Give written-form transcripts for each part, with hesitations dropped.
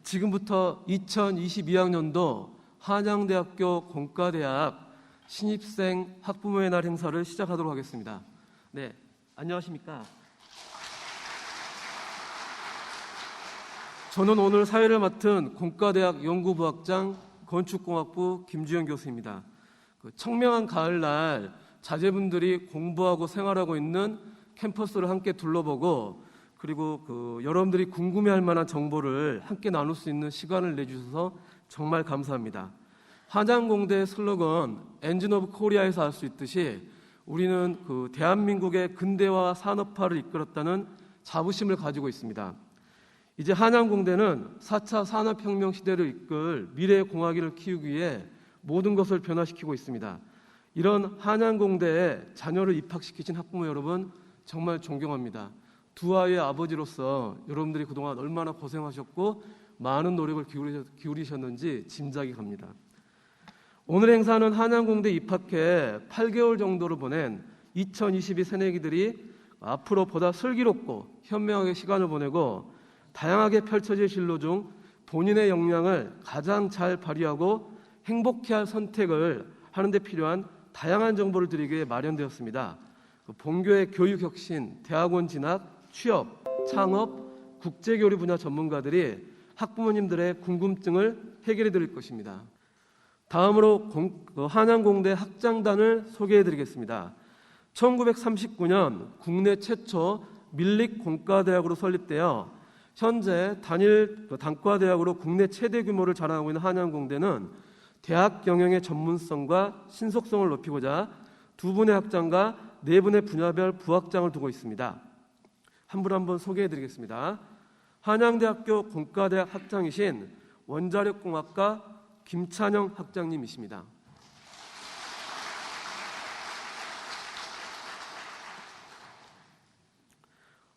지금부터 2022학년도 한양대학교 공과대학 신입생 학부모의 날 행사를 시작하도록 하겠습니다. 네, 안녕하십니까? 저는 오늘 사회를 맡은 공과대학 연구부학장 건축공학부 김주현 교수입니다. 청명한 가을날 자제분들이 공부하고 생활하고 있는 캠퍼스를 함께 둘러보고 그리고 여러분들이 궁금해할 만한 정보를 함께 나눌 수 있는 시간을 내주셔서 정말 감사합니다. 한양공대의 슬로건 엔진 오브 코리아에서 알 수 있듯이 우리는 대한민국의 근대화 산업화를 이끌었다는 자부심을 가지고 있습니다. 이제 한양공대는 4차 산업혁명 시대를 이끌 미래의 공학인을 키우기 위해 모든 것을 변화시키고 있습니다. 이런 한양공대에 자녀를 입학시키신 학부모 여러분 정말 존경합니다. 두 아이의 아버지로서 여러분들이 그동안 얼마나 고생하셨고 많은 노력을 기울이셨는지 짐작이 갑니다. 오늘 행사는 한양공대 입학해 8개월 정도를 보낸 2022 새내기들이 앞으로 보다 슬기롭고 현명하게 시간을 보내고 다양하게 펼쳐질 진로 중 본인의 역량을 가장 잘 발휘하고 행복해할 선택을 하는 데 필요한 다양한 정보를 드리기 위해 마련되었습니다. 본교의 교육혁신, 대학원 진학, 취업, 창업, 국제교류 분야 전문가들이 학부모님들의 궁금증을 해결해 드릴 것입니다. 다음으로 한양공대 학장단을 소개해 드리겠습니다. 1939년 국내 최초 밀립공과대학으로 설립되어 현재 단일 단과대학으로 국내 최대 규모를 자랑하고 있는 한양공대는 대학 경영의 전문성과 신속성을 높이고자 2분의 학장과 4분의 분야별 부학장을 두고 있습니다. 한 분 한 분 소개해 드리겠습니다. 한양대학교 공과대학 학장이신 원자력공학과 김찬영 학장님이십니다.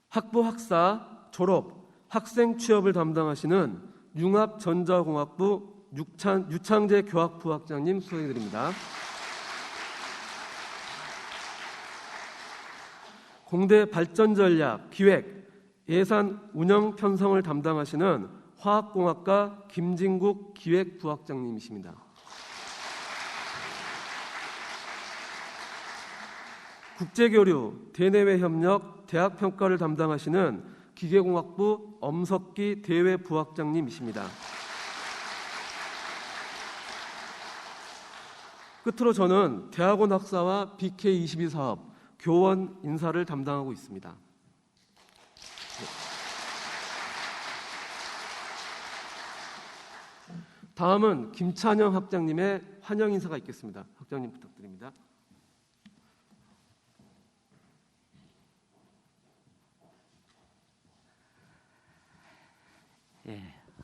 학부 학사 졸업 학생 취업을 담당하시는 융합전자공학부 유창재 교학부학장님 소개해 드립니다. 공대 발전전략, 기획, 예산, 운영 편성을 담당하시는 화학공학과 김진국 기획부학장님이십니다. 국제교류, 대내외 협력, 대학평가를 담당하시는 기계공학부 엄석기 대외부학장님이십니다. 끝으로 저는 대학원 학사와 BK22 사업, 교원 인사를 담당하고 있습니다. 다음은 김찬영 학장님의 환영 인사가 있겠습니다. 학장님 부탁드립니다.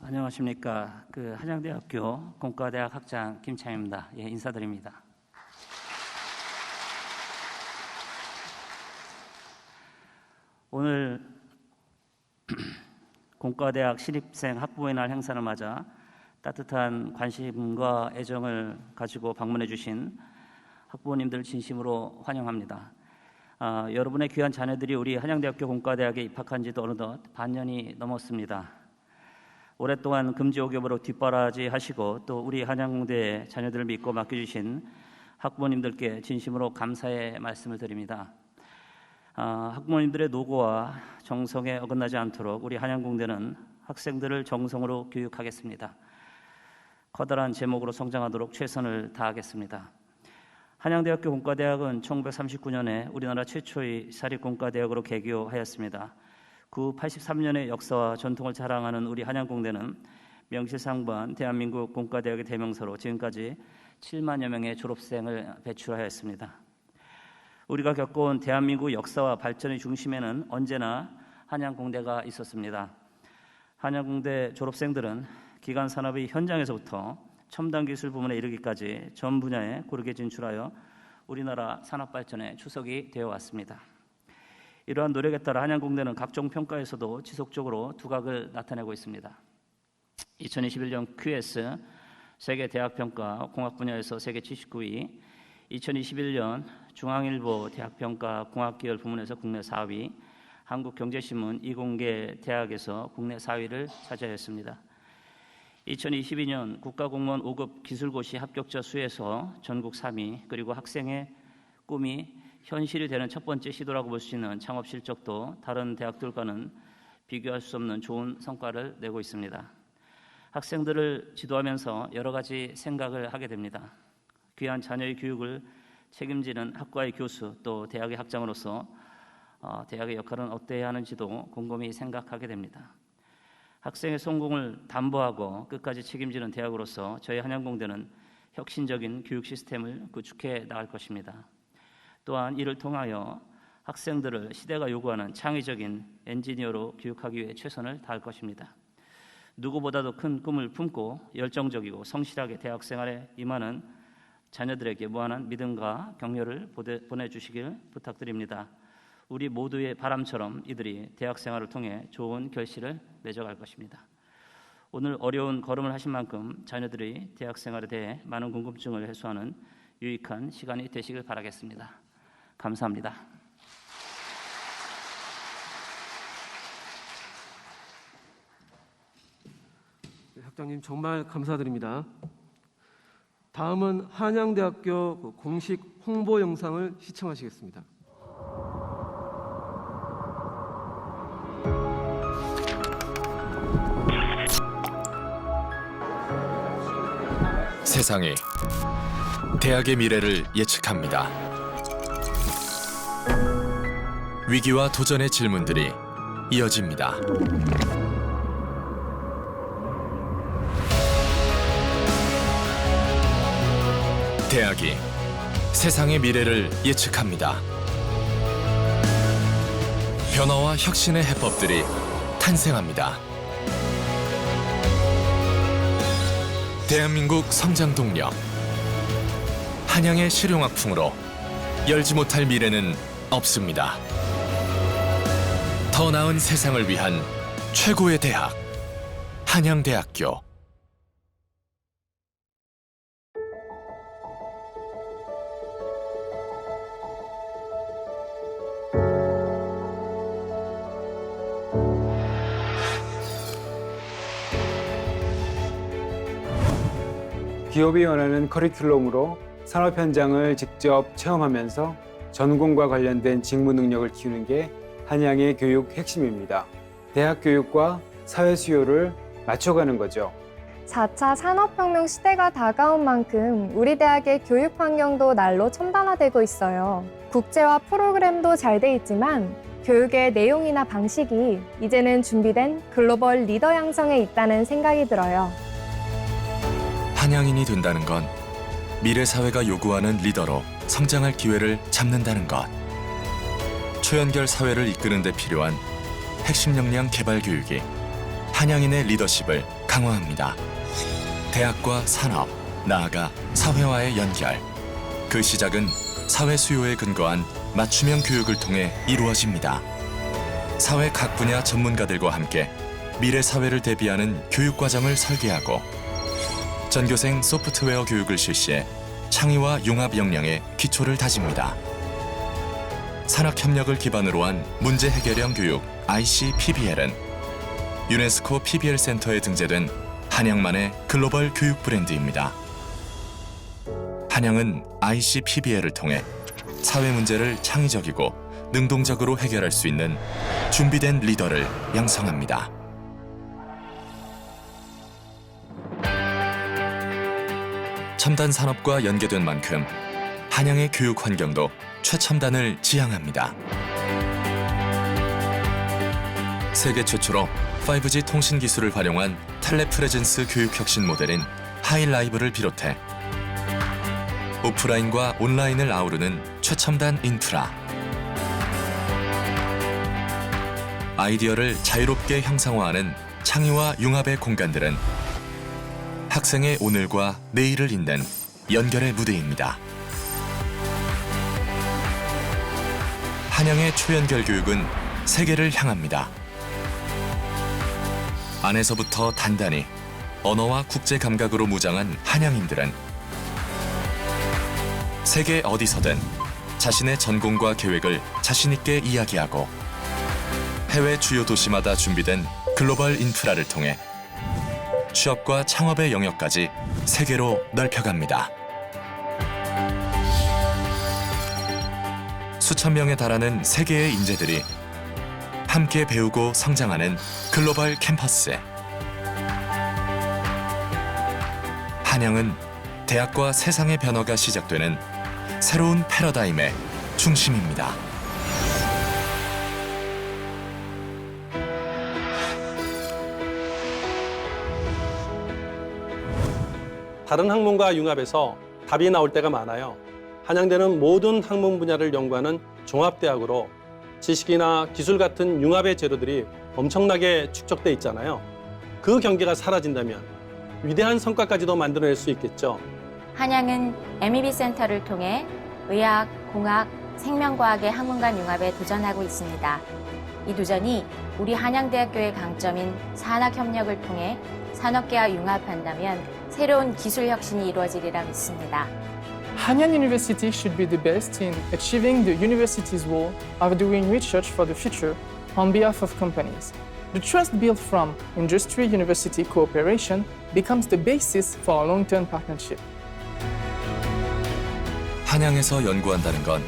안녕하십니까. 한양대학교 공과대학 학장 김찬영입니다. 인사드립니다. 오늘 공과대학 신입생 학부모의 날 행사를 맞아 따뜻한 관심과 애정을 가지고 방문해 주신 학부모님들 진심으로 환영합니다. 여러분의 귀한 자녀들이 우리 한양대학교 공과대학에 입학한 지도 어느덧 반년이 넘었습니다. 오랫동안 금지옥엽으로 뒷바라지 하시고 또 우리 한양공대의 자녀들을 믿고 맡겨주신 학부모님들께 진심으로 감사의 말씀을 드립니다. 학부모님들의 노고와 정성에 어긋나지 않도록 우리 한양공대는 학생들을 정성으로 교육하겠습니다. 커다란 제목으로 성장하도록 최선을 다하겠습니다. 한양대학교 공과대학은 1939년에 우리나라 최초의 사립공과대학으로 개교하였습니다. 그 83년의 역사와 전통을 자랑하는 우리 한양공대는 명실상부한 대한민국 공과대학의 대명사로 지금까지 7만여 명의 졸업생을 배출하였습니다. 우리가 겪어온 대한민국 역사와 발전의 중심에는 언제나 한양공대가 있었습니다. 한양공대 졸업생들은 기간 산업의 현장에서부터 첨단 기술 부문에 이르기까지 전 분야에 고르게 진출하여 우리나라 산업 발전의 추석이 되어 왔습니다. 이러한 노력에 따라 한양공대는 각종 평가에서도 지속적으로 두각을 나타내고 있습니다. 2021년 QS 세계 대학평가 공학 분야에서 세계 79위, 2021년 중앙일보 대학평가 공학계열 부문에서 국내 4위, 한국경제신문 이공계 대학에서 국내 4위를 차지하였습니다. 2022년 국가공무원 5급 기술고시 합격자 수에서 전국 3위, 그리고 학생의 꿈이 현실이 되는 첫 번째 시도라고 볼 수 있는 창업 실적도 다른 대학들과는 비교할 수 없는 좋은 성과를 내고 있습니다. 학생들을 지도하면서 여러 가지 생각을 하게 됩니다. 귀한 자녀의 교육을 책임지는 학과의 교수, 또 대학의 학장으로서 대학의 역할은 어때야 하는지도 곰곰이 생각하게 됩니다. 학생의 성공을 담보하고 끝까지 책임지는 대학으로서 저희 한양공대는 혁신적인 교육 시스템을 구축해 나갈 것입니다. 또한 이를 통하여 학생들을 시대가 요구하는 창의적인 엔지니어로 교육하기 위해 최선을 다할 것입니다. 누구보다도 큰 꿈을 품고 열정적이고 성실하게 대학 생활에 임하는 자녀들에게 무한한 믿음과 격려를 보내주시길 부탁드립니다. 우리 모두의 바람처럼 이들이 대학 생활을 통해 좋은 결실을 맺어갈 것입니다. 오늘 어려운 걸음을 하신 만큼 자녀들이 대학 생활에 대해 많은 궁금증을 해소하는 유익한 시간이 되시길 바라겠습니다. 감사합니다. 학장님 정말 감사드립니다. 다음은 한양대학교 공식 홍보 영상을 시청하시겠습니다. 세상이 대학의 미래를 예측합니다. 위기와 도전의 질문들이 이어집니다. 대학이 세상의 미래를 예측합니다. 변화와 혁신의 해법들이 탄생합니다. 대한민국 성장 동력, 한양의 실용학풍으로 열지 못할 미래는 없습니다. 더 나은 세상을 위한 최고의 대학, 한양대학교. 기업이 원하는 커리큘럼으로 산업 현장을 직접 체험하면서 전공과 관련된 직무 능력을 키우는 게 한양의 교육 핵심입니다. 대학 교육과 사회 수요를 맞춰가는 거죠. 4차 산업혁명 시대가 다가온 만큼 우리 대학의 교육 환경도 날로 첨단화되고 있어요. 국제화 프로그램도 잘 돼 있지만 교육의 내용이나 방식이 이제는 준비된 글로벌 리더 양성에 있다는 생각이 들어요. 한양인이 된다는 건 미래 사회가 요구하는 리더로 성장할 기회를 잡는다는 것. 초연결 사회를 이끄는 데 필요한 핵심 역량 개발 교육이 한양인의 리더십을 강화합니다. 대학과 산업, 나아가 사회와의 연결. 그 시작은 사회 수요에 근거한 맞춤형 교육을 통해 이루어집니다. 사회 각 분야 전문가들과 함께 미래 사회를 대비하는 교육 과정을 설계하고 전교생 소프트웨어 교육을 실시해 창의와 융합 역량의 기초를 다집니다. 산학협력을 기반으로 한 문제 해결형 교육 ICPBL은 유네스코 PBL 센터에 등재된 한양만의 글로벌 교육 브랜드입니다. 한양은 ICPBL을 통해 사회 문제를 창의적이고 능동적으로 해결할 수 있는 준비된 리더를 양성합니다. 첨단 산업과 연계된 만큼 한양의 교육 환경도 최첨단을 지향합니다. 세계 최초로 5G 통신 기술을 활용한 텔레프레젠스 교육 혁신 모델인 하이라이브를 비롯해 오프라인과 온라인을 아우르는 최첨단 인프라, 아이디어를 자유롭게 형상화하는 창의와 융합의 공간들은 학생의 오늘과 내일을 잇는 연결의 무대입니다. 한양의 초연결 교육은 세계를 향합니다. 안에서부터 단단히 언어와 국제 감각으로 무장한 한양인들은 세계 어디서든 자신의 전공과 계획을 자신 있게 이야기하고 해외 주요 도시마다 준비된 글로벌 인프라를 통해 취업과 창업의 영역까지 세계로 넓혀갑니다. 수천 명에 달하는 세계의 인재들이 함께 배우고 성장하는 글로벌 캠퍼스. 한양은 대학과 세상의 변화가 시작되는 새로운 패러다임의 중심입니다. 다른 학문과 융합해서 답이 나올 때가 많아요. 한양대는 모든 학문 분야를 연구하는 종합대학으로 지식이나 기술 같은 융합의 재료들이 엄청나게 축적돼 있잖아요. 그 경계가 사라진다면 위대한 성과까지도 만들어낼 수 있겠죠. 한양은 MEB 센터를 통해 의학, 공학, 생명과학의 학문 간 융합에 도전하고 있습니다. 이 도전이 우리 한양대학교의 강점인 산학협력을 통해 산업계와 융합한다면 새로운 기술 혁신이 이루어지리라 믿습니다. Hanyang University should be the best in achieving the university's goal of doing research for the future on behalf of companies. The trust built from industry-university cooperation becomes the basis for a long-term partnership. 한양에서 연구한다는 건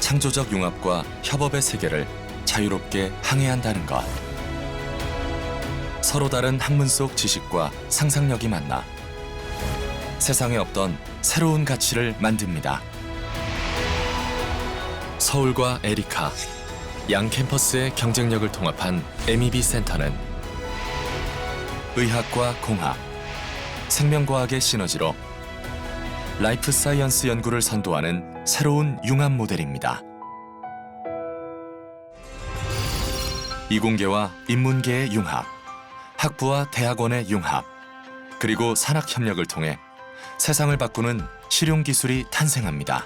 창조적 융합과 협업의 세계를 자유롭게 항해한다는 것. 서로 다른 학문 속 지식과 상상력이 만나 세상에 없던 새로운 가치를 만듭니다. 서울과 에리카, 양 캠퍼스의 경쟁력을 통합한 MEB 센터는 의학과 공학, 생명과학의 시너지로 라이프 사이언스 연구를 선도하는 새로운 융합 모델입니다. 이공계와 인문계의 융합, 학부와 대학원의 융합, 그리고 산학협력을 통해 세상을 바꾸는 실용기술이 탄생합니다.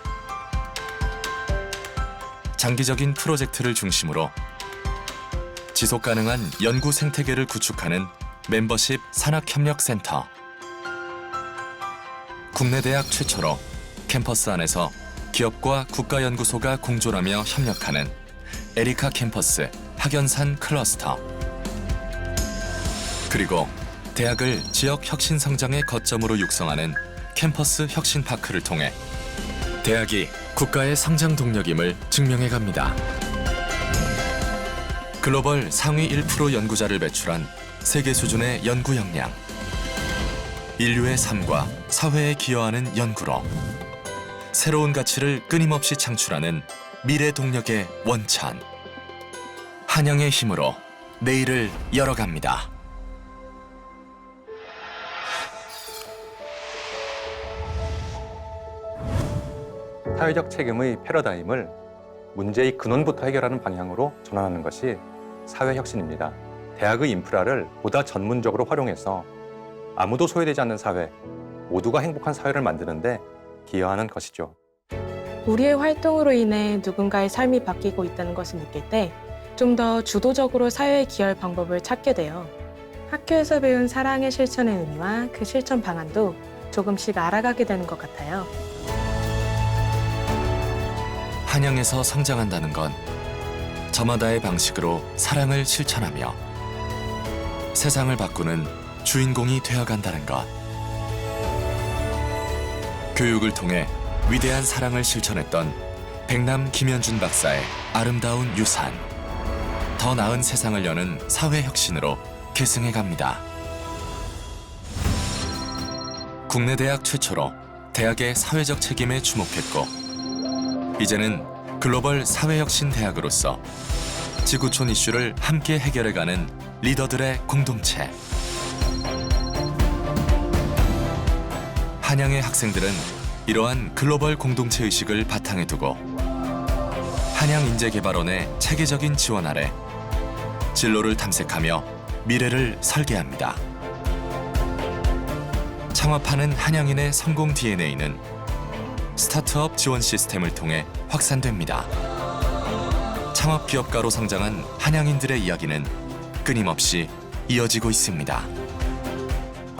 장기적인 프로젝트를 중심으로 지속가능한 연구 생태계를 구축하는 멤버십 산학협력센터. 국내 대학 최초로 캠퍼스 안에서 기업과 국가연구소가 공존하며 협력하는 에리카 캠퍼스 학연산 클러스터. 그리고 대학을 지역 혁신 성장의 거점으로 육성하는 캠퍼스 혁신파크를 통해 대학이 국가의 성장 동력임을 증명해 갑니다. 글로벌 상위 1% 연구자를 배출한 세계 수준의 연구 역량, 인류의 삶과 사회에 기여하는 연구로 새로운 가치를 끊임없이 창출하는 미래 동력의 원천. 한양의 힘으로 내일을 열어갑니다. 사회적 책임의 패러다임을 문제의 근원부터 해결하는 방향으로 전환하는 것이 사회혁신입니다. 대학의 인프라를 보다 전문적으로 활용해서 아무도 소외되지 않는 사회, 모두가 행복한 사회를 만드는데 기여하는 것이죠. 우리의 활동으로 인해 누군가의 삶이 바뀌고 있다는 것을 느낄 때 좀 더 주도적으로 사회에 기여할 방법을 찾게 돼요. 학교에서 배운 사랑의 실천의 의미와 그 실천 방안도 조금씩 알아가게 되는 것 같아요. 한양에서 성장한다는 건 저마다의 방식으로 사랑을 실천하며 세상을 바꾸는 주인공이 되어간다는 것. 교육을 통해 위대한 사랑을 실천했던 백남 김현준 박사의 아름다운 유산. 더 나은 세상을 여는 사회혁신으로 계승해 갑니다. 국내 대학 최초로 대학의 사회적 책임에 주목했고 이제는 글로벌 사회혁신 대학으로서 지구촌 이슈를 함께 해결해가는 리더들의 공동체. 한양의 학생들은 이러한 글로벌 공동체 의식을 바탕에 두고 한양인재개발원의 체계적인 지원 아래 진로를 탐색하며 미래를 설계합니다. 창업하는 한양인의 성공 DNA는 스타트업 지원 시스템을 통해 확산됩니다. 창업 기업가로 성장한 한양인들의 이야기는 끊임없이 이어지고 있습니다.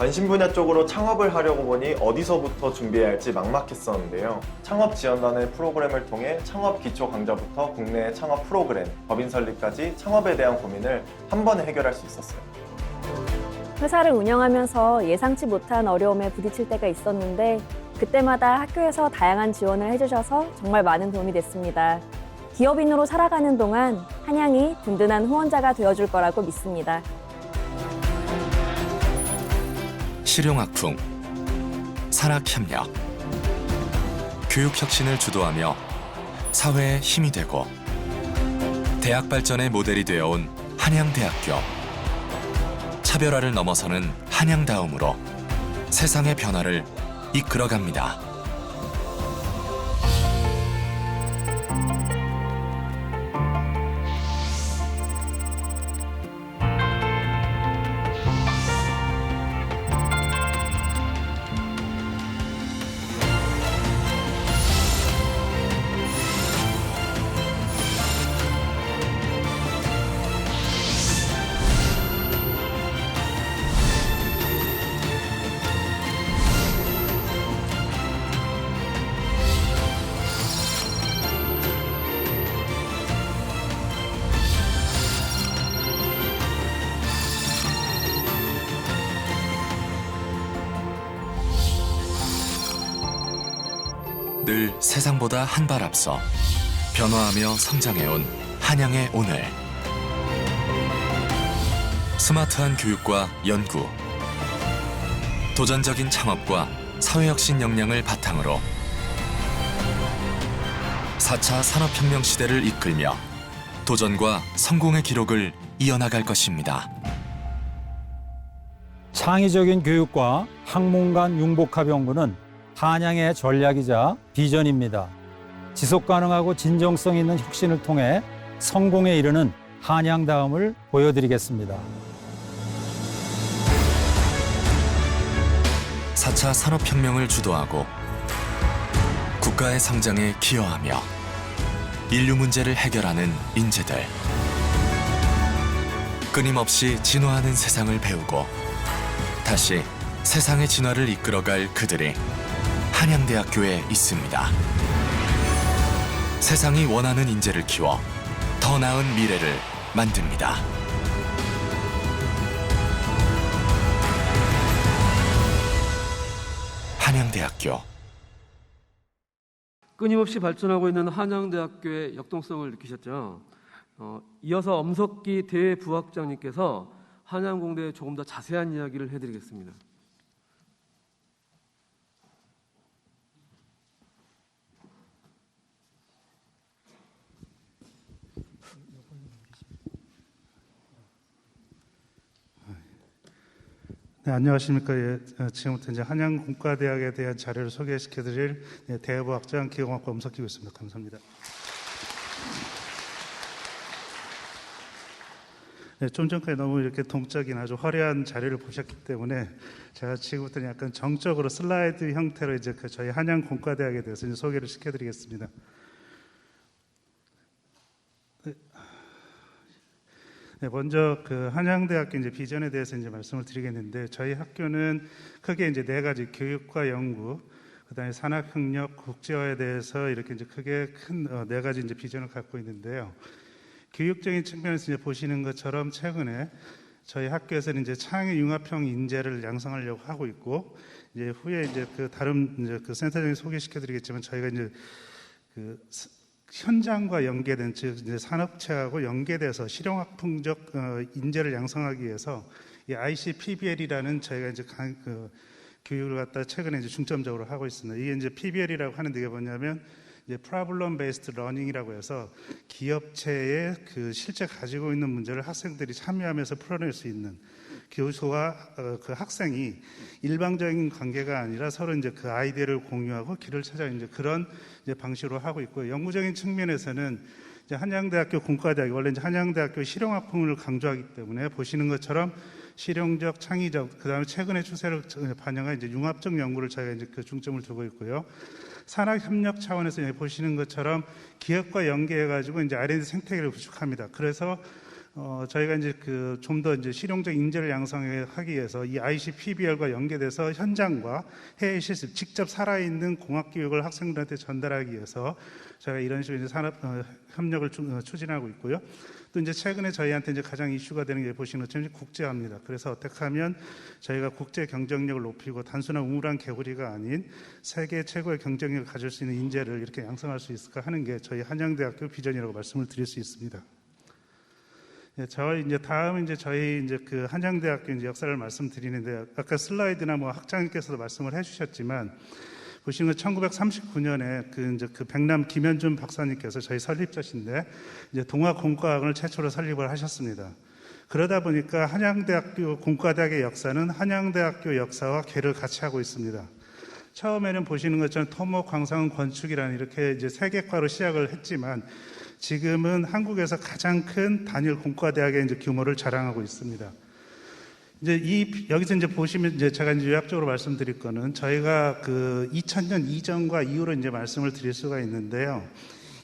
관심 분야 쪽으로 창업을 하려고 보니 어디서부터 준비해야 할지 막막했었는데요. 창업지원단의 프로그램을 통해 창업 기초 강좌부터 국내 창업 프로그램, 법인 설립까지 창업에 대한 고민을 한 번에 해결할 수 있었어요. 회사를 운영하면서 예상치 못한 어려움에 부딪힐 때가 있었는데 그때마다 학교에서 다양한 지원을 해주셔서 정말 많은 도움이 됐습니다. 기업인으로 살아가는 동안 한양이 든든한 후원자가 되어줄 거라고 믿습니다. 실용학풍, 산학협력, 교육혁신을 주도하며 사회에 힘이 되고 대학 발전의 모델이 되어온 한양대학교. 차별화를 넘어서는 한양다움으로 세상의 변화를 이끌어갑니다. 늘 세상보다 한 발 앞서 변화하며 성장해온 한양의 오늘. 스마트한 교육과 연구, 도전적인 창업과 사회혁신 역량을 바탕으로 4차 산업혁명 시대를 이끌며 도전과 성공의 기록을 이어나갈 것입니다. 창의적인 교육과 학문간 융복합 연구는 한양의 전략이자 비전입니다. 지속가능하고 진정성 있는 혁신을 통해 성공에 이르는 한양다움을 보여드리겠습니다. 4차 산업혁명을 주도하고 국가의 성장에 기여하며 인류 문제를 해결하는 인재들. 끊임없이 진화하는 세상을 배우고 다시 세상의 진화를 이끌어갈 그들이 한양대학교에 있습니다. 세상이 원하는 인재를 키워 더 나은 미래를 만듭니다. 한양대학교. 끊임없이 발전하고 있는 한양대학교의 역동성을 느끼셨죠. 이어서 엄석기 대부학장님께서 한양공대에 조금 더 자세한 이야기를 해드리겠습니다. 네, 안녕하십니까. 지금부터 이제 한양공과대학에 대한 자료를 소개시켜드릴 대부학장 기계공학과 엄석기고 있습니다. 감사합니다. 네, 좀 전까지 너무 이렇게 동적인 아주 화려한 자료를 보셨기 때문에 제가 지금부터는 약간 정적으로 슬라이드 형태로 이제 저희 한양공과대학에 대해서 이제 소개를 시켜드리겠습니다. 네, 먼저 그 한양대학교 이제 비전에 대해서 이제 말씀을 드리겠는데, 저희 학교는 크게 이제 4가지 교육과 연구, 그다음에 산학협력, 국제화에 대해서 이렇게 이제 크게 큰 4가지 이제 비전을 갖고 있는데요. 교육적인 측면에서 이제 보시는 것처럼 최근에 저희 학교에서는 이제 창의 융합형 인재를 양성하려고 하고 있고, 이제 후에 이제 그 다른 이제 그 센터장이 소개시켜드리겠지만, 저희가 이제 그 현장과 연계된, 즉 이제 산업체하고 연계돼서 실용학풍적 인재를 양성하기 위해서 이 ICPBL이라는 저희가 이제 교육을 갖다 최근에 이제 중점적으로 하고 있습니다. 이게 이제 PBL이라고 하는데 이게 뭐냐면 이제 Problem Based Learning이라고 해서 기업체에 그 실제 가지고 있는 문제를 학생들이 참여하면서 풀어낼 수 있는, 교수와 그 학생이 일방적인 관계가 아니라 서로 이제 그 아이디어를 공유하고 길을 찾아 이제 그런 이제 방식으로 하고 있고요. 연구적인 측면에서는 이제 한양대학교 공과대학이 원래 이제 한양대학교 실용학풍을 강조하기 때문에 보시는 것처럼 실용적, 창의적, 그다음에 최근의 추세를 반영한 이제 융합적 연구를 저희가 이제 그 중점을 두고 있고요. 산학협력 차원에서 보시는 것처럼 기업과 연계해가지고 이제 R&D 생태계를 구축합니다. 그래서 저희가 이제 좀 더 이제 실용적 인재를 양성하기 위해서 이 ICPBL과 연계돼서 현장과 해외 실습, 직접 살아있는 공학 교육을 학생들한테 전달하기 위해서 저희가 이런 식으로 이제 산업 협력을 추진하고 있고요. 또 이제 최근에 저희한테 이제 가장 이슈가 되는 게 보시는 것처럼 국제화입니다. 그래서 어떻게 하면 저희가 국제 경쟁력을 높이고 단순한 우물한 개구리가 아닌 세계 최고의 경쟁력을 가질 수 있는 인재를 이렇게 양성할 수 있을까 하는 게 저희 한양대학교 비전이라고 말씀을 드릴 수 있습니다. 예, 저희 이제 다음 이제 저희 이제 한양대학교 이제 역사를 말씀드리는데 아까 슬라이드나 뭐 학장님께서도 말씀을 해주셨지만 보시는 1939년에 이제 백남 김현준 박사님께서 저희 설립자신데 이제 동아공과학을 최초로 설립을 하셨습니다. 그러다 보니까 한양대학교 공과대학의 역사는 한양대학교 역사와 궤를 같이 하고 있습니다. 처음에는 보시는 것처럼 토목, 광산, 건축이라는 이렇게 이제 세 개과로 시작을 했지만 지금은 한국에서 가장 큰 단일 공과대학의 이제 규모를 자랑하고 있습니다. 이제 여기서 이제 보시면 이제 제가 이제 요약적으로 말씀드릴 거는 저희가 2000년 이전과 이후로 이제 말씀을 드릴 수가 있는데요.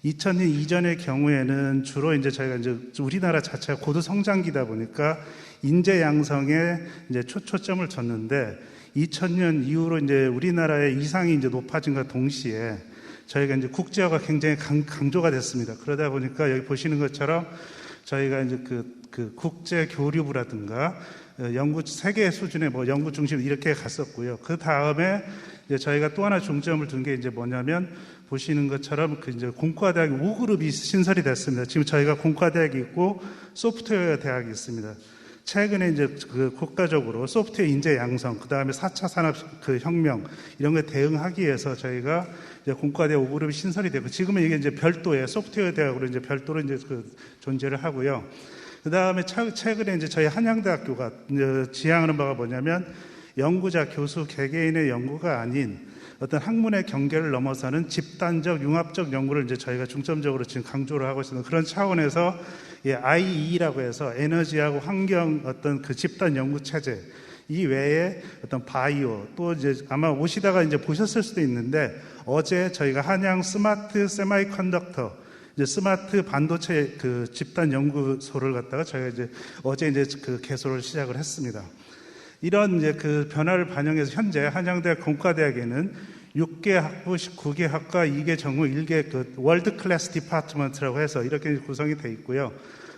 2000년 이전의 경우에는 주로 이제 저희가 이제 우리나라 자체가 고도 성장기다 보니까 인재 양성에 이제 초점을 줬는데 2000년 이후로 이제 우리나라의 이상이 이제 높아진과 동시에 저희가 이제 국제화가 굉장히 강조가 됐습니다. 그러다 보니까 여기 보시는 것처럼 저희가 이제 국제 교류부라든가 연구 세계 수준의 뭐 연구 중심 이렇게 갔었고요. 그 다음에 이제 저희가 또 하나 중점을 둔 게 이제 뭐냐면 보시는 것처럼 이제 공과대학 5그룹이 신설이 됐습니다. 지금 저희가 공과대학이 있고 소프트웨어 대학이 있습니다. 최근에 이제 국가적으로 소프트웨어 인재 양성, 그 다음에 4차 산업 혁명 이런 거에 대응하기 위해서 저희가 이제 공과대학 5그룹이 신설이 되고 지금은 이게 이제 별도의 소프트웨어 대학으로 이제 별도로 이제 존재를 하고요. 그 다음에 최근에 이제 저희 한양대학교가 지향하는 바가 뭐냐면 연구자, 교수, 개개인의 연구가 아닌 어떤 학문의 경계를 넘어서는 집단적, 융합적 연구를 이제 저희가 중점적으로 지금 강조를 하고 있는 그런 차원에서 IE라고 해서 에너지하고 환경 어떤 집단 연구 체제 이 외에 어떤 바이오 또 이제 아마 오시다가 이제 보셨을 수도 있는데 어제 저희가 한양 스마트 세마이컨덕터 이제 스마트 반도체 집단 연구소를 갖다가 저희가 이제 어제 이제 개소를 시작을 했습니다. 이런 이제 변화를 반영해서 현재 한양대학 공과대학에는 6개 학부, 19개 학과, 2개 전공, 1개 월드 클래스 디파트먼트라고 해서 이렇게 구성이 되어 있고요.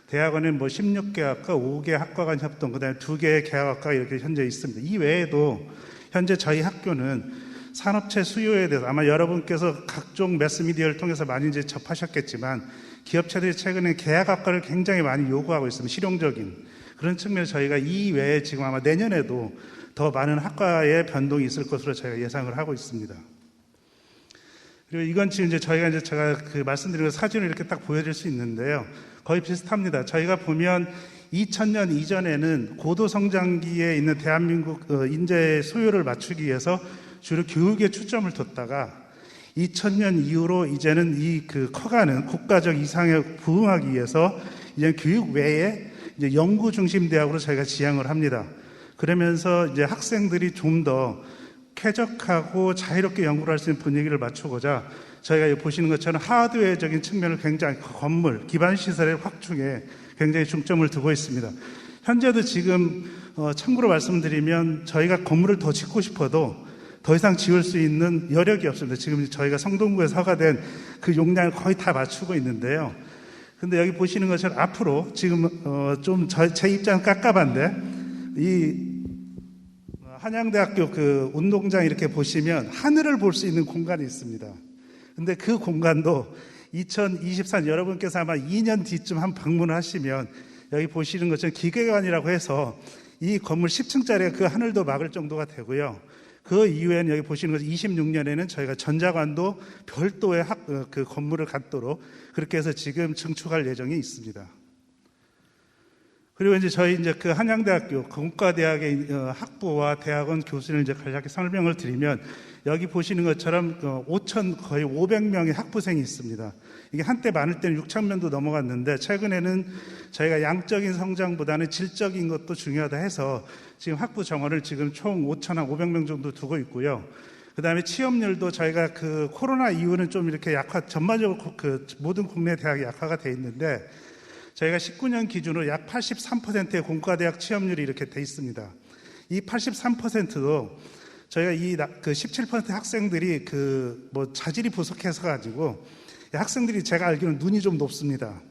대학원은 뭐 16개 학과, 5개 학과 간 협동, 그 다음에 2개의 개학학과 이렇게 현재 있습니다. 이 외에도 현재 저희 학교는 산업체 수요에 대해서 아마 여러분께서 각종 매스미디어를 통해서 많이 이제 접하셨겠지만 기업체들이 최근에 계약학과를 굉장히 많이 요구하고 있습니다. 실용적인 그런 측면에서 저희가 이 외에 지금 아마 내년에도 더 많은 학과의 변동이 있을 것으로 저희가 예상을 하고 있습니다. 그리고 이건 지금 이제 저희가 이제 제가 말씀드린 사진을 이렇게 딱 보여줄 수 있는데요. 거의 비슷합니다. 저희가 보면 2000년 이전에는 고도 성장기에 있는 대한민국 인재 소요를 맞추기 위해서 주로 교육에 초점을 뒀다가 2000년 이후로 이제는 커가는 국가적 이상에 부응하기 위해서 이제 교육 외에 이제 연구 중심 대학으로 저희가 지향을 합니다. 그러면서 이제 학생들이 좀 더 쾌적하고 자유롭게 연구를 할 수 있는 분위기를 맞추고자 저희가 보시는 것처럼 하드웨어적인 측면을 굉장히 건물, 기반 시설의 확충에 굉장히 중점을 두고 있습니다. 현재도 지금 참고로 말씀드리면 저희가 건물을 더 짓고 싶어도 더 이상 지을 수 있는 여력이 없습니다. 지금 저희가 성동구에서 허가된 그 용량을 거의 다 맞추고 있는데요. 근데 여기 보시는 것처럼 앞으로 지금 좀 제 입장은 깝깝한데 이 한양대학교 운동장 이렇게 보시면 하늘을 볼 수 있는 공간이 있습니다. 근데 그 공간도 2024년 여러분께서 아마 2년 뒤쯤 한 방문을 하시면 여기 보시는 것처럼 기계관이라고 해서 이 건물 10층짜리 그 하늘도 막을 정도가 되고요. 그 이후에는 여기 보시는 것처럼 26년에는 저희가 전자관도 별도의 건물을 갖도록 그렇게 해서 지금 증축할 예정이 있습니다. 그리고 이제 저희 이제 한양대학교 공과대학의 학부와 대학원 교수를 이제 간략히 설명을 드리면 여기 보시는 것처럼 거의 500명의 학부생이 있습니다. 이게 한때 많을 때는 6,000명도 넘어갔는데 최근에는 저희가 양적인 성장보다는 질적인 것도 중요하다 해서 지금 학부 정원을 지금 총 5,500명 정도 두고 있고요. 그 다음에 취업률도 저희가 코로나 이후는 좀 이렇게 전반적으로 모든 국내 대학이 약화가 돼 있는데 저희가 19년 기준으로 약 83%의 공과대학 취업률이 이렇게 돼 있습니다. 이 83%도 저희가 그 17% 학생들이 자질이 부족해서 가지고 학생들이 제가 알기로는 눈이 좀 높습니다.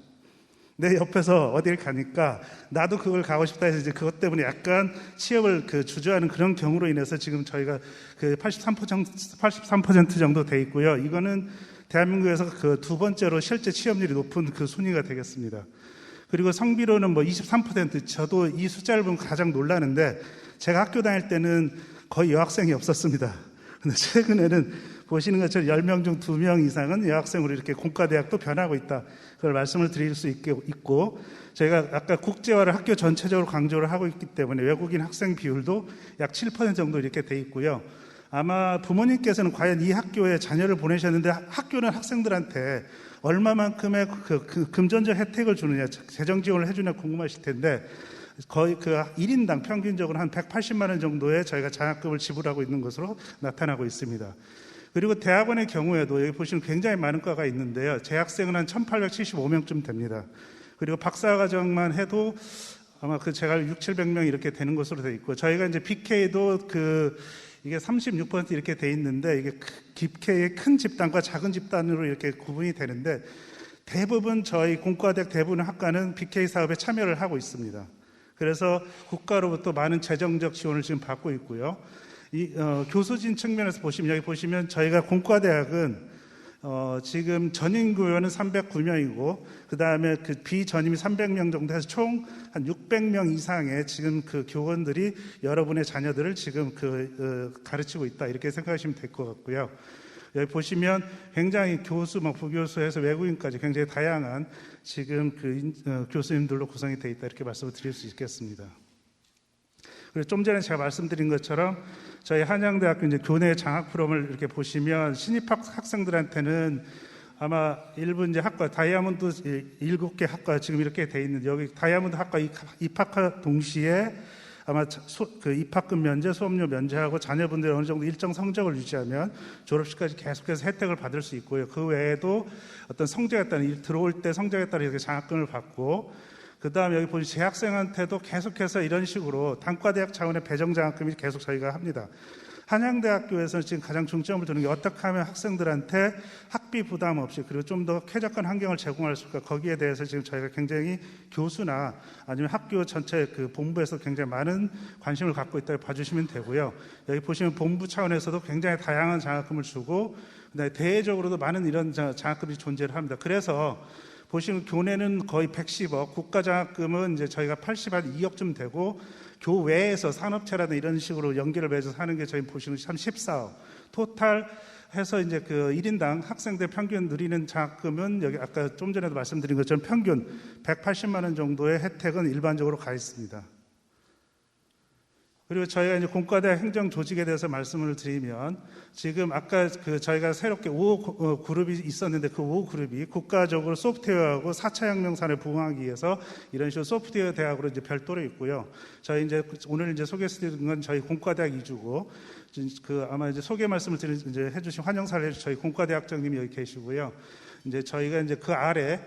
내 옆에서 어딜 가니까 나도 그걸 가고 싶다 해서 이제 그것 때문에 약간 취업을 주저하는 그런 경우로 인해서 지금 저희가 83% 정도 돼 있고요. 이거는 대한민국에서 두 번째로 실제 취업률이 높은 순위가 되겠습니다. 그리고 성비로는 23%, 저도 이 숫자를 보면 가장 놀라는데 제가 학교 다닐 때는 거의 여학생이 없었습니다. 근데 최근에는 보시는 것처럼 10명 중 2명 이상은 여학생으로 이렇게 공과대학도 변하고 있다. 그걸 말씀을 드릴 수 있고, 저희가 아까 국제화를 학교 전체적으로 강조를 하고 있기 때문에 외국인 학생 비율도 약 7% 정도 이렇게 돼 있고요. 아마 부모님께서는 과연 이 학교에 자녀를 보내셨는데 학교는 학생들한테 얼마만큼의 금전적 혜택을 주느냐, 재정 지원을 해주냐 궁금하실 텐데 거의 1인당 평균적으로 한 180만 원 정도의 저희가 장학금을 지불하고 있는 것으로 나타나고 있습니다. 그리고 대학원의 경우에도 여기 보시면 굉장히 많은 과가 있는데요. 재학생은 한 1875명쯤 됩니다. 그리고 박사과정만 해도 아마 제가 600~700명 이렇게 되는 것으로 되어 있고, 저희가 이제 BK도 이게 36% 이렇게 돼 있는데, 이게 BK의 큰 집단과 작은 집단으로 이렇게 구분이 되는데, 대부분 저희 공과대학 대부분의 학과는 BK 사업에 참여를 하고 있습니다. 그래서 국가로부터 많은 재정적 지원을 지금 받고 있고요. 교수진 측면에서 보시면, 여기 보시면 저희가 공과대학은 지금 전임 교원은 309명이고, 그 다음에 비전임이 300명 정도 해서 총 한 600명 이상의 지금 교원들이 여러분의 자녀들을 지금 가르치고 있다. 이렇게 생각하시면 될 것 같고요. 여기 보시면 굉장히 교수, 부교수에서 외국인까지 굉장히 다양한 지금 교수님들로 구성이 되어 있다. 이렇게 말씀을 드릴 수 있겠습니다. 그리고 좀 전에 제가 말씀드린 것처럼 저희 한양대학교 이제 교내 장학 프로그램을 이렇게 보시면 신입학 학생들한테는 아마 일부 이제 학과 다이아몬드 7개 학과 지금 이렇게 돼 있는데, 여기 다이아몬드 학과 입학과 동시에 아마 입학금 면제, 수업료 면제하고 자녀분들이 어느 정도 일정 성적을 유지하면 졸업식까지 계속해서 혜택을 받을 수 있고요. 그 외에도 어떤 성적에 따라 들어올 때 성적에 따라 이렇게 장학금을 받고, 그 다음에 여기 보시면 재학생한테도 계속해서 이런 식으로 단과대학 차원의 배정장학금이 계속 저희가 합니다. 한양대학교에서는 지금 가장 중점을 두는 게 어떻게 하면 학생들한테 학비 부담 없이, 그리고 좀 더 쾌적한 환경을 제공할 수 있을까, 거기에 대해서 지금 저희가 굉장히 교수나 아니면 학교 전체 본부에서 굉장히 많은 관심을 갖고 있다고 봐주시면 되고요. 여기 보시면 본부 차원에서도 굉장히 다양한 장학금을 주고, 그다음에 대외적으로도 많은 이런 장학금이 존재를 합니다. 그래서 보시면 교내는 거의 110억, 국가장학금은 이제 저희가 82억쯤 되고, 교외에서 산업체라든 이런 식으로 연계를 맺어서 하는 게 저희 보시면 참 14억. 토탈 해서 이제 1인당 학생들 평균 누리는 장학금은 여기 아까 좀 전에도 말씀드린 것처럼 평균 180만 원 정도의 혜택은 일반적으로 가 있습니다. 그리고 저희가 이제 공과대학 행정 조직에 대해서 말씀을 드리면, 지금 아까 저희가 새롭게 5 그룹이 있었는데 그 5 그룹이 국가적으로 소프트웨어하고 4차 혁명 산업에 부응하기 위해서 이런 식으로 소프트웨어 대학으로 이제 별도로 있고요. 저희 이제 오늘 이제 소개해드린 건 저희 공과대학 2주고, 아마 이제 소개 말씀을 이제 해주신 환영사를 해주신 저희 공과대학장님이 여기 계시고요. 이제 저희가 이제 그 아래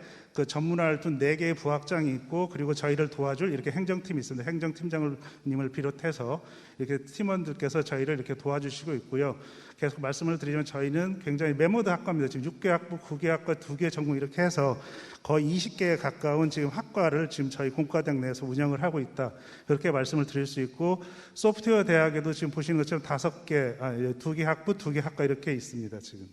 전문화를 둔 4개의 부학장이 있고, 그리고 저희를 도와줄 이렇게 행정팀이 있습니다. 행정팀장님을 비롯해서 이렇게 팀원들께서 저희를 이렇게 도와주시고 있고요. 계속 말씀을 드리면 저희는 굉장히 메모드 학과입니다. 지금 6개 학부, 9개 학과, 2개 전공 이렇게 해서 거의 20개에 가까운 지금 학과를 지금 저희 공과대학 내에서 운영을 하고 있다. 그렇게 말씀을 드릴 수 있고, 소프트웨어 대학에도 지금 보시는 것처럼 2개 학부, 2개 학과 이렇게 있습니다. 지금.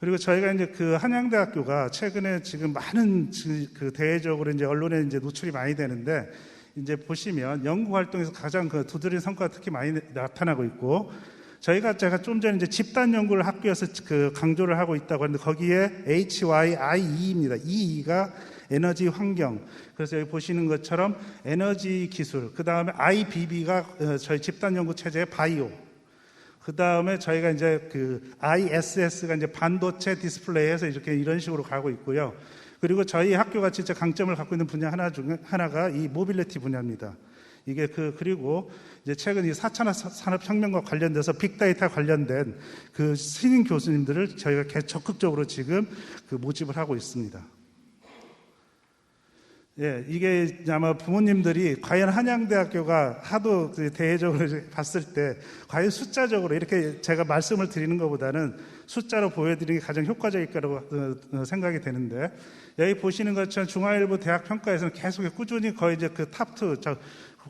그리고 저희가 이제 한양대학교가 최근에 지금 많은 대외적으로 이제 언론에 이제 노출이 많이 되는데, 이제 보시면 연구 활동에서 가장 두드러진 성과가 특히 많이 나타나고 있고, 제가 좀 전에 이제 집단 연구를 학교에서 강조를 하고 있다고 하는데, 거기에 HYIE입니다. EE가 에너지 환경. 그래서 여기 보시는 것처럼 에너지 기술, 그 다음에 IBB가 저희 집단 연구 체제의 바이오. 그 다음에 저희가 이제 ISS가 이제 반도체 디스플레이에서 이런 식으로 가고 있고요. 그리고 저희 학교가 진짜 강점을 갖고 있는 분야 하나가 이 모빌리티 분야입니다. 이게 그리고 이제 최근 이 4차 산업혁명과 관련돼서 빅데이터 관련된 신인 교수님들을 저희가 적극적으로 지금 모집을 하고 있습니다. 예, 이게 아마 부모님들이 과연 한양대학교가 하도 대외적으로 봤을 때 과연 숫자적으로 이렇게 제가 말씀을 드리는 것보다는 숫자로 보여드리는 게 가장 효과적일 거라고 생각이 되는데, 여기 보시는 것처럼 중앙일보 대학 평가에서는 계속 꾸준히 거의 이제 그 탑2,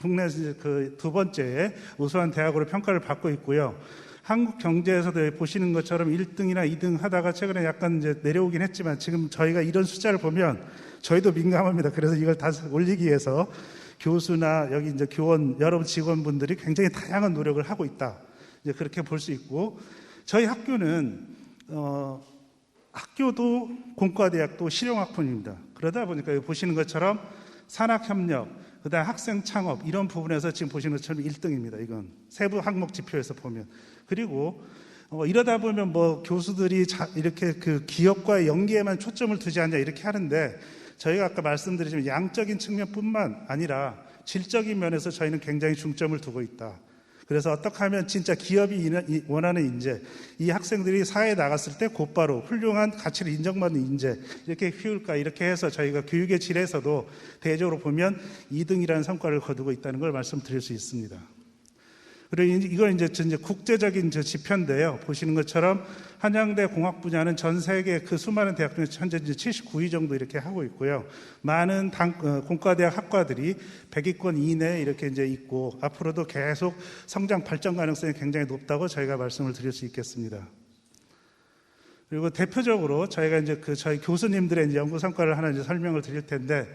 국내 그 두 번째 우수한 대학으로 평가를 받고 있고요. 한국 경제에서도 여기 보시는 것처럼 1등이나 2등 하다가 최근에 약간 이제 내려오긴 했지만, 지금 저희가 이런 숫자를 보면 저희도 민감합니다. 그래서 이걸 다 올리기 위해서 교수나 여기 이제 교원, 여러분 직원분들이 굉장히 다양한 노력을 하고 있다. 이제 그렇게 볼 수 있고, 저희 학교는, 학교도 공과대학도 실용학부입니다. 그러다 보니까 여기 보시는 것처럼 산학협력, 그 다음에 학생 창업, 이런 부분에서 지금 보시는 것처럼 1등입니다. 이건 세부 항목 지표에서 보면. 그리고 이러다 보면 뭐 교수들이 이렇게 그 기업과의 연계에만 초점을 두지 않냐 이렇게 하는데, 저희가 아까 말씀드리지만 양적인 측면뿐만 아니라 질적인 면에서 저희는 굉장히 중점을 두고 있다. 그래서 어떻게 하면 진짜 기업이 원하는 인재, 이 학생들이 사회에 나갔을 때 곧바로 훌륭한 가치를 인정받는 인재, 이렇게 키울까, 이렇게 해서 저희가 교육의 질에서도 대외적으로 보면 2등이라는 성과를 거두고 있다는 걸 말씀드릴 수 있습니다. 그리고 이건 이제 국제적인 지표인데요. 보시는 것처럼 한양대 공학 분야는 전 세계 그 수많은 대학 중에서 현재 79위 정도 이렇게 하고 있고요. 많은 공과대학 학과들이 100위권 이내에 이렇게 이제 있고, 앞으로도 계속 성장 발전 가능성이 굉장히 높다고 저희가 말씀을 드릴 수 있겠습니다. 그리고 대표적으로 저희가 이제 저희 교수님들의 이제 연구 성과를 하나 이제 설명을 드릴 텐데,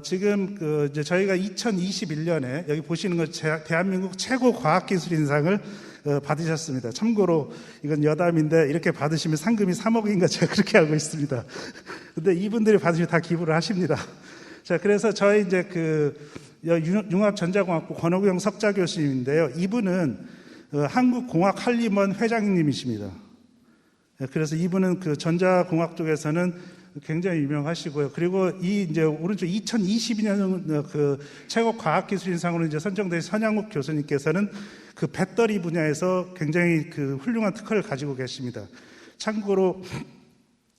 지금 이제 저희가 2021년에 여기 보시는 것 대한민국 최고 과학기술인상을 받으셨습니다. 참고로 이건 여담인데, 이렇게 받으시면 상금이 3억인가 제가 그렇게 알고 있습니다. 근데 이분들이 받으시면 다 기부를 하십니다. 자, 그래서 저희 이제 융합전자공학부 권호경 석좌 교수님인데요. 이분은 한국공학한림원 회장님이십니다. 그래서 이분은 그 전자공학 쪽에서는 굉장히 유명하시고요. 그리고 이제 오른쪽 2022년 그 최고 과학기술인상으로 이제 선정된 선양욱 교수님께서는 그 배터리 분야에서 굉장히 그 훌륭한 특허를 가지고 계십니다. 참고로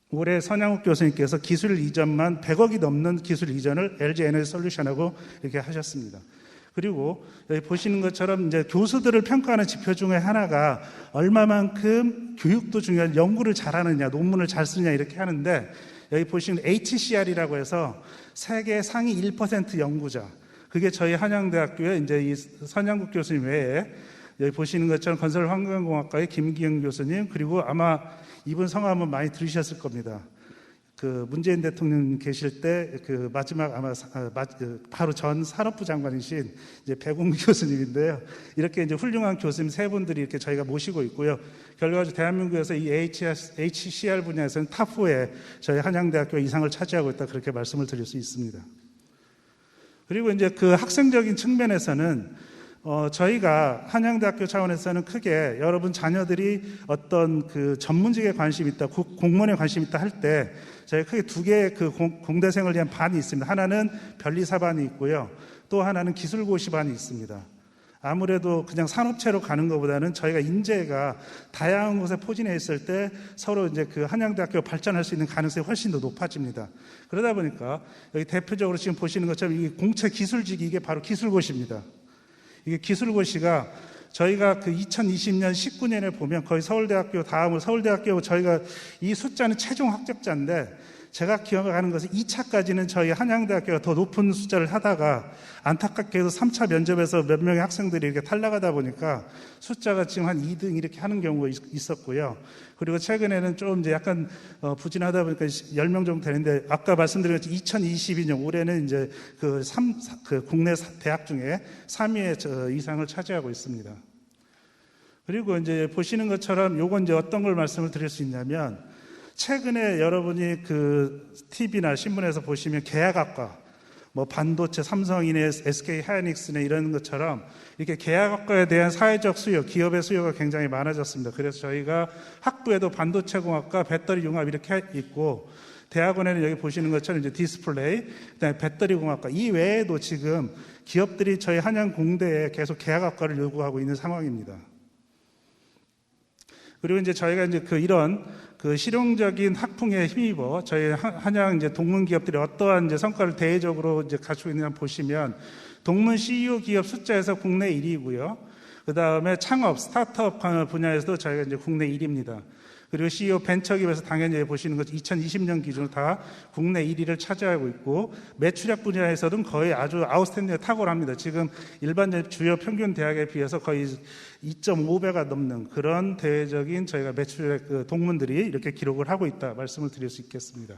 올해 선양욱 교수님께서 기술 이전만 100억이 넘는 기술 이전을 LG 에너지 솔루션하고 이렇게 하셨습니다. 그리고 여기 보시는 것처럼 이제 교수들을 평가하는 지표 중에 하나가 얼마만큼 교육도 중요한 연구를 잘하느냐, 논문을 잘 쓰느냐 이렇게 하는데, 여기 보시는 HCR이라고 해서 세계 상위 1% 연구자, 그게 저희 한양대학교에 이제 이 선양국 교수님 외에 여기 보시는 것처럼 건설환경공학과의 김기영 교수님, 그리고 아마 이분 성함은 많이 들으셨을 겁니다. 그 문재인 대통령 계실 때 그 마지막 아마 바로 전 산업부 장관이신 이제 백운기 교수님인데요. 이렇게 이제 훌륭한 교수님 세 분들이 이렇게 저희가 모시고 있고요. 결과적으로 대한민국에서 이 HCR 분야에서는 탑4에 저희 한양대학교 이상을 차지하고 있다, 그렇게 말씀을 드릴 수 있습니다. 그리고 이제 그 학생적인 측면에서는 저희가 한양대학교 차원에서는 크게 여러분 자녀들이 어떤 그 전문직에 관심이 있다, 공무원에 관심이 있다 할 때 저희 크게 두 개의 그 공대생을 위한 반이 있습니다. 하나는 변리사반이 있고요. 또 하나는 기술고시반이 있습니다. 아무래도 그냥 산업체로 가는 것보다는 저희가 인재가 다양한 곳에 포진해 있을 때 서로 이제 그 한양대학교 발전할 수 있는 가능성이 훨씬 더 높아집니다. 그러다 보니까 여기 대표적으로 지금 보시는 것처럼 이 공채 기술직이 이게 바로 기술고시입니다. 이게 기술고시가 저희가 그 2020년 19년에 보면 거의 서울대학교 다음으로 서울대학교 저희가 이 숫자는 최종 합격자인데, 제가 기억하는 것은 2차까지는 저희 한양대학교가 더 높은 숫자를 하다가 안타깝게도 3차 면접에서 몇 명의 학생들이 이렇게 탈락하다 보니까 숫자가 지금 한 2등 이렇게 하는 경우가 있었고요. 그리고 최근에는 좀 이제 약간 부진하다 보니까 10명 정도 되는데, 아까 말씀드린 것처럼 2022년 올해는 이제 그 국내 대학 중에 3위의 이상을 차지하고 있습니다. 그리고 이제 보시는 것처럼 요건 이제 어떤 걸 말씀을 드릴 수 있냐면, 최근에 여러분이 그 TV나 신문에서 보시면 계약학과, 뭐 반도체, 삼성이네, SK 하이닉스네 이런 것처럼 이렇게 계약학과에 대한 사회적 수요, 기업의 수요가 굉장히 많아졌습니다. 그래서 저희가 학부에도 반도체공학과, 배터리 융합 이렇게 있고, 대학원에는 여기 보시는 것처럼 이제 디스플레이, 그다음에 배터리공학과, 이 외에도 지금 기업들이 저희 한양공대에 계속 계약학과를 요구하고 있는 상황입니다. 그리고 이제 저희가 이제 이런 실용적인 학풍에 힘입어 저희 한양 이제 동문 기업들이 어떠한 이제 성과를 대외적으로 이제 갖추고 있느냐 보시면 동문 CEO 기업 숫자에서 국내 1위고요. 그 다음에 창업, 스타트업 분야에서도 저희가 이제 국내 1위입니다. 그리고 CEO 벤처기업에서 당연히 보시는 것 2020년 기준으로 다 국내 1위를 차지하고 있고 매출액 분야에서는 거의 아주 아웃스탠딩에 탁월합니다. 지금 일반 주요 평균 대학에 비해서 거의 2.5배가 넘는 그런 대외적인 저희가 매출액 동문들이 이렇게 기록을 하고 있다 말씀을 드릴 수 있겠습니다.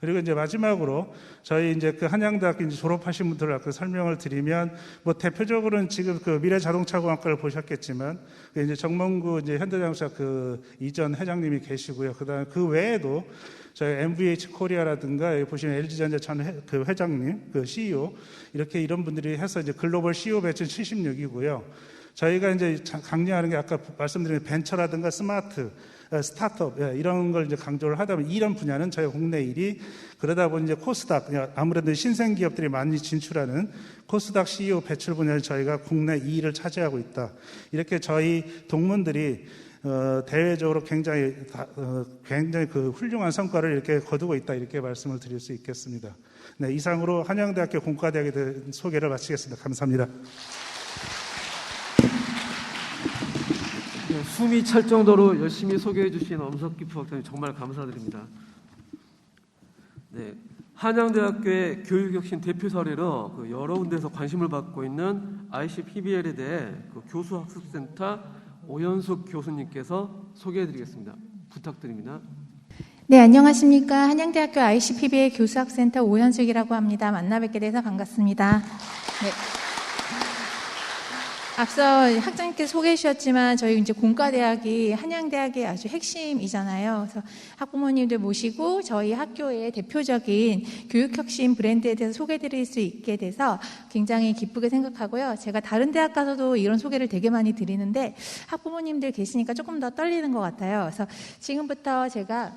그리고 이제 마지막으로 저희 이제 한양대학교 이제 졸업하신 분들 아까 설명을 드리면 대표적으로는 지금 미래자동차공학과를 보셨겠지만 이제 정몽구 이제 현대자동차 이전 회장님이 계시고요. 그다음에 그 외에도 저희 MVH 코리아라든가 여기 보시면 LG전자 전 회장님, CEO 이렇게 이런 분들이 해서 이제 글로벌 CEO 배치 76이고요. 저희가 이제 강조하는 게 아까 말씀드린 벤처라든가 스타트업 이런 걸 이제 강조를 하다 보면 이런 분야는 저희 국내 1위 그러다 보니 이제 코스닥 아무래도 신생 기업들이 많이 진출하는 코스닥 CEO 배출 분야를 저희가 국내 2위를 차지하고 있다. 이렇게 저희 동문들이 대외적으로 굉장히 훌륭한 성과를 이렇게 거두고 있다 이렇게 말씀을 드릴 수 있겠습니다. 네, 이상으로 한양대학교 공과대학에 대한 소개를 마치겠습니다. 감사합니다. 숨이 찰 정도로 열심히 소개해 주신 엄석기 부학장님 정말 감사드립니다. 네, 한양대학교의 교육혁신 대표 사례로 여러 군데에서 관심을 받고 있는 ICPBL에 대해 교수학습센터 오현숙 교수님께서 소개해 드리겠습니다. 부탁드립니다. 네, 안녕하십니까. 한양대학교 ICPBL 교수학센터 오현숙이라고 합니다. 만나 뵙게 돼서 반갑습니다. 네. 앞서 학장님께서 소개해 주셨지만 저희 이제 공과대학이 한양대학의 아주 핵심이잖아요. 그래서 학부모님들 모시고 저희 학교의 대표적인 교육혁신 브랜드에 대해서 소개드릴 수 있게 돼서 굉장히 기쁘게 생각하고요. 제가 다른 대학 가서도 이런 소개를 되게 많이 드리는데 학부모님들 계시니까 조금 더 떨리는 것 같아요. 그래서 지금부터 제가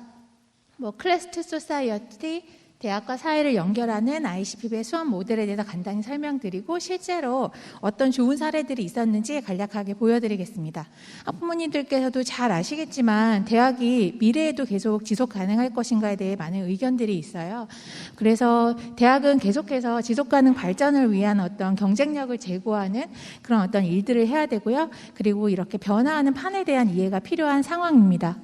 클래스 2 소사이어티 대학과 사회를 연결하는 ICPB의 수업 모델에 대해서 간단히 설명드리고 실제로 어떤 좋은 사례들이 있었는지 간략하게 보여드리겠습니다. 학부모님들께서도 잘 아시겠지만 대학이 미래에도 계속 지속 가능할 것인가에 대해 많은 의견들이 있어요. 그래서 대학은 계속해서 지속 가능 발전을 위한 어떤 경쟁력을 제고하는 그런 어떤 일들을 해야 되고요. 그리고 이렇게 변화하는 판에 대한 이해가 필요한 상황입니다.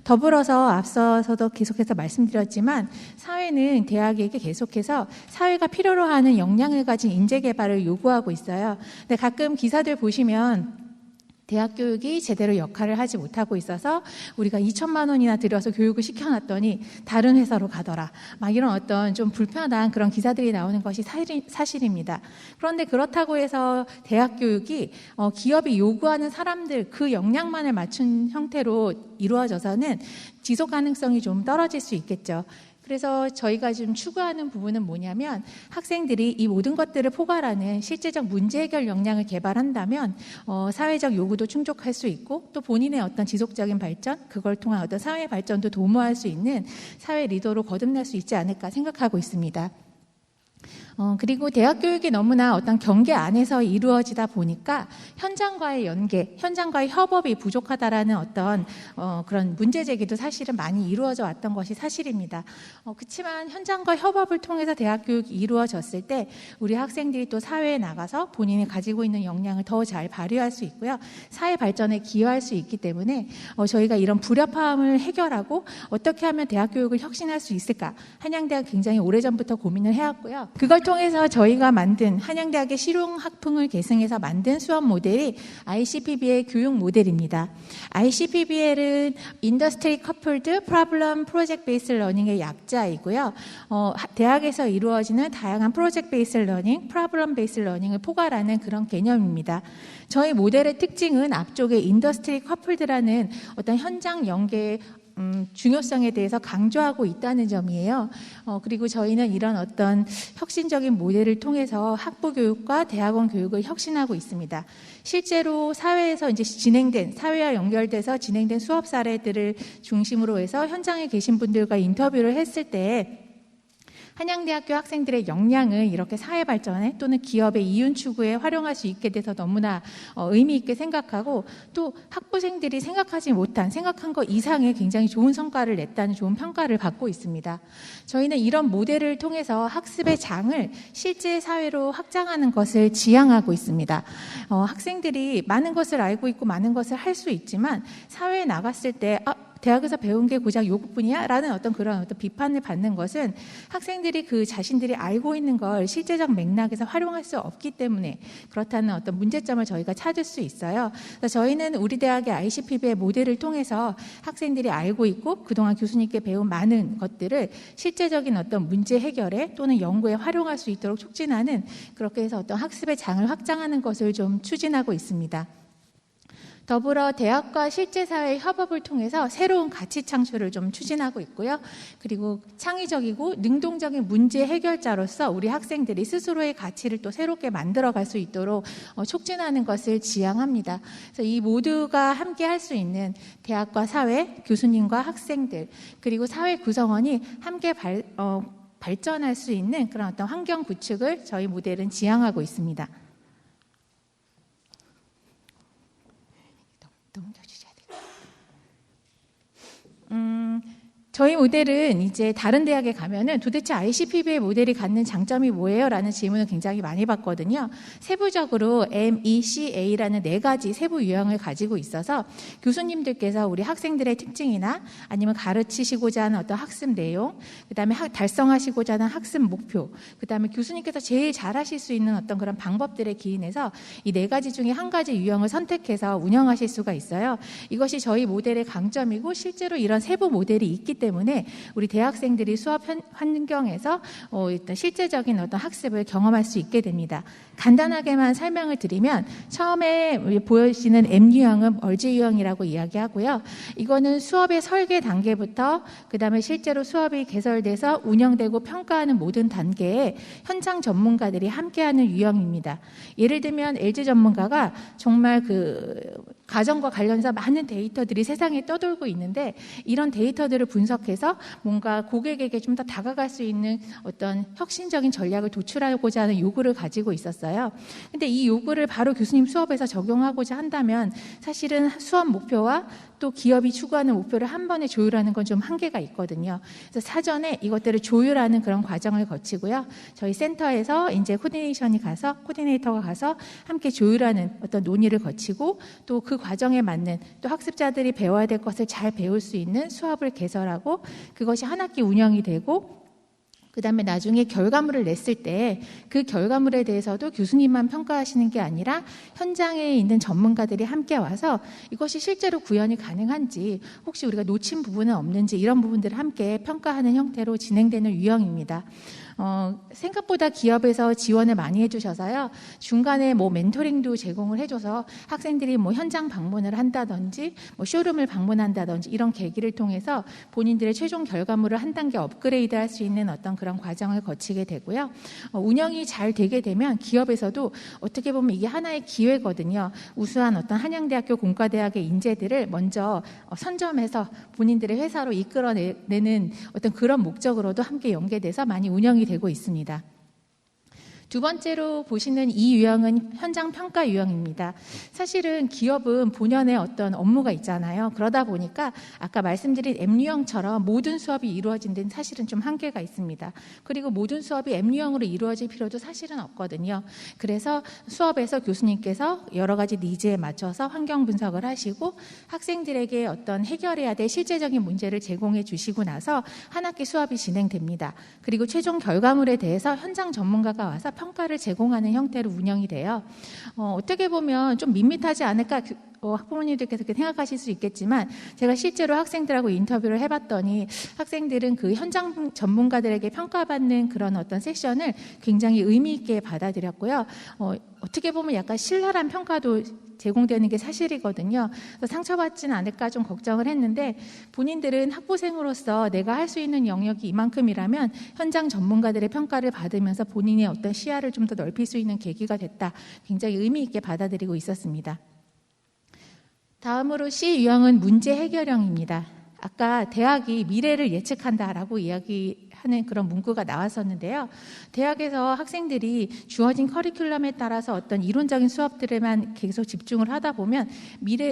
더불어서 앞서서도 계속해서 말씀드렸지만 사회는 대학에게 계속해서 사회가 필요로 하는 역량을 가진 인재 개발을 요구하고 있어요. 근데 가끔 기사들 보시면 대학 교육이 제대로 역할을 하지 못하고 있어서 우리가 2천만 원이나 들여서 교육을 시켜놨더니 다른 회사로 가더라. 막 이런 어떤 좀 불편한 그런 기사들이 나오는 것이 사실입니다. 그런데 그렇다고 해서 대학 교육이 기업이 요구하는 사람들 그 역량만을 맞춘 형태로 이루어져서는 지속 가능성이 좀 떨어질 수 있겠죠. 그래서 저희가 지금 추구하는 부분은 뭐냐면 학생들이 이 모든 것들을 포괄하는 실제적 문제 해결 역량을 개발한다면 사회적 요구도 충족할 수 있고 또 본인의 어떤 지속적인 발전, 그걸 통한 어떤 사회 발전도 도모할 수 있는 사회 리더로 거듭날 수 있지 않을까 생각하고 있습니다. 그리고 대학 교육이 너무나 어떤 경계 안에서 이루어지다 보니까 현장과의 연계, 현장과의 협업이 부족하다라는 어떤 그런 문제 제기도 사실은 많이 이루어져 왔던 것이 사실입니다. 그렇지만 현장과 협업을 통해서 대학 교육이 이루어졌을 때 우리 학생들이 또 사회에 나가서 본인이 가지고 있는 역량을 더 잘 발휘할 수 있고요. 사회 발전에 기여할 수 있기 때문에 저희가 이런 불협화음을 해결하고 어떻게 하면 대학 교육을 혁신할 수 있을까? 한양대학 굉장히 오래전부터 고민을 해왔고요. 그걸 통해서 저희가 만든 한양대학의 실용학풍을 계승해서 만든 수업 모델이 ICPBL 교육 모델입니다. ICPBL은 Industry Coupled Problem Project Based Learning의 약자이고요. 대학에서 이루어지는 다양한 Project Based Learning, Problem Based Learning을 포괄하는 그런 개념입니다. 저희 모델의 특징은 앞쪽에 Industry Coupled라는 어떤 현장 연계의 중요성에 대해서 강조하고 있다는 점이에요. 그리고 저희는 이런 어떤 혁신적인 모델을 통해서 학부 교육과 대학원 교육을 혁신하고 있습니다. 실제로 사회에서 이제 사회와 연결돼서 진행된 수업 사례들을 중심으로 해서 현장에 계신 분들과 인터뷰를 했을 때 한양대학교 학생들의 역량을 이렇게 사회 발전에 또는 기업의 이윤 추구에 활용할 수 있게 돼서 너무나 의미 있게 생각하고, 또 학부생들이 생각한 것 이상의 굉장히 좋은 성과를 냈다는 좋은 평가를 받고 있습니다. 저희는 이런 모델을 통해서 학습의 장을 실제 사회로 확장하는 것을 지향하고 있습니다. 학생들이 많은 것을 알고 있고 많은 것을 할 수 있지만 사회에 나갔을 때 대학에서 배운 게 고작 요것뿐이야? 라는 그런 비판을 받는 것은 학생들이 그 자신들이 알고 있는 걸 실제적 맥락에서 활용할 수 없기 때문에 그렇다는 문제점을 저희가 찾을 수 있어요. 그래서 저희는 우리 대학의 ICPB의 모델을 통해서 학생들이 알고 있고 그동안 교수님께 배운 많은 것들을 실제적인 문제 해결에 또는 연구에 활용할 수 있도록 촉진하는, 그렇게 해서 학습의 장을 확장하는 것을 좀 추진하고 있습니다. 더불어 대학과 실제사회의 협업을 통해서 새로운 가치 창출을 좀 추진하고 있고요. 그리고 창의적이고 능동적인 문제 해결자로서 우리 학생들이 스스로의 가치를 또 새롭게 만들어갈 수 있도록 촉진하는 것을 지향합니다. 그래서 이 모두가 함께 할 수 있는 대학과 사회, 교수님과 학생들, 그리고 사회 구성원이 함께 발전할 수 있는 그런 환경 구축을 저희 모델은 지향하고 있습니다. 저희 모델은 이제 다른 대학에 가면은 도대체 ICPB의 모델이 갖는 장점이 뭐예요? 라는 질문을 굉장히 많이 받거든요. 세부적으로 MECA라는 4가지 세부 유형을 가지고 있어서 교수님들께서 우리 학생들의 특징이나 아니면 가르치시고자 하는 학습 내용, 그 다음에 달성하시고자 하는 학습 목표, 그 다음에 교수님께서 제일 잘하실 수 있는 그런 방법들에 기인해서 이 4가지 중에 한 가지 유형을 선택해서 운영하실 수가 있어요. 이것이 저희 모델의 강점이고 실제로 이런 세부 모델이 있기 때문에 우리 대학생들이 수업 환경에서 일단 실제적인 학습을 경험할 수 있게 됩니다. 간단하게만 설명을 드리면 처음에 보여지는 M 유형은 얼지 유형이라고 이야기하고요. 이거는 수업의 설계 단계부터 그 다음에 실제로 수업이 개설돼서 운영되고 평가하는 모든 단계에 현장 전문가들이 함께하는 유형입니다. 예를 들면 LG 전문가가 정말 가정과 관련해서 많은 데이터들이 세상에 떠돌고 있는데 이런 데이터들을 분석해서 뭔가 고객에게 좀 더 다가갈 수 있는 혁신적인 전략을 도출하고자 하는 요구를 가지고 있었어요. 근데 이 요구를 바로 교수님 수업에서 적용하고자 한다면 사실은 수업 목표와 또 기업이 추구하는 목표를 한 번에 조율하는 건 좀 한계가 있거든요. 그래서 사전에 이것들을 조율하는 그런 과정을 거치고요. 저희 센터에서 이제 코디네이터가 가서 함께 조율하는 논의를 거치고 또 그 과정에 맞는 또 학습자들이 배워야 될 것을 잘 배울 수 있는 수업을 개설하고 그것이 한 학기 운영이 되고 그 다음에 나중에 결과물을 냈을 때 그 결과물에 대해서도 교수님만 평가하시는 게 아니라 현장에 있는 전문가들이 함께 와서 이것이 실제로 구현이 가능한지 혹시 우리가 놓친 부분은 없는지 이런 부분들을 함께 평가하는 형태로 진행되는 유형입니다. 생각보다 기업에서 지원을 많이 해주셔서요. 중간에 멘토링도 제공을 해줘서 학생들이 현장 방문을 한다든지 쇼룸을 방문한다든지 이런 계기를 통해서 본인들의 최종 결과물을 한 단계 업그레이드할 수 있는 그런 과정을 거치게 되고요. 운영이 잘 되게 되면 기업에서도 어떻게 보면 이게 하나의 기회거든요. 우수한 한양대학교 공과대학의 인재들을 먼저 선점해서 본인들의 회사로 이끌어내는 그런 목적으로도 함께 연계돼서 많이 운영이 되고 있습니다. 두 번째로 보시는 이 유형은 현장 평가 유형입니다. 사실은 기업은 본연의 업무가 있잖아요. 그러다 보니까 아까 말씀드린 M 유형처럼 모든 수업이 이루어진 데는 사실은 좀 한계가 있습니다. 그리고 모든 수업이 M 유형으로 이루어질 필요도 사실은 없거든요. 그래서 수업에서 교수님께서 여러 가지 니즈에 맞춰서 환경 분석을 하시고 학생들에게 해결해야 될 실제적인 문제를 제공해 주시고 나서 한 학기 수업이 진행됩니다. 그리고 최종 결과물에 대해서 현장 전문가가 와서 평가를 제공하는 형태로 운영이 돼요. 어떻게 보면 좀 밋밋하지 않을까 학부모님들께서 그렇게 생각하실 수 있겠지만 제가 실제로 학생들하고 인터뷰를 해봤더니 학생들은 그 현장 전문가들에게 평가받는 그런 세션을 굉장히 의미 있게 받아들였고요. 어떻게 보면 약간 신랄한 평가도 제공되는 게 사실이거든요. 그래서 상처받지는 않을까 좀 걱정을 했는데 본인들은 학부생으로서 내가 할 수 있는 영역이 이만큼이라면 현장 전문가들의 평가를 받으면서 본인의 시야를 좀 더 넓힐 수 있는 계기가 됐다. 굉장히 의미 있게 받아들이고 있었습니다. 다음으로 C 유형은 문제 해결형입니다. 아까 대학이 미래를 예측한다라고 이야기한 하는 그런 문구가 나왔었는데요. 대학에서 학생들이 주어진 커리큘럼에 따라서 어떤 이론적인 수업들에만 계속 집중을 하다 보면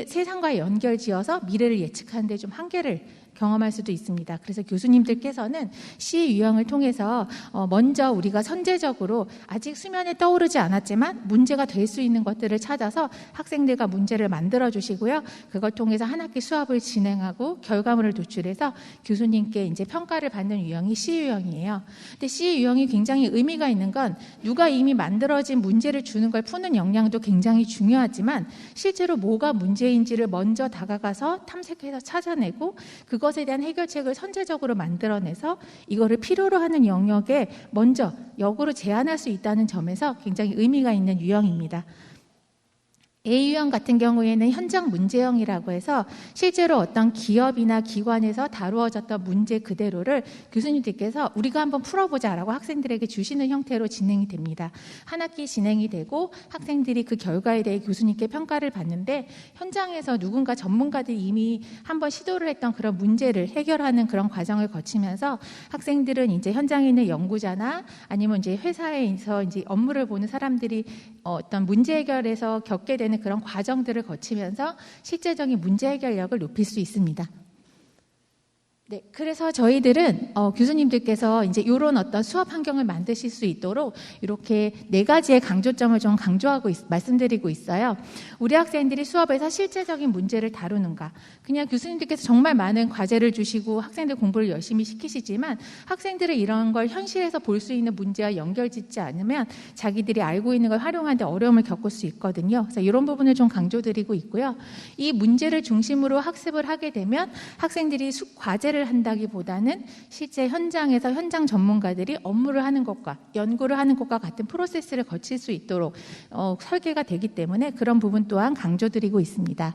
세상과 연결지어서 미래를 예측하는 데 좀 한계를 경험할 수도 있습니다. 그래서 교수님들께서는 C 유형을 통해서 먼저 우리가 선제적으로 아직 수면에 떠오르지 않았지만 문제가 될 수 있는 것들을 찾아서 학생들과 문제를 만들어 주시고요. 그걸 통해서 한 학기 수업을 진행하고 결과물을 도출해서 교수님께 이제 평가를 받는 유형이 C 유형이에요. 근데 C 유형이 굉장히 의미가 있는 건 누가 이미 만들어진 문제를 주는 걸 푸는 역량도 굉장히 중요하지만 실제로 뭐가 문제인지를 먼저 다가가서 탐색해서 찾아내고 그것에 대한 해결책을 선제적으로 만들어내서 이거를 필요로 하는 영역에 먼저 역으로 제안할 수 있다는 점에서 굉장히 의미가 있는 유형입니다. A 유형 같은 경우에는 현장 문제형이라고 해서 실제로 어떤 기업이나 기관에서 다루어졌던 문제 그대로를 교수님들께서 우리가 한번 풀어보자라고 학생들에게 주시는 형태로 진행이 됩니다. 한 학기 진행이 되고 학생들이 그 결과에 대해 교수님께 평가를 받는데 현장에서 누군가 전문가들이 이미 한번 시도를 했던 그런 문제를 해결하는 그런 과정을 거치면서 학생들은 이제 현장에 있는 연구자나 아니면 이제 회사에서 이제 업무를 보는 사람들이 어떤 문제 해결에서 겪게 되는 그런 과정들을 거치면서 실제적인 문제 해결력을 높일 수 있습니다. 네, 그래서 저희들은 교수님들께서 이제 이런 어떤 수업 환경을 만드실 수 있도록 이렇게 4가지의 강조점을 좀 강조하고 말씀드리고 있어요. 우리 학생들이 수업에서 실제적인 문제를 다루는가. 그냥 교수님들께서 정말 많은 과제를 주시고 학생들 공부를 열심히 시키시지만 학생들은 이런 걸 현실에서 볼 수 있는 문제와 연결짓지 않으면 자기들이 알고 있는 걸 활용하는데 어려움을 겪을 수 있거든요. 그래서 이런 부분을 좀 강조드리고 있고요. 이 문제를 중심으로 학습을 하게 되면 학생들이 과제를 한다기보다는 실제 현장에서 현장 전문가들이 업무를 하는 것과 연구를 하는 것과 같은 프로세스를 거칠 수 있도록 설계가 되기 때문에 그런 부분 또한 강조드리고 있습니다.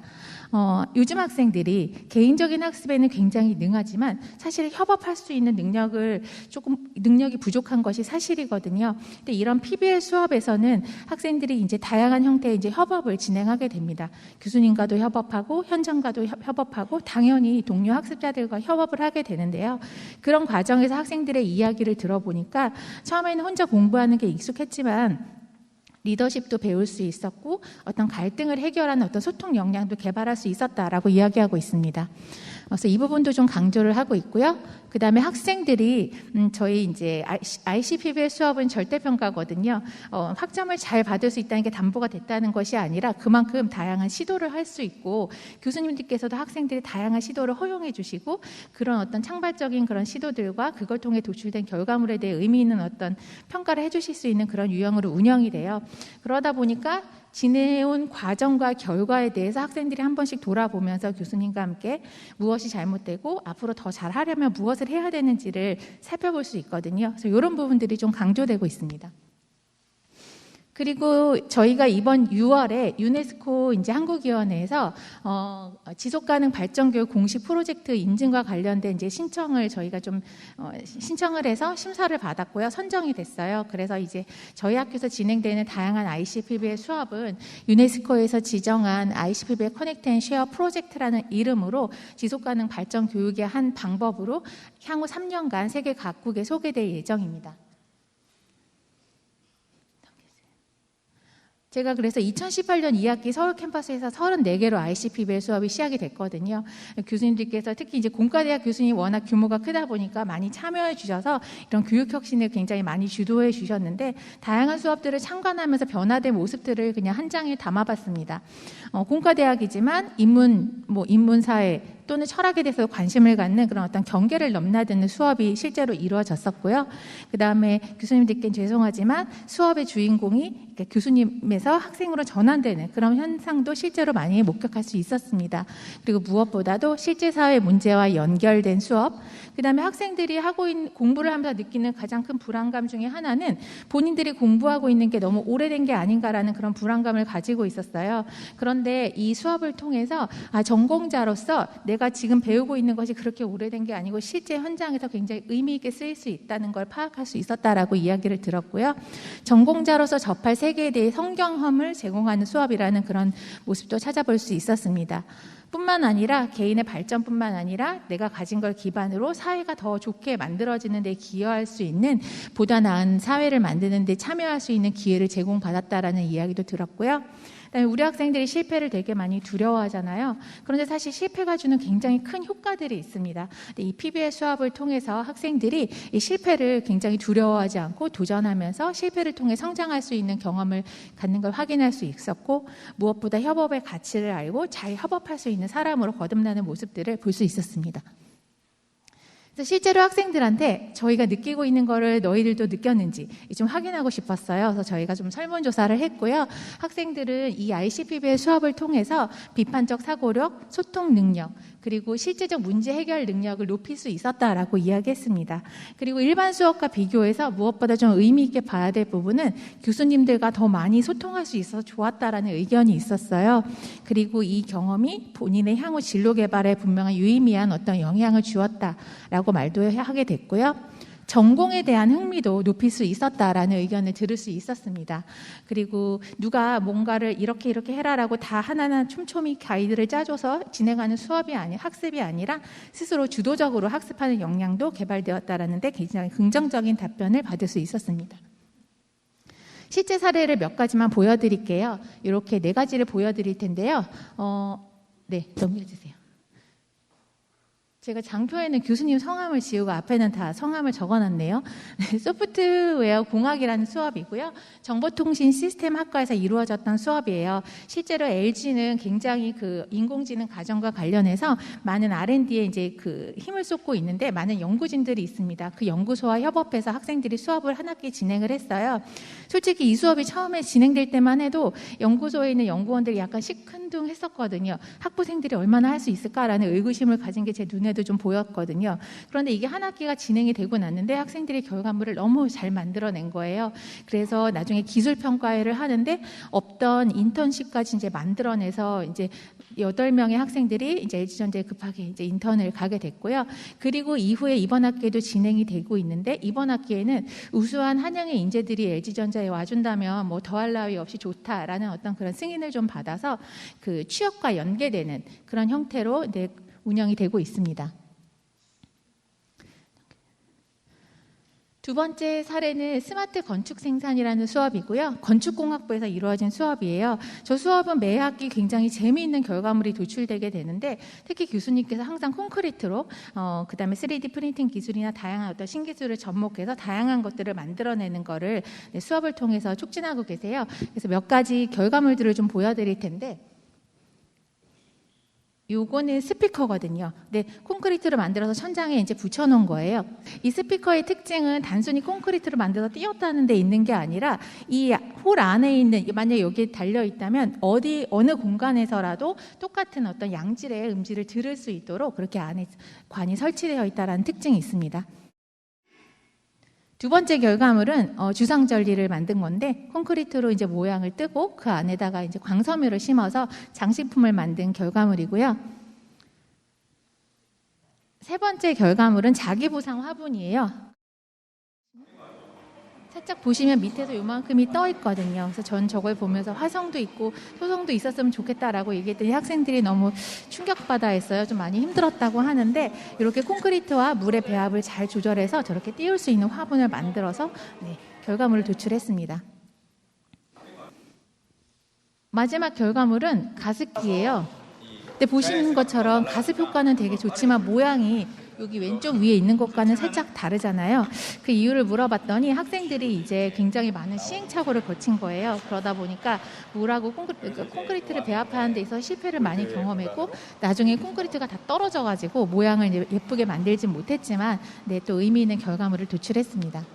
요즘 학생들이 개인적인 학습에는 굉장히 능하지만 사실 협업할 수 있는 능력이 부족한 것이 사실이거든요. 근데 이런 PBL 수업에서는 학생들이 이제 다양한 형태의 이제 협업을 진행하게 됩니다. 교수님과도 협업하고 현장과도 협업하고 당연히 동료 학습자들과 협업을 하게 되는데요. 그런 과정에서 학생들의 이야기를 들어보니까 처음에는 혼자 공부하는 게 익숙했지만 리더십도 배울 수 있었고 어떤 갈등을 해결하는 어떤 소통 역량도 개발할 수 있었다라고 이야기하고 있습니다. 그래서 이 부분도 좀 강조를 하고 있고요. 그 다음에 학생들이 저희 이제 ICPBL 수업은 절대평가거든요. 학점을 잘 받을 수 있다는 게 담보가 됐다는 것이 아니라 그만큼 다양한 시도를 할 수 있고 교수님들께서도 학생들이 다양한 시도를 허용해 주시고 그런 어떤 창발적인 그런 시도들과 그걸 통해 도출된 결과물에 대해 의미 있는 어떤 평가를 해주실 수 있는 그런 유형으로 운영이 돼요. 그러다 보니까 지내온 과정과 결과에 대해서 학생들이 한 번씩 돌아보면서 교수님과 함께 무엇이 잘못되고 앞으로 더 잘하려면 무엇을 해야 되는지를 살펴볼 수 있거든요. 그래서 이런 부분들이 좀 강조되고 있습니다. 그리고 저희가 이번 6월에 유네스코 이제 한국위원회에서 지속가능 발전교육 공식 프로젝트 인증과 관련된 이제 신청을 저희가 좀 신청을 해서 심사를 받았고요. 선정이 됐어요. 그래서 이제 저희 학교에서 진행되는 다양한 ICPBL 수업은 유네스코에서 지정한 ICPBL 커넥트 앤 쉐어 프로젝트라는 이름으로 지속가능 발전 교육의 한 방법으로 향후 3년간 세계 각국에 소개될 예정입니다. 제가 그래서 2018년 2학기 서울 캠퍼스에서 34개로 ICPBL 수업이 시작이 됐거든요. 교수님들께서 특히 이제 공과대학 교수님 워낙 규모가 크다 보니까 많이 참여해 주셔서 이런 교육 혁신을 굉장히 많이 주도해 주셨는데 다양한 수업들을 참관하면서 변화된 모습들을 그냥 한 장에 담아봤습니다. 공과대학이지만 인문사회 또는 철학에 대해서 관심을 갖는 그런 어떤 경계를 넘나드는 수업이 실제로 이루어졌었고요. 그 다음에 교수님들께는 죄송하지만 수업의 주인공이 교수님에서 학생으로 전환되는 그런 현상도 실제로 많이 목격할 수 있었습니다. 그리고 무엇보다도 실제 사회 문제와 연결된 수업, 그 다음에 학생들이 공부를 하면서 느끼는 가장 큰 불안감 중에 하나는 본인들이 공부하고 있는 게 너무 오래된 게 아닌가라는 그런 불안감을 가지고 있었어요. 그런데 이 수업을 통해서 전공자로서 내가 지금 배우고 있는 것이 그렇게 오래된 게 아니고 실제 현장에서 굉장히 의미 있게 쓰일 수 있다는 걸 파악할 수 있었다라고 이야기를 들었고요. 전공자로서 접할 세계에 대해 성경험을 제공하는 수업이라는 그런 모습도 찾아볼 수 있었습니다. 뿐만 아니라 개인의 발전뿐만 아니라 내가 가진 걸 기반으로 사회가 더 좋게 만들어지는 데 기여할 수 있는 보다 나은 사회를 만드는 데 참여할 수 있는 기회를 제공받았다라는 이야기도 들었고요. 그다음에 우리 학생들이 실패를 되게 많이 두려워하잖아요. 그런데 사실 실패가 주는 굉장히 큰 효과들이 있습니다. 이 PBL 수업을 통해서 학생들이 이 실패를 굉장히 두려워하지 않고 도전하면서 실패를 통해 성장할 수 있는 경험을 갖는 걸 확인할 수 있었고, 무엇보다 협업의 가치를 알고 잘 협업할 수 있는 사람으로 거듭나는 모습들을 볼 수 있었습니다. 그래서 실제로 학생들한테 저희가 느끼고 있는 거를 너희들도 느꼈는지 좀 확인하고 싶었어요. 그래서 저희가 좀 설문조사를 했고요. 학생들은 이 ICPB의 수업을 통해서 비판적 사고력, 소통 능력, 그리고 실제적 문제 해결 능력을 높일 수 있었다라고 이야기했습니다. 그리고 일반 수업과 비교해서 무엇보다 좀 의미 있게 봐야 될 부분은 교수님들과 더 많이 소통할 수 있어서 좋았다라는 의견이 있었어요. 그리고 이 경험이 본인의 향후 진로 개발에 분명한 유의미한 어떤 영향을 주었다라고 말도 하게 됐고요. 전공에 대한 흥미도 높일 수 있었다라는 의견을 들을 수 있었습니다. 그리고 누가 뭔가를 이렇게 해라라고 다 하나하나 촘촘히 가이드를 짜줘서 진행하는 수업이 아니 학습이 아니라 스스로 주도적으로 학습하는 역량도 개발되었다라는 데 굉장히 긍정적인 답변을 받을 수 있었습니다. 실제 사례를 몇 가지만 보여드릴게요. 이렇게 4가지를 보여드릴 텐데요. 네, 넘겨주세요. 제가 장표에는 교수님 성함을 지우고 앞에는 다 성함을 적어놨네요. 소프트웨어 공학이라는 수업이고요. 정보통신 시스템 학과에서 이루어졌던 수업이에요. 실제로 LG는 굉장히 그 인공지능 가정과 관련해서 많은 R&D에 이제 그 힘을 쏟고 있는데 많은 연구진들이 있습니다. 그 연구소와 협업해서 학생들이 수업을 한 학기 진행을 했어요. 솔직히 이 수업이 처음에 진행될 때만 해도 연구소에 있는 연구원들이 약간 시큰둥했었거든요. 학부생들이 얼마나 할 수 있을까라는 의구심을 가진 게 제 눈에도 좀 보였거든요. 그런데 이게 한 학기가 진행이 되고 났는데 학생들이 결과물을 너무 잘 만들어낸 거예요. 그래서 나중에 기술평가회를 하는데 없던 인턴십까지 이제 만들어내서 이제 8명의 학생들이 이제 LG전자에 급하게 이제 인턴을 가게 됐고요. 그리고 이후에 이번 학기에도 진행이 되고 있는데 이번 학기에는 우수한 한양의 인재들이 LG전자에 와준다면 뭐 더할 나위 없이 좋다라는 어떤 그런 승인을 좀 받아서 그 취업과 연계되는 그런 형태로 운영이 되고 있습니다. 두 번째 사례는 스마트 건축 생산이라는 수업이고요. 건축공학부에서 이루어진 수업이에요. 저 수업은 매 학기 굉장히 재미있는 결과물이 도출되게 되는데 특히 교수님께서 항상 콘크리트로 그다음에 3D 프린팅 기술이나 다양한 어떤 신기술을 접목해서 다양한 것들을 만들어내는 거를 수업을 통해서 촉진하고 계세요. 그래서 몇 가지 결과물들을 좀 보여드릴 텐데 요거는 스피커거든요. 네, 콘크리트로 만들어서 천장에 이제 붙여놓은 거예요. 이 스피커의 특징은 단순히 콘크리트로 만들어서 띄웠다는 데 있는 게 아니라 이 홀 안에 있는, 만약에 여기에 달려있다면 어느 공간에서라도 똑같은 어떤 양질의 음질을 들을 수 있도록 그렇게 안에 관이 설치되어 있다는 특징이 있습니다. 두 번째 결과물은 주상 전리를 만든 건데 콘크리트로 이제 모양을 뜨고 그 안에다가 이제 광섬유를 심어서 장식품을 만든 결과물이고요. 세 번째 결과물은 자기보상 화분이에요. 살짝 보시면 밑에서 요만큼이 떠 있거든요. 그래서 전 저걸 보면서 화성도 있고 소성도 있었으면 좋겠다라고 얘기했더니 학생들이 너무 충격받아 했어요. 좀 많이 힘들었다고 하는데 이렇게 콘크리트와 물의 배합을 잘 조절해서 저렇게 띄울 수 있는 화분을 만들어서 결과물을 도출했습니다. 마지막 결과물은 가습기예요. 근데 보시는 것처럼 가습 효과는 되게 좋지만 모양이 여기 왼쪽 위에 있는 것과는 살짝 다르잖아요. 그 이유를 물어봤더니 학생들이 이제 굉장히 많은 시행착오를 거친 거예요. 그러다 보니까 물하고 콘크리트를 배합하는 데 있어서 실패를 많이 경험했고 나중에 콘크리트가 다 떨어져가지고 모양을 예쁘게 만들진 못했지만 또 의미 있는 결과물을 도출했습니다.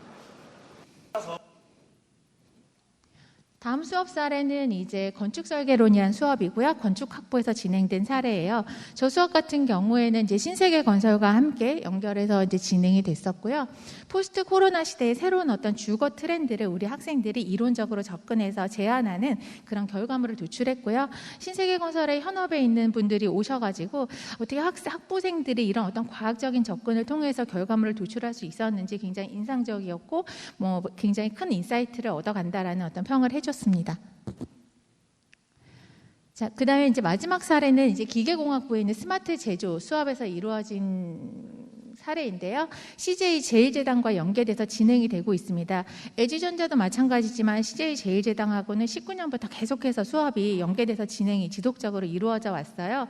다음 수업 사례는 이제 건축설계론이라는 수업이고요. 건축학부에서 진행된 사례예요. 저 수업 같은 경우에는 이제 신세계 건설과 함께 연결해서 이제 진행이 됐었고요. 포스트 코로나 시대의 새로운 어떤 주거 트렌드를 우리 학생들이 이론적으로 접근해서 제안하는 그런 결과물을 도출했고요. 신세계 건설의 현업에 있는 분들이 오셔가지고 어떻게 학부생들이 이런 어떤 과학적인 접근을 통해서 결과물을 도출할 수 있었는지 굉장히 인상적이었고 굉장히 큰 인사이트를 얻어간다라는 어떤 평을 해줬습니다. 자, 그다음에 이제 마지막 사례는 이제 기계공학부에 있는 스마트 제조 수업에서 이루어진 사례인데요. CJ 제일제당과 연계돼서 진행이 되고 있습니다. LG전자도 마찬가지지만 CJ 제일제당하고는 19년부터 계속해서 수업이 연계돼서 진행이 지속적으로 이루어져 왔어요.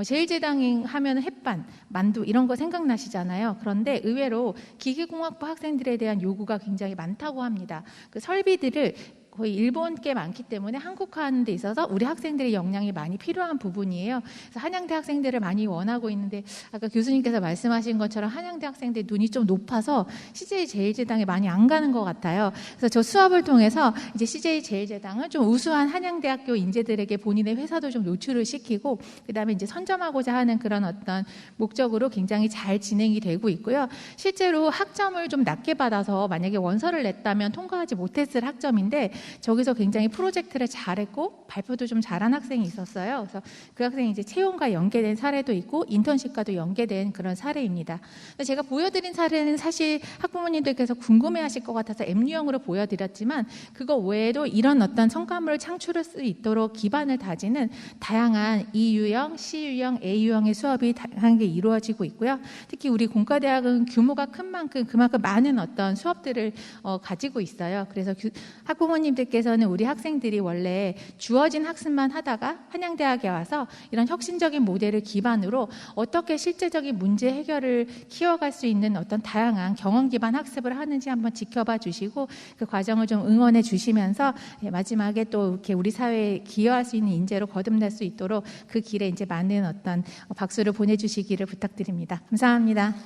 제일제당 하면 햇반, 만두 이런 거 생각나시잖아요. 그런데 의외로 기계공학부 학생들에 대한 요구가 굉장히 많다고 합니다. 그 설비들을 거의 일본께 많기 때문에 한국화하는 데 있어서 우리 학생들의 역량이 많이 필요한 부분이에요. 그래서 한양대 학생들을 많이 원하고 있는데 아까 교수님께서 말씀하신 것처럼 한양대 학생들 눈이 좀 높아서 CJ 제일제당에 많이 안 가는 것 같아요. 그래서 저 수업을 통해서 이제 CJ 제일제당은 좀 우수한 한양대학교 인재들에게 본인의 회사도 좀 노출을 시키고 그다음에 이제 선점하고자 하는 그런 어떤 목적으로 굉장히 잘 진행이 되고 있고요. 실제로 학점을 좀 낮게 받아서 만약에 원서를 냈다면 통과하지 못했을 학점인데 저기서 굉장히 프로젝트를 잘했고 발표도 좀 잘한 학생이 있었어요. 그래서 그 학생이 이제 채용과 연계된 사례도 있고 인턴십과도 연계된 그런 사례입니다. 제가 보여드린 사례는 사실 학부모님들께서 궁금해하실 것 같아서 M유형으로 보여드렸지만 그거 외에도 이런 어떤 성과물을 창출할 수 있도록 기반을 다지는 다양한 E유형, C유형, A유형의 수업이 다양하게 이루어지고 있고요. 특히 우리 공과대학은 규모가 큰 만큼 그만큼 많은 어떤 수업들을 가지고 있어요. 그래서 학부모님들께서는 우리 학생들이 원래 주어진 학습만 하다가 한양대학에 와서 이런 혁신적인 모델을 기반으로 어떻게 실제적인 문제 해결을 키워갈 수 있는 어떤 다양한 경험 기반 학습을 하는지 한번 지켜봐 주시고 그 과정을 좀 응원해 주시면서 마지막에 또 이렇게 우리 사회에 기여할 수 있는 인재로 거듭날 수 있도록 그 길에 이제 많은 어떤 박수를 보내주시기를 부탁드립니다. 감사합니다.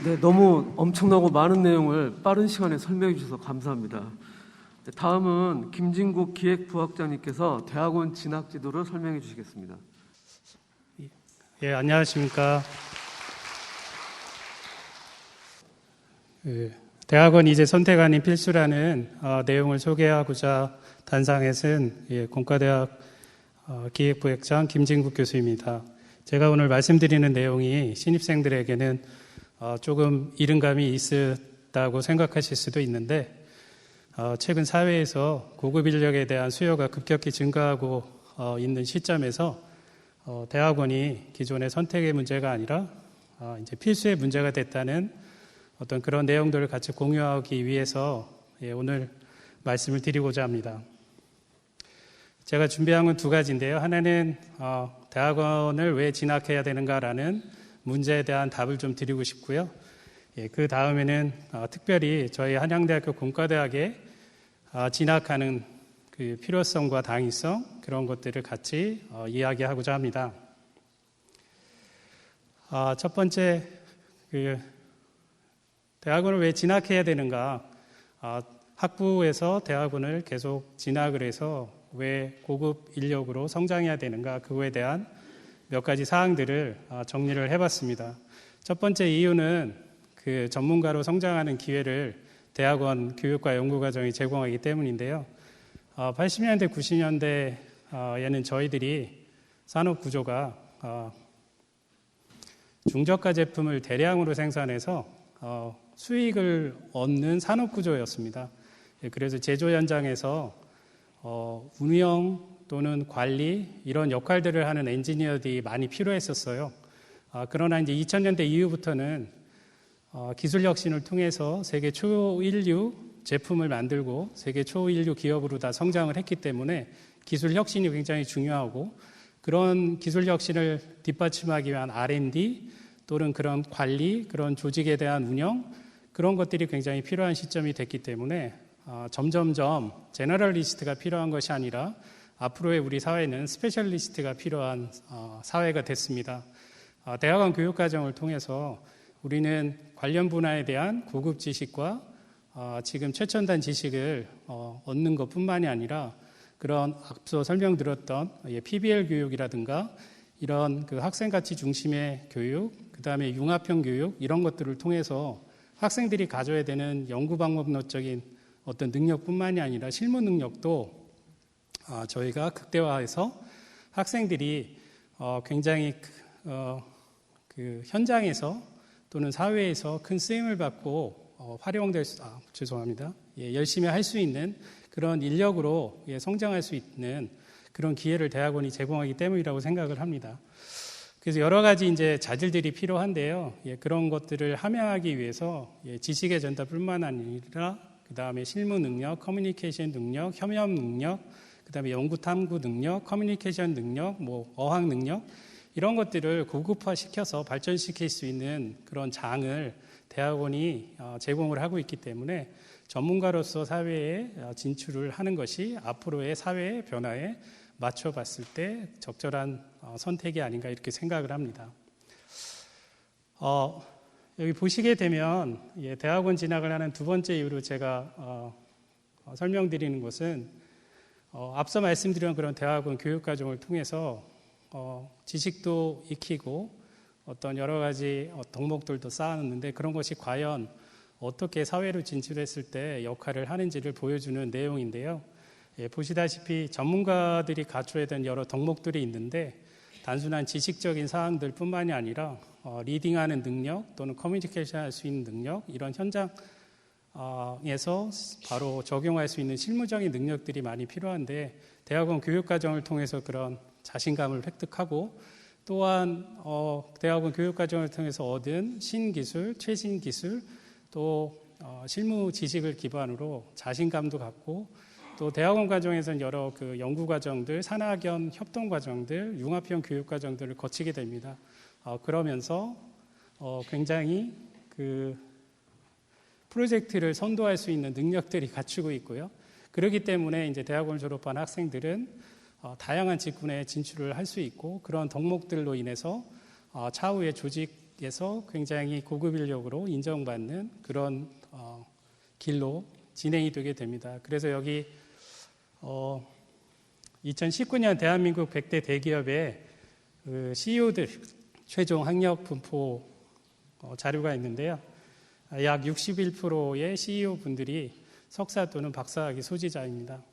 네, 너무 엄청나고 많은 내용을 빠른 시간에 설명해 주셔서 감사합니다. 다음은 김진국 기획부학장님께서 대학원 진학 지도를 설명해 주시겠습니다. 예, 안녕하십니까. 대학원 이제 선택 아닌 필수라는 내용을 소개하고자 단상에 쓴 공과대학 기획부학장 김진국 교수입니다. 제가 오늘 말씀드리는 내용이 신입생들에게는 조금 이른감이 있다고 생각하실 수도 있는데 최근 사회에서 고급 인력에 대한 수요가 급격히 증가하고 있는 시점에서 대학원이 기존의 선택의 문제가 아니라 이제 필수의 문제가 됐다는 어떤 그런 내용들을 같이 공유하기 위해서 오늘 말씀을 드리고자 합니다. 제가 준비한 건 두 가지인데요. 하나는 대학원을 왜 진학해야 되는가라는 문제에 대한 답을 좀 드리고 싶고요. 그 다음에는 특별히 저희 한양대학교 공과대학에 진학하는 그 필요성과 당위성 그런 것들을 같이 이야기하고자 합니다. 첫 번째, 대학원을 왜 진학해야 되는가? 학부에서 대학원을 계속 진학을 해서 왜 고급 인력으로 성장해야 되는가? 그거에 대한 몇 가지 사항들을 정리를 해봤습니다. 첫 번째 이유는 그 전문가로 성장하는 기회를 대학원 교육과 연구과정이 제공하기 때문인데요. 80년대, 90년대에는 저희들이 산업 구조가 중저가 제품을 대량으로 생산해서 수익을 얻는 산업 구조였습니다. 그래서 제조 현장에서 운영 또는 관리 이런 역할들을 하는 엔지니어들이 많이 필요했었어요. 그러나 이제 2000년대 이후부터는 기술 혁신을 통해서 세계 초일류 제품을 만들고 세계 초일류 기업으로 다 성장을 했기 때문에 기술 혁신이 굉장히 중요하고 그런 기술 혁신을 뒷받침하기 위한 R&D 또는 그런 관리, 그런 조직에 대한 운영 그런 것들이 굉장히 필요한 시점이 됐기 때문에 점점점 제너럴리스트가 필요한 것이 아니라 앞으로의 우리 사회는 스페셜리스트가 필요한 사회가 됐습니다. 대학원 교육과정을 통해서 우리는 관련 분야에 대한 고급 지식과 지금 최첨단 지식을 얻는 것뿐만이 아니라 그런 앞서 설명드렸던 PBL 교육이라든가 이런 그 학생 가치 중심의 교육, 그 다음에 융합형 교육 이런 것들을 통해서 학생들이 가져야 되는 연구 방법론적인 어떤 능력뿐만이 아니라 실무 능력도 저희가 극대화해서 학생들이 굉장히 그 현장에서 또는 사회에서 큰 쓰임을 받고 활용될 수, 죄송합니다. 열심히 할 수 있는 그런 인력으로 성장할 수 있는 그런 기회를 대학원이 제공하기 때문이라고 생각을 합니다. 그래서 여러 가지 이제 자질들이 필요한데요. 그런 것들을 함양하기 위해서 지식의 전달뿐만 아니라 그 다음에 실무 능력, 커뮤니케이션 능력, 협업 능력, 그 다음에 연구 탐구 능력, 커뮤니케이션 능력, 뭐 어학 능력 이런 것들을 고급화시켜서 발전시킬 수 있는 그런 장을 대학원이 제공을 하고 있기 때문에 전문가로서 사회에 진출을 하는 것이 앞으로의 사회의 변화에 맞춰봤을 때 적절한 선택이 아닌가 이렇게 생각을 합니다. 여기 보시게 되면 대학원 진학을 하는 두 번째 이유로 제가 설명드리는 것은 앞서 말씀드린 그런 대학원 교육과정을 통해서 지식도 익히고 어떤 여러 가지 덕목들도 쌓았는데 그런 것이 과연 어떻게 사회로 진출했을 때 역할을 하는지를 보여주는 내용인데요. 보시다시피 전문가들이 갖춰야 되는 여러 덕목들이 있는데 단순한 지식적인 사항들 뿐만이 아니라 리딩하는 능력 또는 커뮤니케이션 할 수 있는 능력 이런 현장에서 바로 적용할 수 있는 실무적인 능력들이 많이 필요한데 대학원 교육과정을 통해서 그런 자신감을 획득하고 또한 대학원 교육과정을 통해서 얻은 신기술, 최신 기술 또 실무 지식을 기반으로 자신감도 갖고 또 대학원 과정에서는 여러 그 연구 과정들, 산학연 협동 과정들, 융합형 교육 과정들을 거치게 됩니다. 그러면서 굉장히 그 프로젝트를 선도할 수 있는 능력들이 갖추고 있고요. 그렇기 때문에 이제 대학원을 졸업한 학생들은 다양한 직군에 진출을 할 수 있고 그런 덕목들로 인해서 차후의 조직에서 굉장히 고급 인력으로 인정받는 그런 길로 진행이 되게 됩니다. 그래서 여기 2019년 대한민국 100대 대기업의 그 CEO들 최종 학력 분포 자료가 있는데요. 약 61%의 CEO 분들이 석사 또는 박사학위 소지자입니다.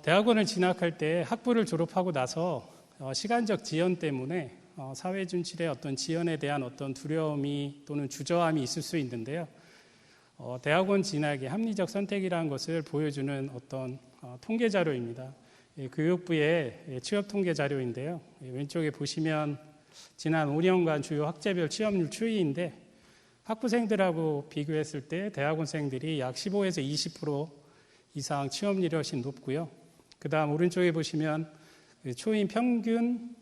대학원을 진학할 때 학부를 졸업하고 나서 시간적 지연 때문에 사회 진출의 어떤 지연에 대한 어떤 두려움이 또는 주저함이 있을 수 있는데요. 대학원 진학의 합리적 선택이라는 것을 보여주는 어떤 통계 자료입니다. 교육부의 취업 통계 자료인데요. 왼쪽에 보시면 지난 5년간 주요 학제별 취업률 추이인데 학부생들하고 비교했을 때 대학원생들이 약 15에서 20% 이상 취업률이 훨씬 높고요. 그 다음 오른쪽에 보시면 초임 평균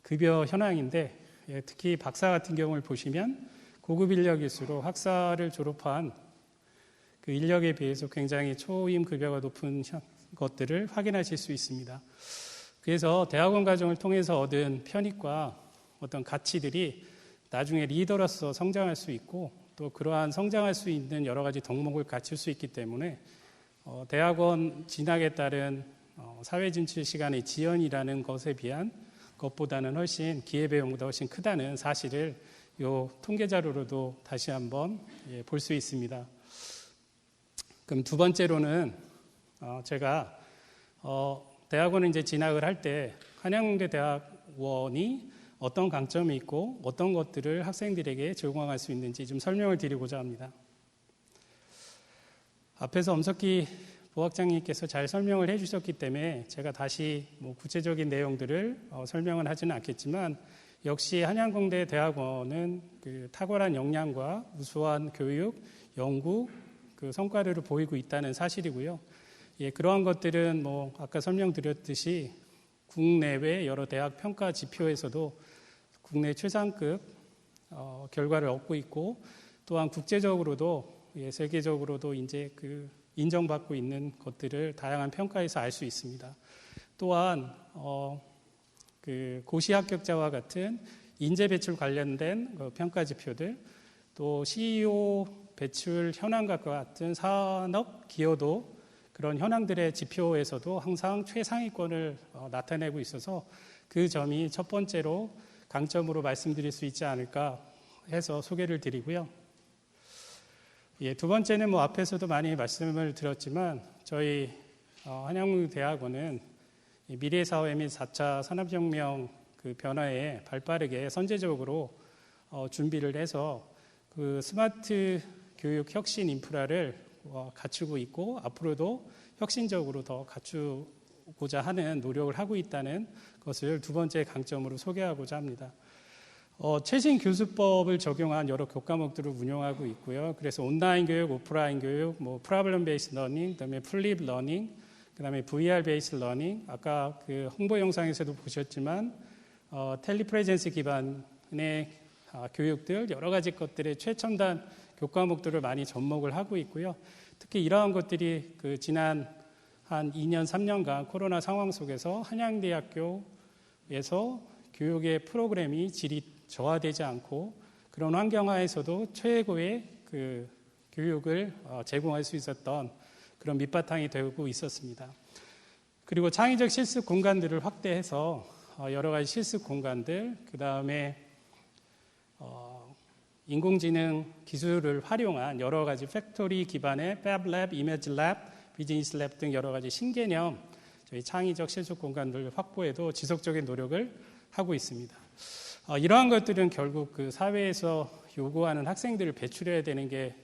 급여 현황인데 특히 박사 같은 경우를 보시면 고급 인력일수록 학사를 졸업한 그 인력에 비해서 굉장히 초임 급여가 높은 것들을 확인하실 수 있습니다. 그래서 대학원 과정을 통해서 얻은 편익과 어떤 가치들이 나중에 리더로서 성장할 수 있고 또 그러한 성장할 수 있는 여러 가지 덕목을 갖출 수 있기 때문에 대학원 진학에 따른 사회 진출 시간의 지연이라는 것에 비한 것보다는 훨씬 기회비용보다 훨씬 크다는 사실을 이 통계 자료로도 다시 한번 볼 수 있습니다. 그럼 두 번째로는 제가 대학원을 이제 진학을 할 때 한양대 대학원이 어떤 강점이 있고 어떤 것들을 학생들에게 제공할 수 있는지 좀 설명을 드리고자 합니다. 앞에서 엄석기 부학장님께서 잘 설명을 해주셨기 때문에 제가 다시 구체적인 내용들을 설명은 하지는 않겠지만 역시 한양공대 대학원은 그 탁월한 역량과 우수한 교육, 연구 그 성과를 보이고 있다는 사실이고요. 그러한 것들은 아까 설명드렸듯이 국내외 여러 대학 평가 지표에서도 국내 최상급 결과를 얻고 있고 또한 국제적으로도 세계적으로도 이제 그 인정받고 있는 것들을 다양한 평가에서 알 수 있습니다. 또한 그 고시 합격자와 같은 인재 배출 관련된 평가 지표들, 또 CEO 배출 현황과 같은 산업 기여도 그런 현황들의 지표에서도 항상 최상위권을 나타내고 있어서 그 점이 첫 번째로 강점으로 말씀드릴 수 있지 않을까 해서 소개를 드리고요. 두 번째는 앞에서도 많이 말씀을 드렸지만 저희 한양대학원은 미래 사회 및 4차 산업혁명 그 변화에 발빠르게 선제적으로 준비를 해서 그 스마트 교육 혁신 인프라를 갖추고 있고 앞으로도 혁신적으로 더 갖추고자 하는 노력을 하고 있다는 것을 두 번째 강점으로 소개하고자 합니다. 최신 교수법을 적용한 여러 교과목들을 운영하고 있고요. 그래서 온라인 교육, 오프라인 교육, 프로블럼 베이스 러닝, 그다음에 플립 러닝, 그다음에 VR 베이스 러닝, 아까 그 홍보 영상에서도 보셨지만 텔리프레젠스 기반의 교육들 여러 가지 것들의 최첨단 교과목들을 많이 접목을 하고 있고요. 특히 이러한 것들이 그 지난 한 2년, 3년간 코로나 상황 속에서 한양대학교에서 교육의 프로그램이 질이 저하되지 않고 그런 환경하에서도 최고의 그 교육을 제공할 수 있었던 그런 밑바탕이 되고 있었습니다. 그리고 창의적 실습 공간들을 확대해서 여러 가지 실습 공간들, 그 다음에 인공지능 기술을 활용한 여러 가지 팩토리 기반의 팹랩, 이미지랩, 비즈니스랩 등 여러 가지 신개념 저희 창의적 실습 공간들 확보에도 지속적인 노력을 하고 있습니다. 이러한 것들은 결국 그 사회에서 요구하는 학생들을 배출해야 되는 게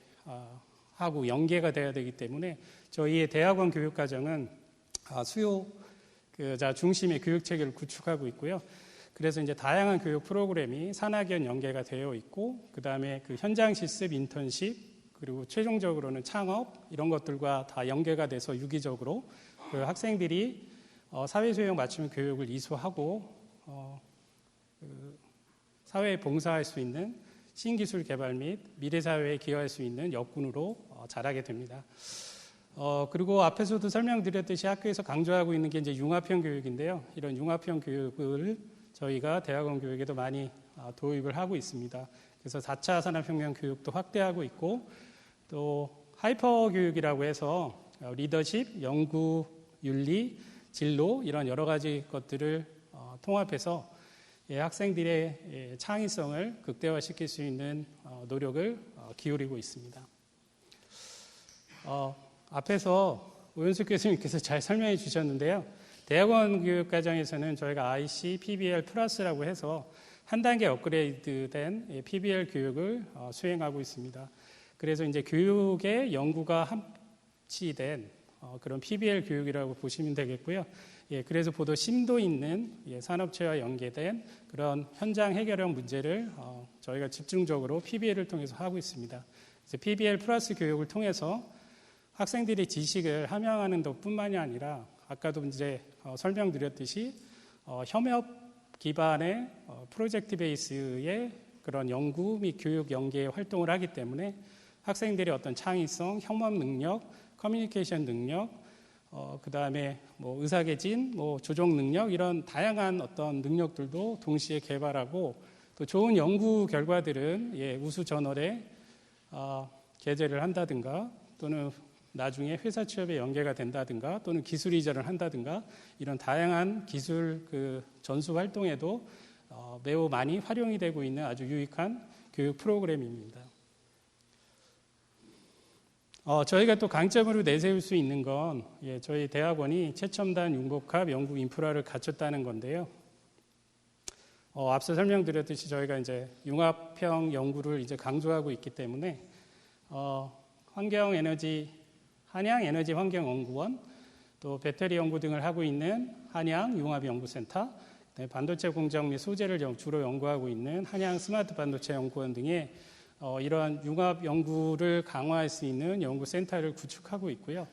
하고 연계가 돼야 되기 때문에 저희의 대학원 교육과정은 수요자 중심의 교육 체계를 구축하고 있고요. 그래서 이제 다양한 교육 프로그램이 산학연 연계가 되어 있고, 그 다음에 그 현장 실습, 인턴십, 그리고 최종적으로는 창업 이런 것들과 다 연계가 돼서 유기적으로 그 학생들이 사회 수용 맞춤 교육을 이수하고 사회에 봉사할 수 있는 신기술 개발 및 미래 사회에 기여할 수 있는 역군으로 자라게 됩니다. 그리고 앞에서도 설명드렸듯이 학교에서 강조하고 있는 게 이제 융합형 교육인데요. 이런 융합형 교육을 저희가 대학원 교육에도 많이 도입을 하고 있습니다. 그래서 4차 산업혁명 교육도 확대하고 있고, 또 하이퍼 교육이라고 해서 리더십, 연구, 윤리, 진로 이런 여러 가지 것들을 통합해서 학생들의 창의성을 극대화시킬 수 있는 노력을 기울이고 있습니다. 앞에서 오윤숙 교수님께서 잘 설명해 주셨는데요. 대학원 교육과정에서는 저희가 IC, PBL 플러스라고 해서 한 단계 업그레이드된 PBL 교육을 수행하고 있습니다. 그래서 이제 교육의 연구가 합치된 그런 PBL 교육이라고 보시면 되겠고요. 그래서 보다 심도 있는 산업체와 연계된 그런 현장 해결형 문제를 저희가 집중적으로 PBL을 통해서 하고 있습니다. 그래서 PBL 플러스 교육을 통해서 학생들의 지식을 함양하는 것뿐만이 아니라 아까도 이제 설명드렸듯이 협업 기반의 프로젝트 베이스의 그런 연구 및 교육 연계 활동을 하기 때문에 학생들의 어떤 창의성, 협업 능력, 커뮤니케이션 능력, 그 다음에 의사개진, 조종 능력 이런 다양한 어떤 능력들도 동시에 개발하고 또 좋은 연구 결과들은 우수 저널에 게재를 한다든가 또는 나중에 회사 취업에 연계가 된다든가 또는 기술 이전을 한다든가 이런 다양한 기술 그 전수 활동에도 매우 많이 활용이 되고 있는 아주 유익한 교육 프로그램입니다. 저희가 또 강점으로 내세울 수 있는 건 저희 대학원이 최첨단 융복합 연구 인프라를 갖췄다는 건데요. 앞서 설명드렸듯이 저희가 이제 융합형 연구를 이제 강조하고 있기 때문에 한양 에너지 환경연구원, 또 배터리 연구 등을 하고 있는 한양 융합연구센터, 반도체 공정 및 소재를 주로 연구하고 있는 한양 스마트 반도체 연구원 등의 이러한 융합 연구를 강화할 수 있는 연구센터를 구축하고 있고요.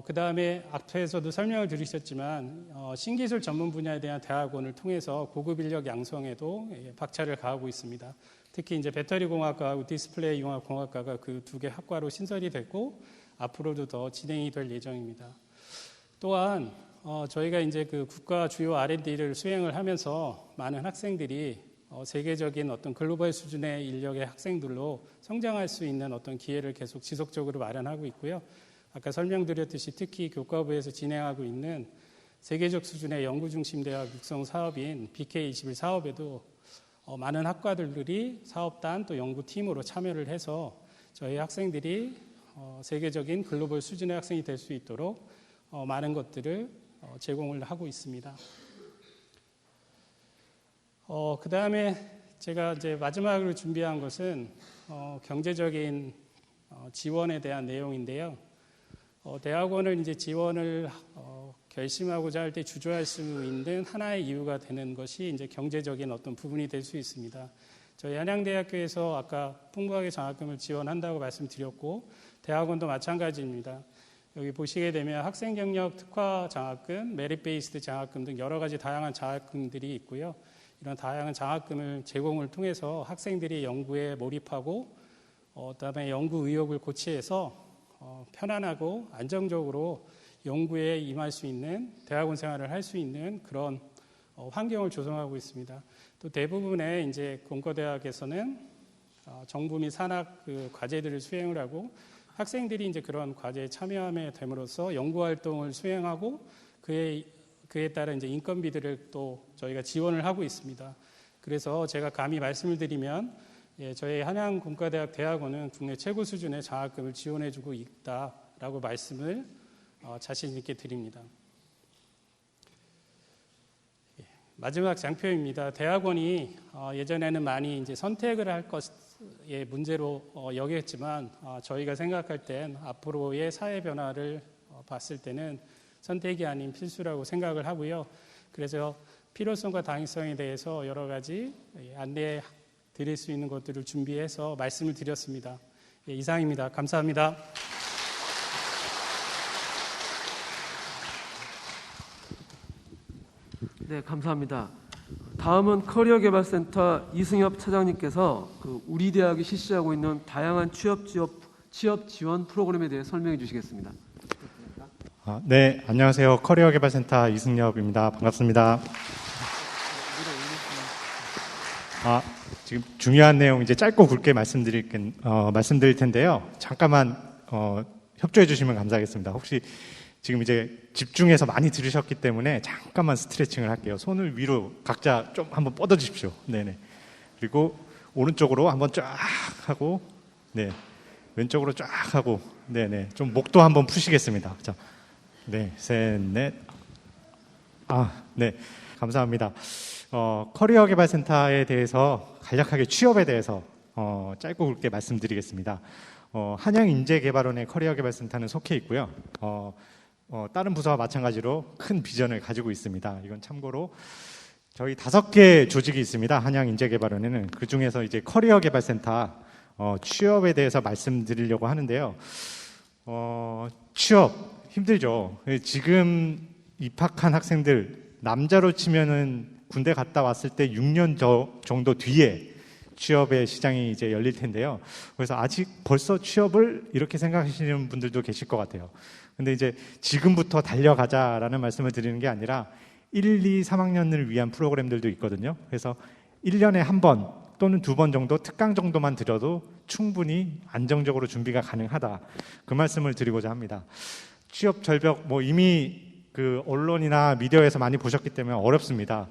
그 다음에 앞에서도 설명을 드리셨지만 신기술 전문 분야에 대한 대학원을 통해서 고급 인력 양성에도 박차를 가하고 있습니다. 특히 이제 배터리 공학과하고 디스플레이 융합 공학과가 그 두 개 학과로 신설이 됐고 앞으로도 더 진행이 될 예정입니다. 또한 저희가 이제 그 국가 주요 R&D를 수행을 하면서 많은 학생들이 세계적인 어떤 글로벌 수준의 인력의 학생들로 성장할 수 있는 어떤 기회를 계속 지속적으로 마련하고 있고요. 아까 설명드렸듯이 특히 교과부에서 진행하고 있는 세계적 수준의 연구중심대학 육성 사업인 BK21 사업에도 많은 학과들이 사업단 또 연구팀으로 참여를 해서 저희 학생들이 세계적인 글로벌 수준의 학생이 될 수 있도록 많은 것들을 제공을 하고 있습니다. 그 다음에 제가 이제 마지막으로 준비한 것은 경제적인 지원에 대한 내용인데요. 대학원을 이제 지원을 결심하고자 할 때 주저할 수 있는 하나의 이유가 되는 것이 이제 경제적인 어떤 부분이 될 수 있습니다. 저희 한양대학교에서 아까 풍부하게 장학금을 지원한다고 말씀드렸고 대학원도 마찬가지입니다. 여기 보시게 되면 학생 경력 특화 장학금, 메릿 베이스드 장학금 등 여러 가지 다양한 장학금들이 있고요. 이런 다양한 장학금을 제공을 통해서 학생들이 연구에 몰입하고 그다음에 연구 의욕을 고취해서 편안하고 안정적으로 연구에 임할 수 있는 대학원 생활을 할 수 있는 그런 환경을 조성하고 있습니다. 또 대부분의 이제 공과대학에서는 정부 및 산학 그 과제들을 수행을 하고 학생들이 이제 그런 과제에 참여함에 됨으로써 연구 활동을 수행하고 그에 따른 이제 인건비들을 또 저희가 지원을 하고 있습니다. 그래서 제가 감히 말씀을 드리면 저희 한양공과대학 대학원은 국내 최고 수준의 장학금을 지원해주고 있다라고 말씀을 자신 있게 드립니다. 마지막 장표입니다. 대학원이 예전에는 많이 이제 선택을 할 것의 문제로 여겼지만 저희가 생각할 땐 앞으로의 사회 변화를 봤을 때는 선택이 아닌 필수라고 생각을 하고요. 그래서 필요성과 당위성에 대해서 여러 가지 안내 드릴 수 있는 것들을 준비해서 말씀을 드렸습니다. 이상입니다. 감사합니다. 네, 감사합니다. 다음은 커리어개발센터 이승엽 차장님께서 우리 대학이 실시하고 있는 다양한 취업 지원 프로그램에 대해 설명해 주시겠습니다. 네, 안녕하세요. 커리어개발센터 이승엽입니다. 반갑습니다. 지금 중요한 내용 이제 짧고 굵게 말씀드릴 텐데요. 잠깐만 협조해 주시면 감사하겠습니다. 혹시 지금 이제 집중해서 많이 들으셨기 때문에 잠깐만 스트레칭을 할게요. 손을 위로 각자 좀 한번 뻗어 주십시오. 네네. 그리고 오른쪽으로 한번 쫙 하고, 네. 왼쪽으로 쫙 하고, 네네. 좀 목도 한번 푸시겠습니다. 자, 네. 셋, 넷. 네. 감사합니다. 커리어개발센터에 대해서 간략하게 취업에 대해서 짧고 굵게 말씀드리겠습니다. 한양인재개발원의 커리어개발센터는 속해 있고요. 다른 부서와 마찬가지로 큰 비전을 가지고 있습니다. 이건 참고로 저희 5개 조직이 있습니다. 한양인재개발원에는. 그 중에서 이제 커리어개발센터 취업에 대해서 말씀드리려고 하는데요. 취업 힘들죠. 지금 입학한 학생들 남자로 치면은 군대 갔다 왔을 때 6년 정도 뒤에 취업의 시장이 이제 열릴 텐데요. 그래서 아직 벌써 취업을 이렇게 생각하시는 분들도 계실 것 같아요. 근데 이제 지금부터 달려가자라는 말씀을 드리는 게 아니라 1, 2, 3학년을 위한 프로그램들도 있거든요. 그래서 1년에 한 번 또는 2번 정도 특강 정도만 들여도 충분히 안정적으로 준비가 가능하다. 그 말씀을 드리고자 합니다. 취업 절벽 이미 그 언론이나 미디어에서 많이 보셨기 때문에 어렵습니다.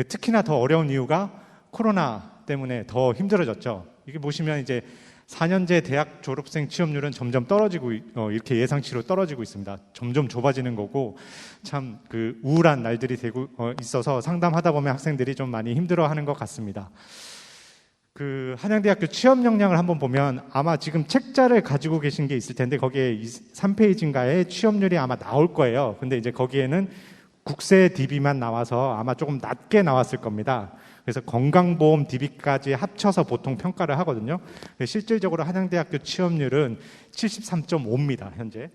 특히나 더 어려운 이유가 코로나 때문에 더 힘들어졌죠. 이게 보시면 이제 4년제 대학 졸업생 취업률은 점점 떨어지고 이렇게 예상치로 떨어지고 있습니다. 점점 좁아지는 거고 참 그 우울한 날들이 되고 있어서 상담하다 보면 학생들이 좀 많이 힘들어하는 것 같습니다. 그 한양대학교 취업 역량을 한번 보면 아마 지금 책자를 가지고 계신 게 있을 텐데 거기에 3페이지인가에 취업률이 아마 나올 거예요. 근데 이제 거기에는 국세 DB만 나와서 아마 조금 낮게 나왔을 겁니다. 그래서 건강보험 DB까지 합쳐서 보통 평가를 하거든요. 실질적으로 한양대학교 취업률은 73.5입니다. 현재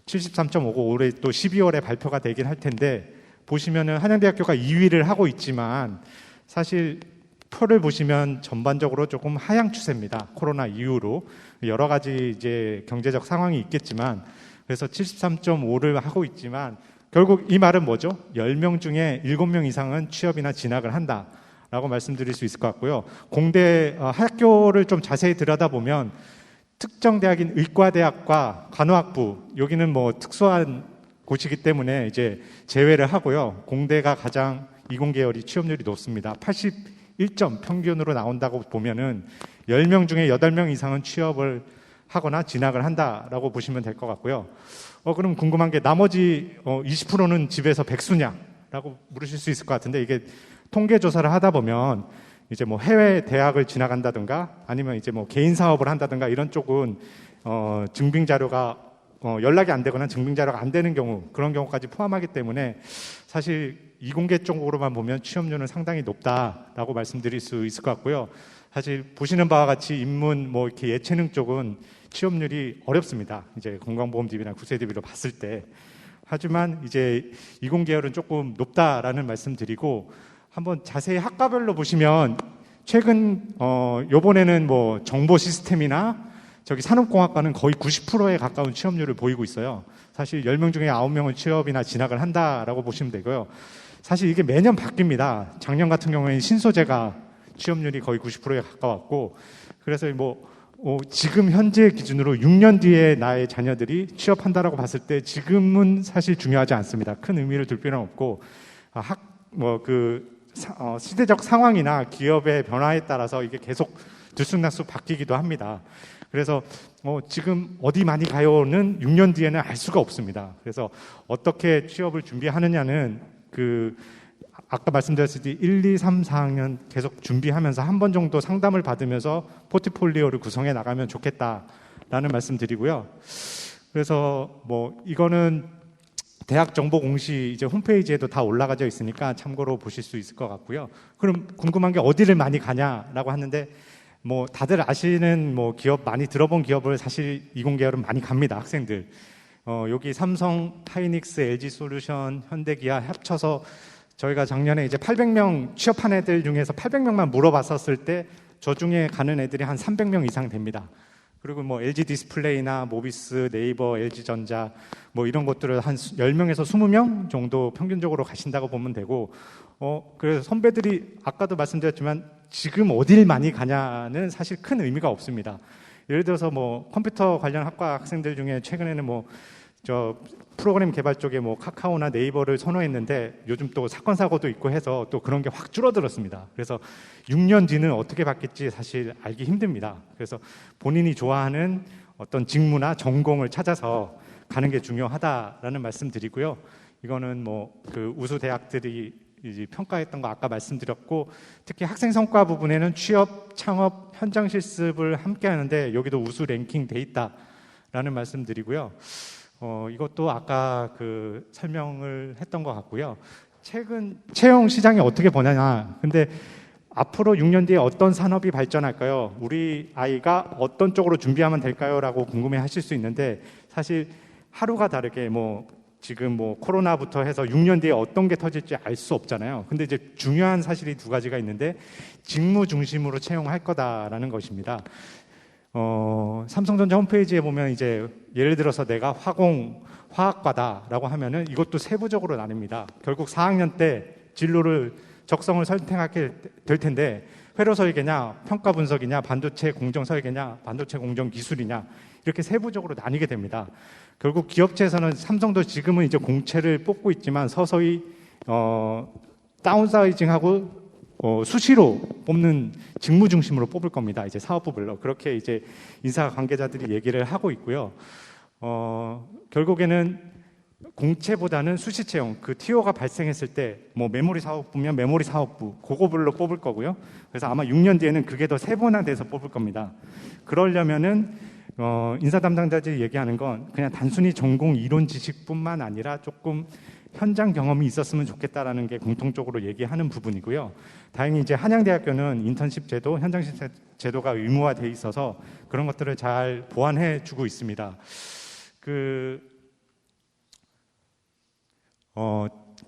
73.5고 올해 또 12월에 발표가 되긴 할 텐데 보시면은 한양대학교가 2위를 하고 있지만 사실 표를 보시면 전반적으로 조금 하향 추세입니다. 코로나 이후로 여러 가지 이제 경제적 상황이 있겠지만 그래서 73.5를 하고 있지만 결국 이 말은 뭐죠? 10명 중에 7명 이상은 취업이나 진학을 한다. 라고 말씀드릴 수 있을 것 같고요. 공대 학교를 좀 자세히 들여다보면 특정 대학인 의과대학과 간호학부 여기는 특수한 곳이기 때문에 이제 제외를 하고요. 공대가 가장 이공계열이 취업률이 높습니다. 81점 평균으로 나온다고 보면은 10명 중에 8명 이상은 취업을 하거나 진학을 한다라고 보시면 될 것 같고요. 그럼 궁금한 게 나머지 20%는 집에서 백수냐라고 물으실 수 있을 것 같은데 이게 통계 조사를 하다 보면 이제 해외 대학을 진학한다든가 아니면 이제 개인 사업을 한다든가 이런 쪽은 증빙 자료가 연락이 안 되거나 증빙 자료가 안 되는 경우, 그런 경우까지 포함하기 때문에 사실 이공계 쪽으로만 보면 취업률은 상당히 높다라고 말씀드릴 수 있을 것 같고요. 사실 보시는 바와 같이 인문 뭐 이렇게 예체능 쪽은 취업률이 어렵습니다. 이제 건강보험 DB나 국세 DB로 봤을 때. 하지만 이제 이공계열은 조금 높다라는 말씀드리고, 한번 자세히 학과별로 보시면 최근 요번에는 뭐 정보 시스템이나 저기 산업공학과는 거의 90%에 가까운 취업률을 보이고 있어요. 사실 10명 중에 9명은 취업이나 진학을 한다라고 보시면 되고요. 사실 이게 매년 바뀝니다. 작년 같은 경우에는 신소재가 취업률이 거의 90%에 가까웠고, 그래서 지금 현재 기준으로 6년 뒤에 나의 자녀들이 취업한다라고 봤을 때 지금은 사실 중요하지 않습니다. 큰 의미를 둘 필요는 없고, 시대적 상황이나 기업의 변화에 따라서 이게 계속 들쑥날쑥 바뀌기도 합니다. 그래서 지금 어디 많이 가요는 6년 뒤에는 알 수가 없습니다. 그래서 어떻게 취업을 준비하느냐는 아까 말씀드렸듯이 1, 2, 3, 4학년 계속 준비하면서 한 번 정도 상담을 받으면서 포트폴리오를 구성해 나가면 좋겠다라는 말씀 드리고요. 그래서 이거는 대학 정보 공시 이제 홈페이지에도 다 올라가져 있으니까 참고로 보실 수 있을 것 같고요. 그럼 궁금한 게 어디를 많이 가냐라고 하는데, 다들 아시는 기업, 많이 들어본 기업을 사실 이공계열은 많이 갑니다, 학생들. 여기 삼성, 하이닉스, LG솔루션, 현대기아 합쳐서 저희가 작년에 이제 800명 취업한 애들 중에서 800명만 물어봤었을 때 저 중에 가는 애들이 한 300명 이상 됩니다. 그리고 LG 디스플레이나 모비스, 네이버, LG전자 이런 것들을 한 10명에서 20명 정도 평균적으로 가신다고 보면 되고, 그래서 선배들이 아까도 말씀드렸지만 지금 어딜 많이 가냐는 사실 큰 의미가 없습니다. 예를 들어서 컴퓨터 관련 학과 학생들 중에 최근에는 프로그램 개발 쪽에 카카오나 네이버를 선호했는데 요즘 또 사건 사고도 있고 해서 또 그런 게 확 줄어들었습니다. 그래서 6년 뒤는 어떻게 바뀔지 사실 알기 힘듭니다. 그래서 본인이 좋아하는 어떤 직무나 전공을 찾아서 가는 게 중요하다라는 말씀드리고요. 이거는 우수 대학들이 이제 평가했던 거 아까 말씀드렸고, 특히 학생 성과 부분에는 취업, 창업, 현장 실습을 함께 하는데 여기도 우수 랭킹 돼 있다라는 말씀드리고요. 이것도 아까 설명을 했던 것 같고요. 최근 채용 시장이 어떻게 보냐냐. 근데 앞으로 6년 뒤에 어떤 산업이 발전할까요? 우리 아이가 어떤 쪽으로 준비하면 될까요? 라고 궁금해 하실 수 있는데, 사실 하루가 다르게 지금 코로나부터 해서 6년 뒤에 어떤 게 터질지 알 수 없잖아요. 근데 이제 중요한 사실이 두 가지가 있는데, 직무 중심으로 채용할 거다라는 것입니다. 삼성전자 홈페이지에 보면 이제 예를 들어서 내가 화학과다라고 하면은 이것도 세부적으로 나뉩니다. 결국 4학년 때 진로를 적성을 선택하게 될 텐데, 회로 설계냐, 평가 분석이냐, 반도체 공정 설계냐, 반도체 공정 기술이냐, 이렇게 세부적으로 나뉘게 됩니다. 결국 기업체에서는 삼성도 지금은 이제 공채를 뽑고 있지만 서서히 다운사이징하고 수시로 뽑는 직무 중심으로 뽑을 겁니다. 이제 사업부별로 그렇게 이제 인사 관계자들이 얘기를 하고 있고요. 결국에는 공채보다는 수시 채용, TO가 발생했을 때 메모리 사업부면 메모리 사업부 그거별로 뽑을 거고요. 그래서 아마 6년 뒤에는 그게 더 세분화돼서 뽑을 겁니다. 그러려면은 인사 담당자들이 얘기하는 건 그냥 단순히 전공 이론 지식뿐만 아니라 조금 현장 경험이 있었으면 좋겠다라는 게 공통적으로 얘기하는 부분이고요. 다행히 이제 한양대학교는 인턴십 제도, 현장실 제도가 의무화돼 있어서 그런 것들을 잘 보완해 주고 있습니다.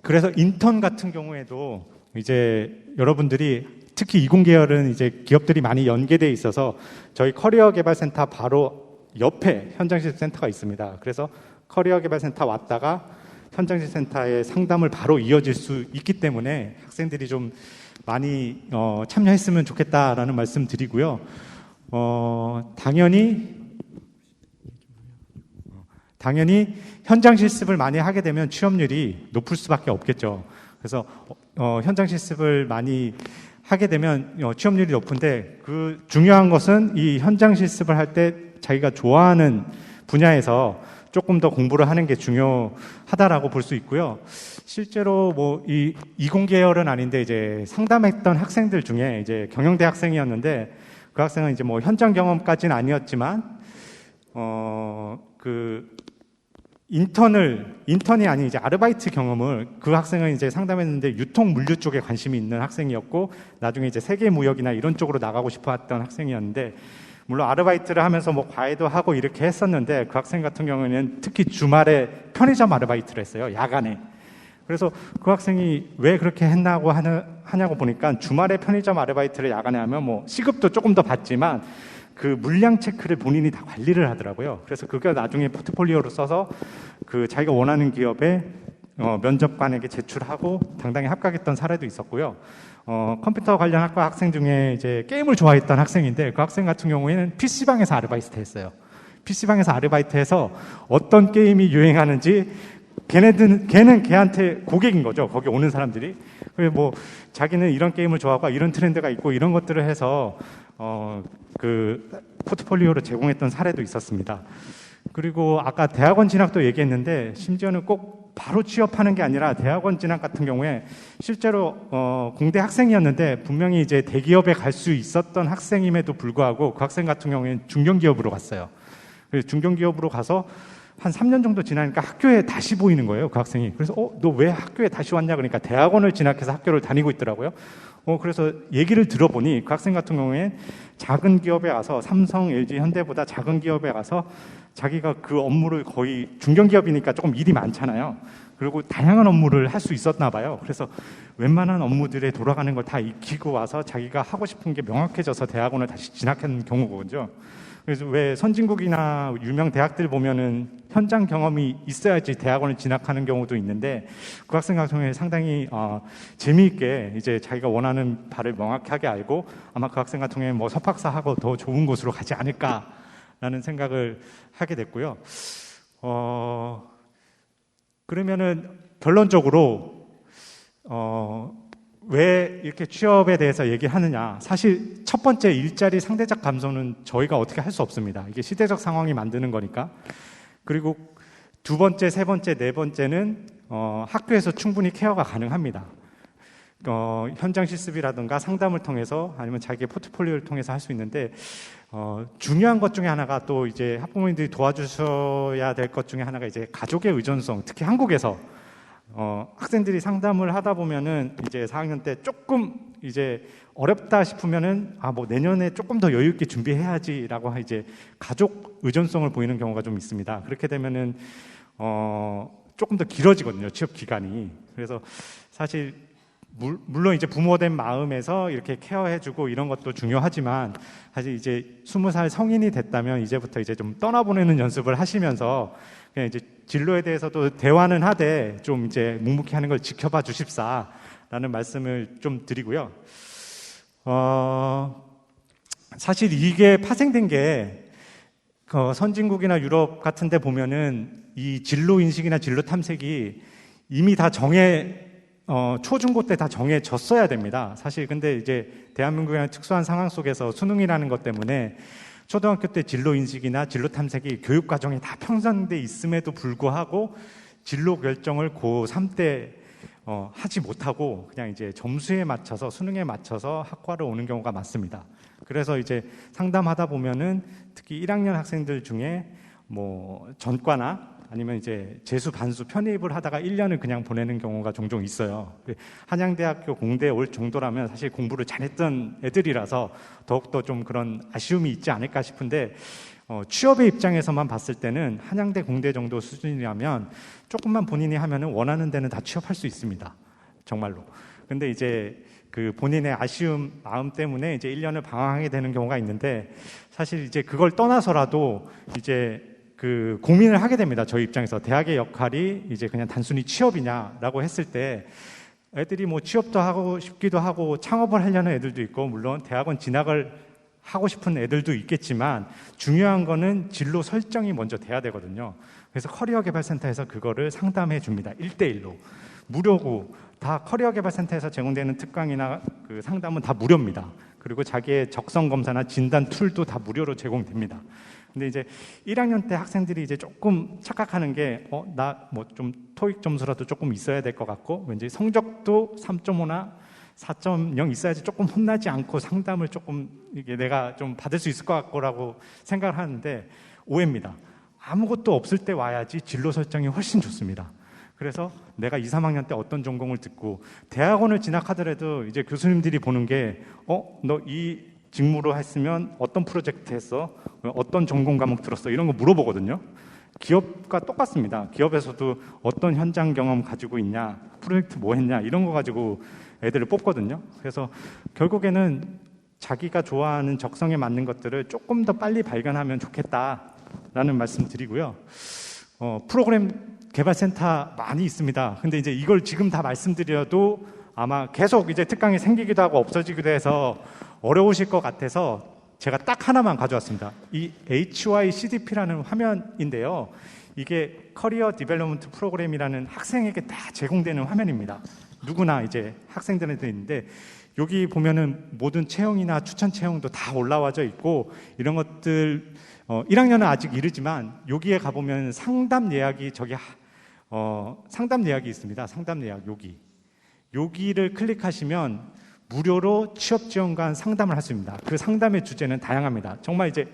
그래서 인턴 같은 경우에도 이제 여러분들이 특히 이공계열은 이제 기업들이 많이 연계돼 있어서 저희 커리어 개발센터 바로 옆에 현장실 센터가 있습니다. 그래서 커리어 개발센터 왔다가 현장실 센터의 상담을 바로 이어질 수 있기 때문에 학생들이 좀 많이 참여했으면 좋겠다라는 말씀 드리고요. 당연히 현장 실습을 많이 하게 되면 취업률이 높을 수밖에 없겠죠. 그래서 현장 실습을 많이 하게 되면 취업률이 높은데, 중요한 것은 이 현장 실습을 할 때 자기가 좋아하는 분야에서 조금 더 공부를 하는 게 중요하다라고 볼 수 있고요. 실제로 이 이공계열은 아닌데 이제 상담했던 학생들 중에 이제 경영대 학생이었는데, 그 학생은 이제 현장 경험까지는 아니었지만 인턴이 아닌 이제 아르바이트 경험을 그 학생은 이제 상담했는데 유통 물류 쪽에 관심이 있는 학생이었고 나중에 이제 세계 무역이나 이런 쪽으로 나가고 싶어 했던 학생이었는데 물론 아르바이트를 하면서 뭐 과외도 하고 이렇게 했었는데 그 학생 같은 경우에는 특히 주말에 편의점 아르바이트를 했어요. 야간에. 그래서 그 학생이 왜 그렇게 하냐고 보니까 주말에 편의점 아르바이트를 야간에 하면 뭐 시급도 조금 더 받지만 그 물량 체크를 본인이 다 관리를 하더라고요. 그래서 그게 나중에 포트폴리오로 써서 그 자기가 원하는 기업에 면접관에게 제출하고 당당히 합격했던 사례도 있었고요. 컴퓨터 관련 학과 학생 중에 이제 게임을 좋아했던 학생인데 그 학생 같은 경우에는 PC방에서 아르바이트 했어요. PC방에서 아르바이트해서 어떤 게임이 유행하는지 걔는 걔한테 고객인 거죠. 거기 오는 사람들이. 그리고 뭐 자기는 이런 게임을 좋아하고 이런 트렌드가 있고 이런 것들을 해서 그 포트폴리오로 제공했던 사례도 있었습니다. 그리고 아까 대학원 진학도 얘기했는데 심지어는 꼭 바로 취업하는 게 아니라 대학원 진학 같은 경우에 실제로 공대 학생이었는데 분명히 이제 대기업에 갈 수 있었던 학생임에도 불구하고 그 학생 같은 경우에는 중견기업으로 갔어요. 그래서 중견기업으로 가서 한 3년 정도 지나니까 학교에 다시 보이는 거예요, 그 학생이. 그래서 너 왜 학교에 다시 왔냐 그러니까 대학원을 진학해서 학교를 다니고 있더라고요. 그래서 얘기를 들어보니 그 학생 같은 경우에 작은 기업에 와서 삼성, LG, 현대보다 작은 기업에 가서 자기가 그 업무를 거의 중견기업이니까 조금 일이 많잖아요. 그리고 다양한 업무를 할 수 있었나 봐요. 그래서 웬만한 업무들에 돌아가는 걸 다 익히고 와서 자기가 하고 싶은 게 명확해져서 대학원을 다시 진학한 경우거든요. 그래서 왜 선진국이나 유명 대학들 보면은 현장 경험이 있어야지 대학원을 진학하는 경우도 있는데 그 학생 같은 경우에 상당히 재미있게 이제 자기가 원하는 바를 명확하게 알고 아마 그 학생 같은 경우에 뭐 석박사하고 더 좋은 곳으로 가지 않을까라는 생각을 하게 됐고요. 그러면은 결론적으로 왜 이렇게 취업에 대해서 얘기하느냐. 사실 첫 번째 일자리 상대적 감소는 저희가 어떻게 할 수 없습니다. 이게 시대적 상황이 만드는 거니까. 그리고 두 번째, 세 번째, 네 번째는 학교에서 충분히 케어가 가능합니다. 현장 실습이라든가 상담을 통해서 아니면 자기의 포트폴리오를 통해서 할 수 있는데 중요한 것 중에 하나가 또 이제 학부모님들이 도와주셔야 될 것 중에 하나가 이제 가족의 의존성. 특히 한국에서 학생들이 상담을 하다 보면은 이제 4학년 때 조금 이제 어렵다 싶으면은 뭐 내년에 조금 더 여유 있게 준비해야지라고 이제 가족 의존성을 보이는 경우가 좀 있습니다. 그렇게 되면은 조금 더 길어지거든요, 취업 기간이. 그래서 사실 물론 이제 부모된 마음에서 이렇게 케어해주고 이런 것도 중요하지만 사실 이제 20살 성인이 됐다면 이제부터 이제 좀 떠나보내는 연습을 하시면서 그냥 이제 진로에 대해서도 대화는 하되 좀 이제 묵묵히 하는 걸 지켜봐 주십사라는 말씀을 좀 드리고요. 사실 이게 파생된 게 선진국이나 유럽 같은 데 보면은 이 진로 인식이나 진로 탐색이 이미 다 초중고 때 다 정해졌어야 됩니다. 사실 근데 이제 대한민국이라는 특수한 상황 속에서 수능이라는 것 때문에 초등학교 때 진로 인식이나 진로 탐색이 교육 과정에 다 편성돼 있음에도 불구하고 진로 결정을 고3 때 하지 못하고 그냥 이제 점수에 맞춰서 수능에 맞춰서 학과를 오는 경우가 많습니다. 그래서 이제 상담하다 보면은 특히 1학년 학생들 중에 뭐 전과나 아니면 이제 재수 반수 편입을 하다가 1년을 그냥 보내는 경우가 종종 있어요. 한양대학교 공대에 올 정도라면 사실 공부를 잘했던 애들이라서 더욱더 좀 그런 아쉬움이 있지 않을까 싶은데 취업의 입장에서만 봤을 때는 한양대 공대 정도 수준이라면 조금만 본인이 하면은 원하는 데는 다 취업할 수 있습니다. 정말로. 근데 이제 그 본인의 아쉬움 마음 때문에 이제 1년을 방황하게 되는 경우가 있는데 사실 이제 그걸 떠나서라도 이제 그 고민을 하게 됩니다. 저희 입장에서 대학의 역할이 이제 그냥 단순히 취업이냐라고 했을 때 애들이 뭐 취업도 하고 싶기도 하고 창업을 하려는 애들도 있고 물론 대학원 진학을 하고 싶은 애들도 있겠지만 중요한 거는 진로 설정이 먼저 돼야 되거든요. 그래서 커리어개발센터에서 그거를 상담해 줍니다. 1대1로. 무료고 다 커리어개발센터에서 제공되는 특강이나 그 상담은 다 무료입니다. 그리고 자기의 적성 검사나 진단 툴도 다 무료로 제공됩니다. 근데 이제 1학년 때 학생들이 이제 조금 착각하는 게 나 뭐 좀 토익 점수라도 조금 있어야 될 것 같고 왠지 성적도 3.5나 4.0 있어야지 조금 혼나지 않고 상담을 조금 이게 내가 좀 받을 수 있을 것 같고라고 생각을 하는데 오해입니다. 아무것도 없을 때 와야지 진로 설정이 훨씬 좋습니다. 그래서 내가 2, 3학년 때 어떤 전공을 듣고 대학원을 진학하더라도 이제 교수님들이 보는 게 너 이 직무로 했으면 어떤 프로젝트 했어? 어떤 전공 과목 들었어? 이런 거 물어보거든요. 기업과 똑같습니다. 기업에서도 어떤 현장 경험 가지고 있냐, 프로젝트 뭐 했냐 이런 거 가지고 애들을 뽑거든요. 그래서 결국에는 자기가 좋아하는 적성에 맞는 것들을 조금 더 빨리 발견하면 좋겠다라는 말씀 드리고요. 프로그램 개발센터 많이 있습니다. 근데 이제 이걸 지금 다 말씀드려도 아마 계속 이제 특강이 생기기도 하고 없어지기도 해서 어려우실 것 같아서 제가 딱 하나만 가져왔습니다. 이 HYCDP라는 화면인데요. 이게 커리어 디벨롭먼트 프로그램이라는 학생에게 다 제공되는 화면입니다. 누구나 이제 학생들한테 있는데 여기 보면은 모든 채용이나 추천 채용도 다 올라와져 있고 이런 것들 1학년은 아직 이르지만 여기에 가보면 상담 예약이 상담 예약이 있습니다. 상담 예약 여기를 클릭하시면 무료로 취업 지원관 상담을 할 수 있습니다. 그 상담의 주제는 다양합니다. 정말 이제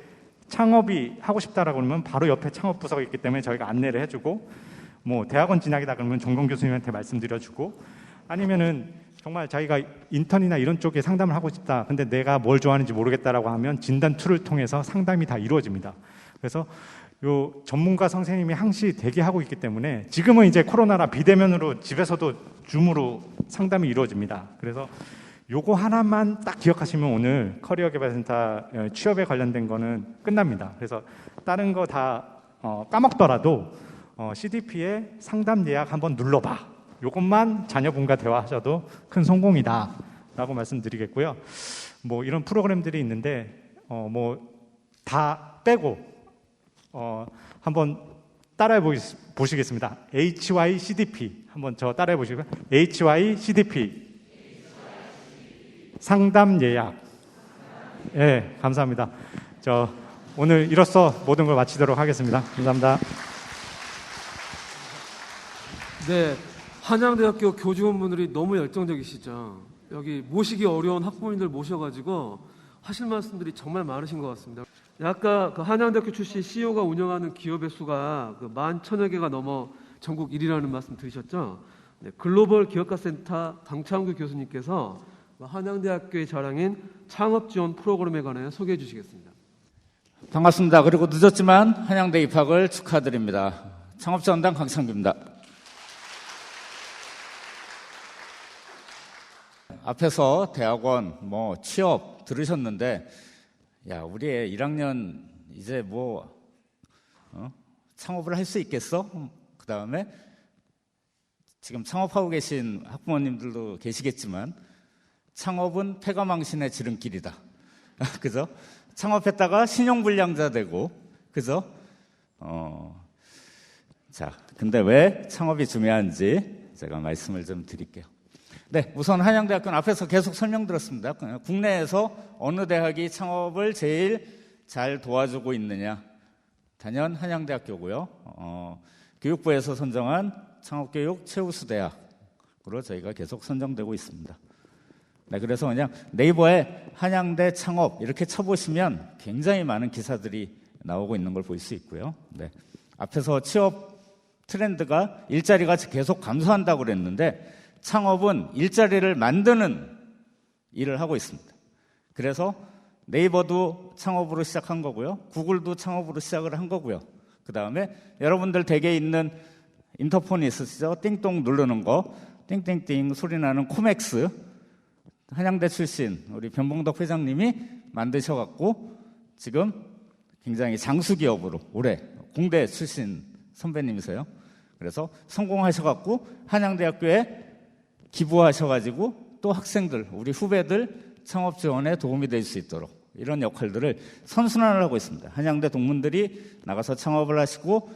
창업이 하고 싶다라고 그러면 바로 옆에 창업 부서가 있기 때문에 저희가 안내를 해주고 뭐 대학원 진학이다 그러면 전공 교수님한테 말씀드려주고 아니면은 정말 자기가 인턴이나 이런 쪽에 상담을 하고 싶다. 근데 내가 뭘 좋아하는지 모르겠다라고 하면 진단 툴을 통해서 상담이 다 이루어집니다. 그래서 요 전문가 선생님이 항시 대기하고 있기 때문에 지금은 이제 코로나라 비대면으로 집에서도 줌으로 상담이 이루어집니다. 그래서 요거 하나만 딱 기억하시면 오늘 커리어 개발센터 취업에 관련된 거는 끝납니다. 그래서 다른 거 다 까먹더라도 CDP에 상담 예약 한번 눌러봐. 요것만 자녀분과 대화하셔도 큰 성공이다 라고 말씀드리겠고요. 뭐 이런 프로그램들이 있는데 뭐 다 빼고 한번 따라해 보시겠습니다. HYCDP 한번 저 따라해 보시고요. HYCDP 상담 예약. 예, 감사합니다. 저 오늘 이로써 모든 걸 마치도록 하겠습니다. 감사합니다. 네, 한양대학교 교직원분들이 너무 열정적이시죠. 여기 모시기 어려운 학부모님들 모셔가지고 하실 말씀들이 정말 많으신 것 같습니다. 아까 그 한양대학교 출신 CEO가 운영하는 기업의 수가 11,000여 개가 넘어 전국 1위라는 말씀 들으셨죠? 네, 글로벌 기업가센터 강창규 교수님께서 한양대학교의 자랑인 창업지원 프로그램에 관해 소개해 주시겠습니다. 반갑습니다. 그리고 늦었지만 한양대 입학을 축하드립니다. 창업지원단 강창규입니다. 앞에서 대학원, 취업 들으셨는데, 야, 우리 애 1학년 이제 창업을 할 수 있겠어? 그 다음에 지금 창업하고 계신 학부모님들도 계시겠지만, 창업은 패가망신의 지름길이다. 그죠? 창업했다가 신용불량자 되고, 그죠? 자, 근데 왜 창업이 중요한지 제가 말씀을 좀 드릴게요. 네, 우선 한양대학교는 앞에서 계속 설명드렸습니다. 국내에서 어느 대학이 창업을 제일 잘 도와주고 있느냐? 단연 한양대학교고요. 교육부에서 선정한 창업교육 최우수 대학으로 저희가 계속 선정되고 있습니다. 네, 그래서 그냥 네이버에 한양대 창업 이렇게 쳐보시면 굉장히 많은 기사들이 나오고 있는 걸 볼 수 있고요. 네, 앞에서 취업 트렌드가 일자리가 계속 감소한다고 그랬는데 창업은 일자리를 만드는 일을 하고 있습니다. 그래서 네이버도 창업으로 시작한 거고요. 구글도 창업으로 시작을 한 거고요. 그 다음에 여러분들 댁에 있는 인터폰이 있으시죠? 띵동 누르는 거, 띵띵띵 소리 나는 코맥스, 한양대 출신 우리 변봉덕 회장님이 만드셔갖고 지금 굉장히 장수기업으로 올해 공대 출신 선배님이세요. 그래서 성공하셔갖고 한양대학교에 기부하셔가지고 또 학생들, 우리 후배들 창업 지원에 도움이 될 수 있도록 이런 역할들을 선순환을 하고 있습니다. 한양대 동문들이 나가서 창업을 하시고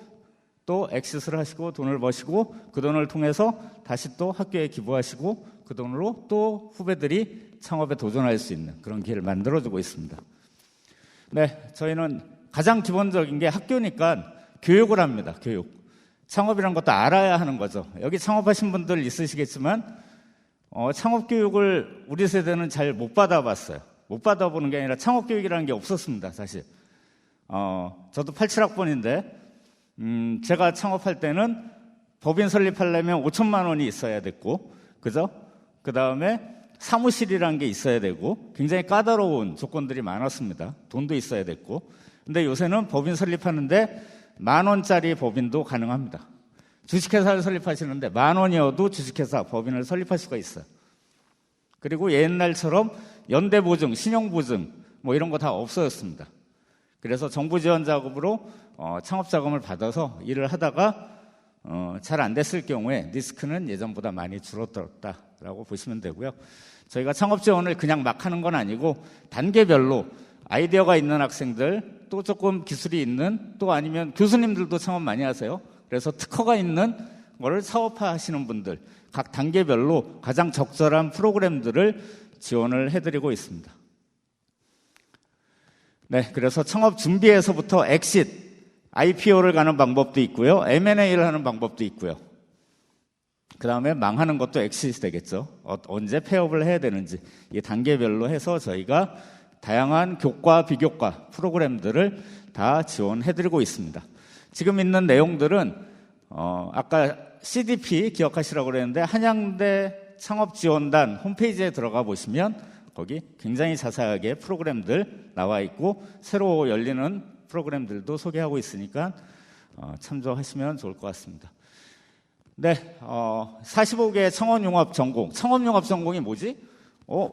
또 엑시스를 하시고 돈을 버시고 그 돈을 통해서 다시 또 학교에 기부하시고 그 돈으로 또 후배들이 창업에 도전할 수 있는 그런 기회를 만들어주고 있습니다. 네, 저희는 가장 기본적인 게 학교니까 교육을 합니다. 교육. 창업이란 것도 알아야 하는 거죠. 여기 창업하신 분들 있으시겠지만 창업교육을 우리 세대는 잘 못 받아봤어요. 못 받아보는 게 아니라 창업교육이라는 게 없었습니다. 사실 저도 87학번인데 제가 창업할 때는 법인 설립하려면 5천만 원이 있어야 됐고, 그죠? 그 다음에 사무실이라는 게 있어야 되고 굉장히 까다로운 조건들이 많았습니다. 돈도 있어야 됐고. 근데 요새는 법인 설립하는데 10,000원짜리 법인도 가능합니다. 주식회사를 설립하시는데 10,000원이어도 주식회사 법인을 설립할 수가 있어요. 그리고 옛날처럼 연대보증, 신용보증 뭐 이런 거 다 없어졌습니다. 그래서 정부 지원 작업으로 창업자금을 받아서 일을 하다가 잘 안 됐을 경우에 리스크는 예전보다 많이 줄어들었다라고 보시면 되고요. 저희가 창업 지원을 그냥 막 하는 건 아니고 단계별로 아이디어가 있는 학생들, 또 조금 기술이 있는, 또 아니면 교수님들도 창업 많이 하세요. 그래서 특허가 있는 거를 사업화 하시는 분들, 각 단계별로 가장 적절한 프로그램들을 지원을 해드리고 있습니다. 네, 그래서 창업 준비에서부터 엑싯, IPO를 가는 방법도 있고요. M&A를 하는 방법도 있고요. 그 다음에 망하는 것도 엑싯이 되겠죠. 언제 폐업을 해야 되는지 이 단계별로 해서 저희가 다양한 교과, 비교과 프로그램들을 다 지원해드리고 있습니다. 지금 있는 내용들은 아까 CDP 기억하시라고 그랬는데 한양대 창업지원단 홈페이지에 들어가 보시면 거기 굉장히 자세하게 프로그램들 나와 있고 새로 열리는 프로그램들도 소개하고 있으니까 참조하시면 좋을 것 같습니다. 네, 45개의 창업융합 전공. 창업융합 전공이 뭐지?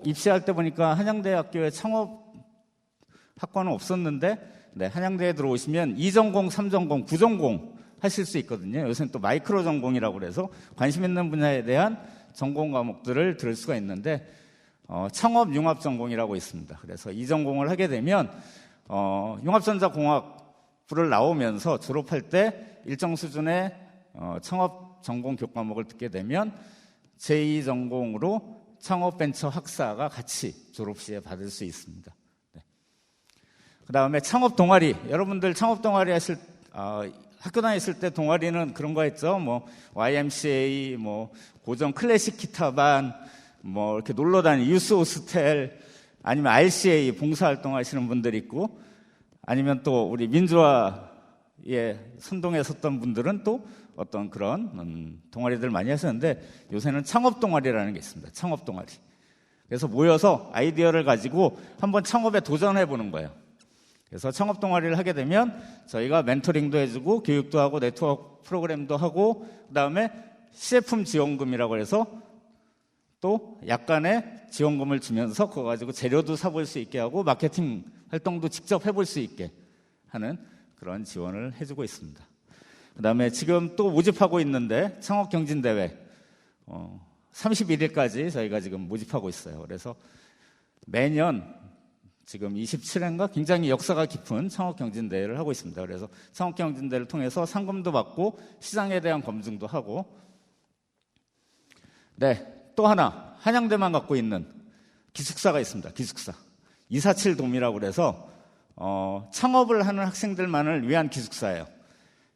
입시할 때 보니까 한양대학교에 창업학과는 없었는데 네, 한양대에 들어오시면 2전공, 3전공, 9전공 하실 수 있거든요. 요새는 또 마이크로 전공이라고 그래서 관심 있는 분야에 대한 전공 과목들을 들을 수가 있는데 창업융합 전공이라고 있습니다. 그래서 이 전공을 하게 되면 융합전자공학부를 나오면서 졸업할 때 일정 수준의 창업 전공 교과목을 듣게 되면 제2전공으로 창업벤처 학사가 같이 졸업 시에 받을 수 있습니다. 네. 그 다음에 창업 동아리. 여러분들 창업 동아리 하실 학교 다녔을 때 동아리는 그런 거 했죠. 뭐 YMCA, 뭐 고전 클래식 기타반, 뭐 이렇게 놀러 다니는 유스 호스텔, 아니면 RCA 봉사활동 하시는 분들이 있고, 아니면 또 우리 민주화에 선동에 섰던 분들은 또 어떤 그런 동아리들 많이 하셨는데 요새는 창업 동아리라는 게 있습니다. 창업 동아리. 그래서 모여서 아이디어를 가지고 한번 창업에 도전해 보는 거예요. 그래서 창업 동아리를 하게 되면 저희가 멘토링도 해주고 교육도 하고 네트워크 프로그램도 하고 그다음에 시제품 지원금이라고 해서 또 약간의 지원금을 주면서 그거 가지고 재료도 사볼 수 있게 하고 마케팅 활동도 직접 해볼 수 있게 하는 그런 지원을 해주고 있습니다. 그 다음에 지금 또 모집하고 있는데 창업경진대회 31일까지 저희가 지금 모집하고 있어요. 그래서 매년 지금 27회인가 굉장히 역사가 깊은 창업경진대회를 하고 있습니다. 그래서 창업경진대회를 통해서 상금도 받고 시장에 대한 검증도 하고 네, 또 하나 한양대만 갖고 있는 기숙사가 있습니다. 기숙사 247돔이라고 그래서 창업을 하는 학생들만을 위한 기숙사예요.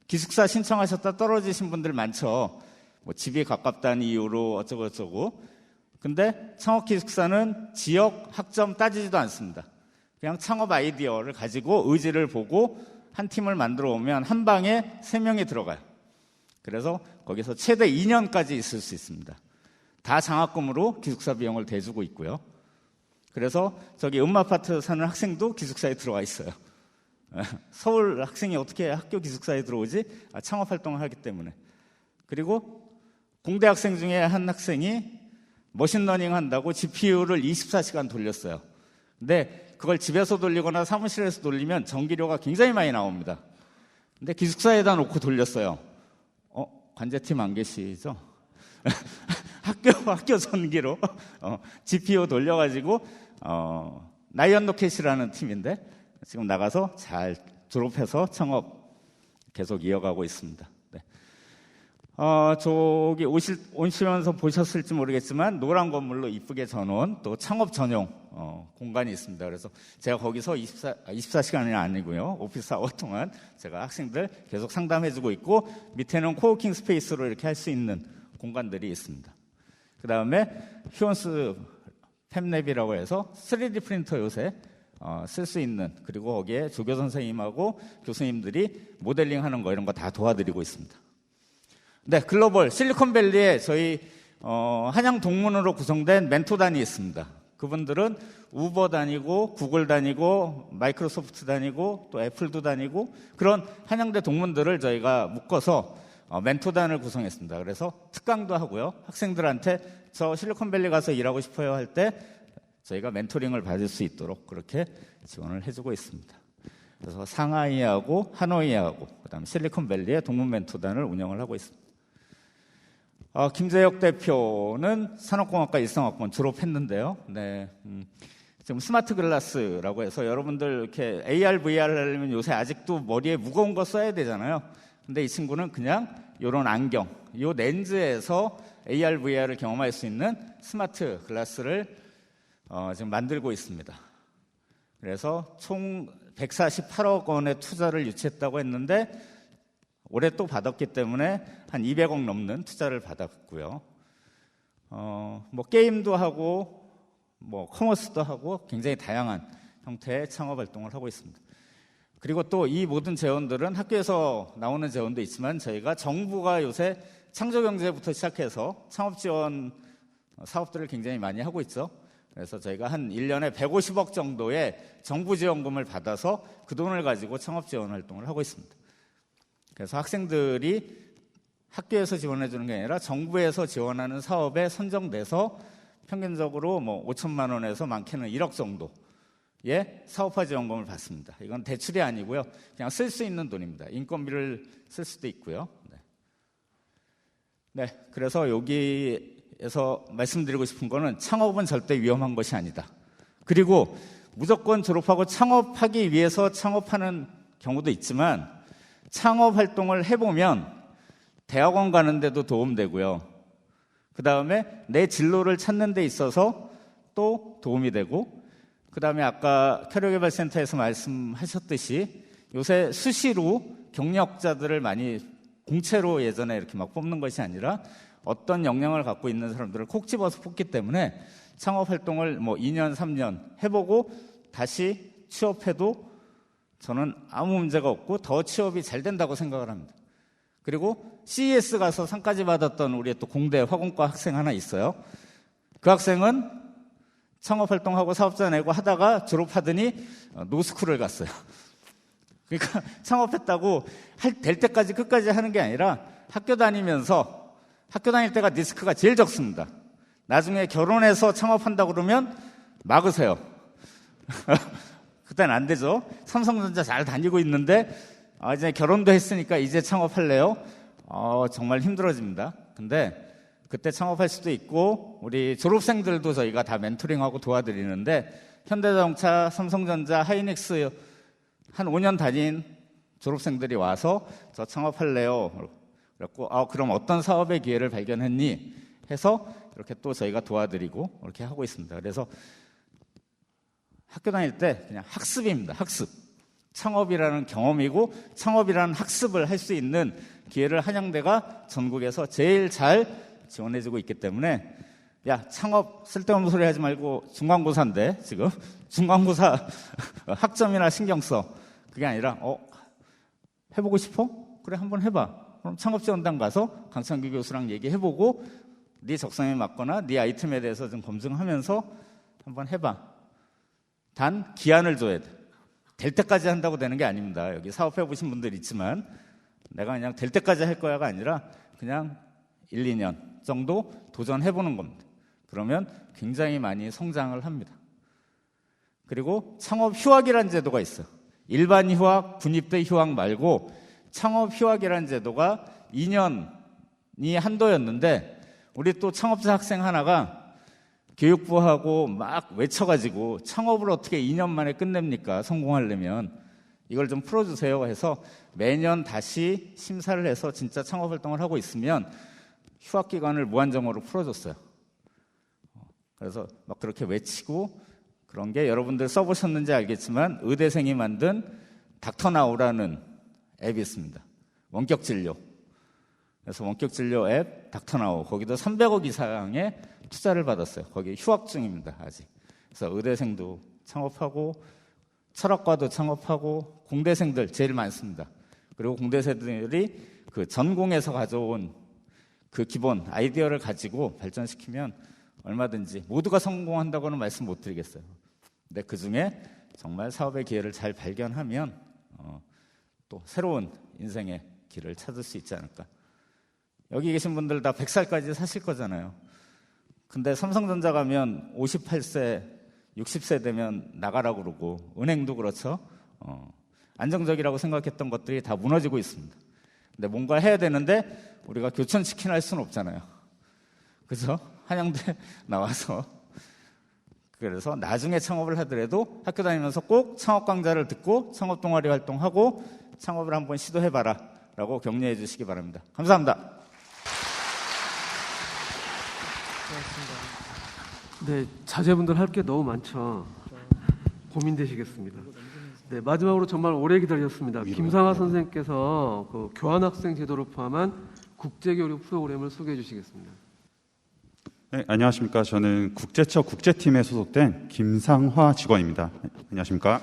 기숙사 신청하셨다 떨어지신 분들 많죠. 뭐 집이 가깝다는 이유로 어쩌고 근데 창업 기숙사는 지역 학점 따지지도 않습니다. 그냥 창업 아이디어를 가지고 의지를 보고 한 팀을 만들어 오면 한 방에 3명이 들어가요. 그래서 거기서 최대 2년까지 있을 수 있습니다. 다 장학금으로 기숙사 비용을 대주고 있고요. 그래서 저기 음마아파트 사는 학생도 기숙사에 들어와 있어요. 서울 학생이 어떻게 학교 기숙사에 들어오지? 창업활동을 하기 때문에. 그리고 공대 학생 중에 한 학생이 머신러닝 한다고 GPU를 24시간 돌렸어요. 근데 그걸 집에서 돌리거나 사무실에서 돌리면 전기료가 굉장히 많이 나옵니다. 근데 기숙사에다 놓고 돌렸어요. 관제팀 안 계시죠? 학교 전기로 GPU 돌려가지고 나이언로켓이라는 팀인데 지금 나가서 잘 졸업해서 창업 계속 이어가고 있습니다. 네. 저기 오시면서 보셨을지 모르겠지만 노란 건물로 이쁘게 전원 또 창업 전용 공간이 있습니다. 그래서 제가 거기서 24시간이 아니고요. 오피스 아워 동안 제가 학생들 계속 상담해주고 있고 밑에는 코워킹 스페이스로 이렇게 할 수 있는 공간들이 있습니다. 그 다음에 휴원스 팹랩이라고 해서 3D 프린터 요새 쓸 수 있는, 그리고 거기에 조교 선생님하고 교수님들이 모델링하는 거 이런 거 다 도와드리고 있습니다. 네, 글로벌 실리콘밸리에 저희 한양 동문으로 구성된 멘토단이 있습니다. 그분들은 우버 다니고 구글 다니고 마이크로소프트 다니고 또 애플도 다니고 그런 한양대 동문들을 저희가 묶어서 멘토단을 구성했습니다. 그래서 특강도 하고요. 학생들한테 저 실리콘밸리 가서 일하고 싶어요 할 때 저희가 멘토링을 받을 수 있도록 그렇게 지원을 해주고 있습니다. 그래서 상하이하고 하노이하고 그다음에 실리콘밸리의 동문 멘토단을 운영을 하고 있습니다. 김재혁 대표는 산업공학과 일성학번 졸업했는데요. 네, 지금 스마트 글라스라고 해서 여러분들 이렇게 AR, VR 하려면 요새 아직도 머리에 무거운 거 써야 되잖아요. 근데 이 친구는 그냥 이런 안경, 이 렌즈에서 AR, VR을 경험할 수 있는 스마트 글라스를 지금 만들고 있습니다. 그래서 총 148억 원의 투자를 유치했다고 했는데 올해 또 받았기 때문에 한 200억 넘는 투자를 받았고요. 뭐 게임도 하고 뭐 커머스도 하고 굉장히 다양한 형태의 창업 활동을 하고 있습니다. 그리고 또 이 모든 재원들은 학교에서 나오는 재원도 있지만 저희가 정부가 요새 창조경제부터 시작해서 창업 지원 사업들을 굉장히 많이 하고 있죠. 그래서 저희가 한 1년에 150억 정도의 정부 지원금을 받아서 그 돈을 가지고 창업 지원 활동을 하고 있습니다. 그래서 학생들이 학교에서 지원해 주는 게 아니라 정부에서 지원하는 사업에 선정돼서 평균적으로 뭐 5천만 원에서 많게는 1억 정도의 사업화 지원금을 받습니다. 이건 대출이 아니고요. 그냥 쓸 수 있는 돈입니다. 인건비를 쓸 수도 있고요. 네, 그래서 여기에서 말씀드리고 싶은 거는 창업은 절대 위험한 것이 아니다. 그리고 무조건 졸업하고 창업하기 위해서 창업하는 경우도 있지만 창업 활동을 해보면 대학원 가는 데도 도움되고요. 그 다음에 내 진로를 찾는 데 있어서 또 도움이 되고, 그 다음에 아까 캐리어개발센터에서 말씀하셨듯이 요새 수시로 경력자들을 많이 공채로 예전에 이렇게 막 뽑는 것이 아니라 어떤 역량을 갖고 있는 사람들을 콕 집어서 뽑기 때문에 창업 활동을 뭐 2년, 3년 해보고 다시 취업해도 저는 아무 문제가 없고 더 취업이 잘 된다고 생각을 합니다. 그리고 CES 가서 상까지 받았던 우리 또 공대 화공과 학생 하나 있어요. 그 학생은 창업활동하고 사업자 내고 하다가 졸업하더니 노스쿨을 갔어요. 그러니까 창업했다고 될 때까지 끝까지 하는 게 아니라 학교 다니면서, 학교 다닐 때가 리스크가 제일 적습니다. 나중에 결혼해서 창업한다 그러면 막으세요. 그때는 안 되죠. 삼성전자 잘 다니고 있는데 이제 결혼도 했으니까 이제 창업할래요? 정말 힘들어집니다. 근데 그때 창업할 수도 있고, 우리 졸업생들도 저희가 다 멘토링하고 도와드리는데 현대자동차, 삼성전자, 하이닉스 한 5년 다닌 졸업생들이 와서 저 창업할래요? 그래갖고 그럼 어떤 사업의 기회를 발견했니? 해서 이렇게 또 저희가 도와드리고 이렇게 하고 있습니다. 그래서 학교 다닐 때 그냥 학습입니다. 학습. 창업이라는 경험이고 창업이라는 학습을 할 수 있는 기회를 한양대가 전국에서 제일 잘 지원해주고 있기 때문에, 야, 창업 쓸데없는 소리 하지 말고 중간고사인데 지금 중간고사 학점이나 신경 써. 그게 아니라 해보고 싶어? 그래, 한번 해봐. 그럼 창업지원단 가서 강창규 교수랑 얘기해보고 네 적성에 맞거나 네 아이템에 대해서 좀 검증하면서 한번 해봐. 단 기한을 줘야 돼. 될 때까지 한다고 되는 게 아닙니다. 여기 사업해보신 분들 있지만 내가 그냥 될 때까지 할 거야가 아니라 그냥 1, 2년 정도 도전해보는 겁니다. 그러면 굉장히 많이 성장을 합니다. 그리고 창업 휴학이라는 제도가 있어요. 일반 휴학, 군입대 휴학 말고 창업 휴학이라는 제도가 2년이 한도였는데 우리 또 창업자 학생 하나가 교육부하고 막 외쳐가지고 창업을 어떻게 2년 만에 끝냅니까? 성공하려면 이걸 좀 풀어주세요 해서 매년 다시 심사를 해서 진짜 창업 활동을 하고 있으면 휴학 기간을 무한정으로 풀어줬어요. 그래서 막 그렇게 외치고 그런 게 여러분들 써보셨는지 알겠지만 의대생이 만든 닥터나우라는 앱이 있습니다. 원격 진료. 그래서 원격 진료 앱 닥터나우 거기도 300억 이상의 투자를 받았어요. 거기 휴학 중입니다. 아직. 그래서 의대생도 창업하고 철학과도 창업하고 공대생들 제일 많습니다. 그리고 공대생들이 그 전공에서 가져온 그 기본 아이디어를 가지고 발전시키면 얼마든지 모두가 성공한다고는 말씀 못 드리겠어요. 근데 그중에 정말 사업의 기회를 잘 발견하면 또 새로운 인생의 길을 찾을 수 있지 않을까. 여기 계신 분들 다 100살까지 사실 거잖아요. 근데 삼성전자 가면 58세, 60세 되면 나가라고 그러고 은행도 그렇죠. 안정적이라고 생각했던 것들이 다 무너지고 있습니다. 근데 뭔가 해야 되는데 우리가 교촌치킨 할 수는 없잖아요. 그래서 한양대 나와서 그래서 나중에 창업을 하더라도 학교 다니면서 꼭 창업 강좌를 듣고 창업 동아리 활동하고 창업을 한번 시도해봐라 라고 격려해 주시기 바랍니다. 감사합니다. 네, 자제분들 할 게 너무 많죠. 고민되시겠습니다. 네, 마지막으로 정말 오래 기다리셨습니다. 김상하 선생님께서 그 교환학생 제도를 포함한 국제교류 프로그램을 소개해 주시겠습니다. 네, 안녕하십니까. 저는 국제처 국제팀에 소속된 김상화 직원입니다. 안녕하십니까.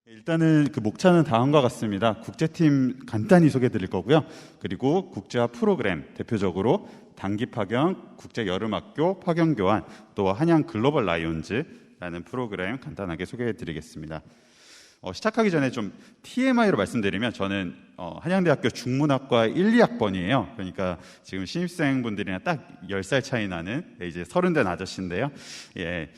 일단은 그 목차는 다음과 같습니다. 국제팀 간단히 소개해 드릴 거고요. 그리고 국제화 프로그램, 대표적으로 단기 파견, 국제 여름학교 파견 교환, 또 한양 글로벌 라이온즈라는 프로그램 간단하게 소개해 드리겠습니다. 시작하기 전에 좀 TMI로 말씀드리면 저는 한양대학교 중문학과 1, 2학번이에요. 그러니까 지금 신입생분들이랑 딱 10살 차이 나는 이제 30된 아저씨인데요. 예.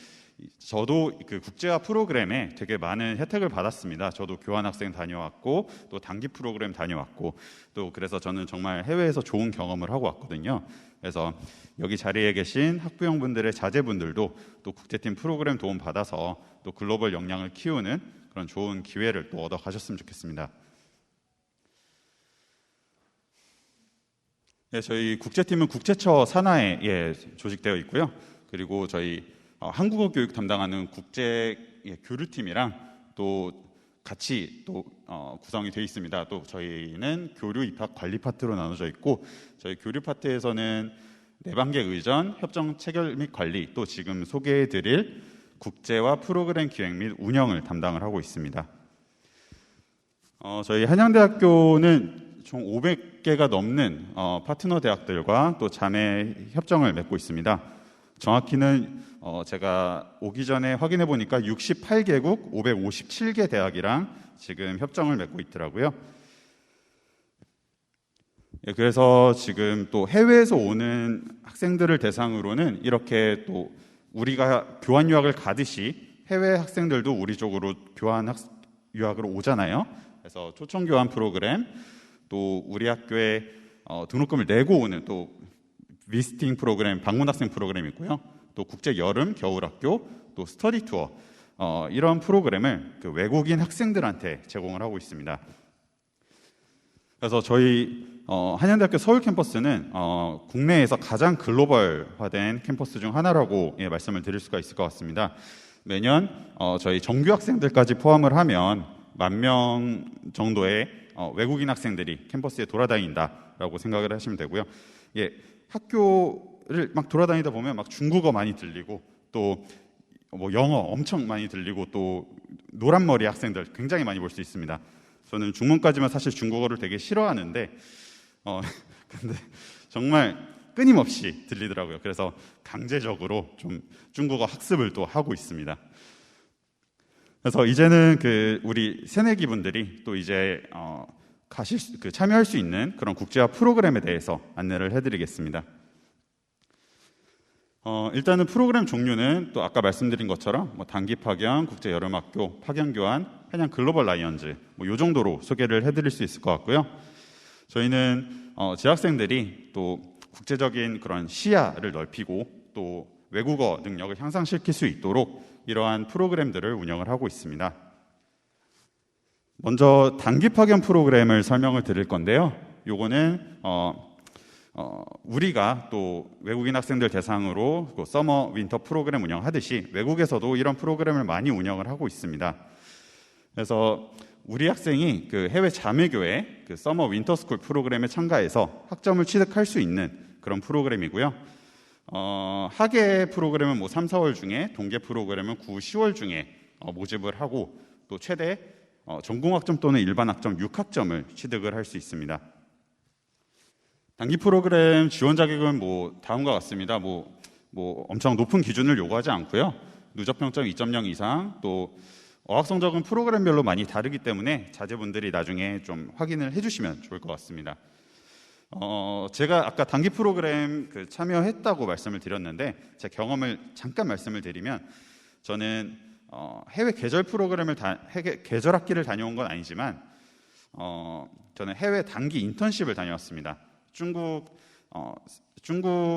저도 그 국제화 프로그램에 되게 많은 혜택을 받았습니다. 저도 교환학생 다녀왔고 또 단기 프로그램 다녀왔고 또 그래서 저는 정말 해외에서 좋은 경험을 하고 왔거든요. 그래서 여기 자리에 계신 학부형분들의 자제분들도 또 국제팀 프로그램 도움 받아서 또 글로벌 역량을 키우는 그런 좋은 기회를 또 얻어 가셨으면 좋겠습니다. 네, 저희 국제팀은 국제처 산하에 조직되어 있고요. 그리고 저희 한국어 교육 담당하는 국제 교류팀이랑 또 같이 또 구성이 되어 있습니다. 또 저희는 교류 입학 관리 파트로 나눠져 있고 저희 교류 파트에서는 내방객 의전, 협정 체결 및 관리, 또 지금 소개해드릴 국제화 프로그램 기획 및 운영을 담당을 하고 있습니다. 저희 한양대학교는 총 500개가 넘는 파트너 대학들과 또 자매 협정을 맺고 있습니다. 정확히는 제가 오기 전에 확인해 보니까 68개국 557개 대학이랑 지금 협정을 맺고 있더라고요. 예, 그래서 지금 또 해외에서 오는 학생들을 대상으로는 이렇게 또 우리가 교환 유학을 가듯이 해외 학생들도 우리 쪽으로 교환 유학으로 오잖아요. 그래서 초청 교환 프로그램, 또 우리 학교에 등록금을 내고 오는 또 비스팅 프로그램, 방문 학생 프로그램이 있고요. 또 국제 여름, 겨울 학교, 또 스터디 투어 이런 프로그램을 그 외국인 학생들한테 제공을 하고 있습니다. 그래서 저희 한양대학교 서울 캠퍼스는 국내에서 가장 글로벌화된 캠퍼스 중 하나라고 말씀을 드릴 수가 있을 것 같습니다. 매년 저희 정규 학생들까지 포함을 하면 10,000명 정도의 외국인 학생들이 캠퍼스에 돌아다닌다라고 생각을 하시면 되고요. 예, 학교를 막 돌아다니다 보면 막 중국어 많이 들리고 또 뭐 영어 엄청 많이 들리고 또 노란머리 학생들 굉장히 많이 볼 수 있습니다. 저는 중문까지만 사실 중국어를 되게 싫어하는데 근데 정말 끊임없이 들리더라고요. 그래서 강제적으로 좀 중국어 학습을 또 하고 있습니다. 그래서 이제는 그 우리 새내기 분들이 또 이제 참여할 수 있는 그런 국제화 프로그램에 대해서 안내를 해드리겠습니다. 일단은 프로그램 종류는 또 아까 말씀드린 것처럼 뭐 단기 파견, 국제 여름학교, 파견 교환, 한양 글로벌 라이언즈 뭐 이 정도로 소개를 해드릴 수 있을 것 같고요. 저희는 재학생들이 또 국제적인 그런 시야를 넓히고 또 외국어 능력을 향상시킬 수 있도록 이러한 프로그램들을 운영을 하고 있습니다. 먼저 단기 파견 프로그램을 설명을 드릴 건데요. 요거는 우리가 또 외국인 학생들 대상으로 그 서머 윈터 프로그램 운영하듯이 외국에서도 이런 프로그램을 많이 운영을 하고 있습니다. 그래서 우리 학생이 그 해외 자매교회 그 서머 윈터 스쿨 프로그램에 참가해서 학점을 취득할 수 있는 그런 프로그램이고요. 학예 프로그램은 뭐 3, 4월 중에, 동계 프로그램은 9, 10월 중에 모집을 하고 또 최대 전공학점 또는 일반학점 6학점을 취득을 할 수 있습니다. 단기 프로그램 지원 자격은 뭐 다음과 같습니다. 뭐 엄청 높은 기준을 요구하지 않고요. 누적 평점 2.0 이상, 또 어학 성적은 프로그램별로 많이 다르기 때문에 자제분들이 나중에 좀 확인을 해주시면 좋을 것 같습니다. 제가 아까 단기 프로그램 참여했다고 말씀을 드렸는데 제 경험을 잠깐 말씀을 드리면 저는 해외 계절 프로그램을 계절 학기를 다녀온 건 아니지만 저는 해외 단기 인턴십을 다녀왔습니다. 중국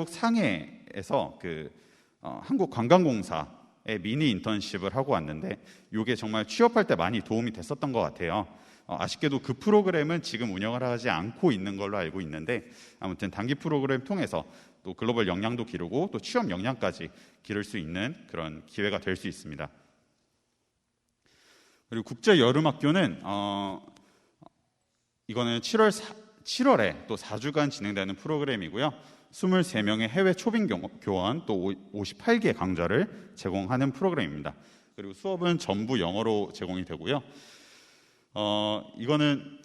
상해에서 한국관광공사의 미니 인턴십을 하고 왔는데 이게 정말 취업할 때 많이 도움이 됐었던 것 같아요. 아쉽게도 그 프로그램은 지금 운영을 하지 않고 있는 걸로 알고 있는데 아무튼 단기 프로그램 통해서 또 글로벌 역량도 기르고 또 취업 역량까지 기를 수 있는 그런 기회가 될 수 있습니다. 그리고 국제 여름학교는 이거는 7월에 또 4주간 진행되는 프로그램이고요. 23명의 해외 초빙 교원 또 58개 강좌를 제공하는 프로그램입니다. 그리고 수업은 전부 영어로 제공이 되고요. 이거는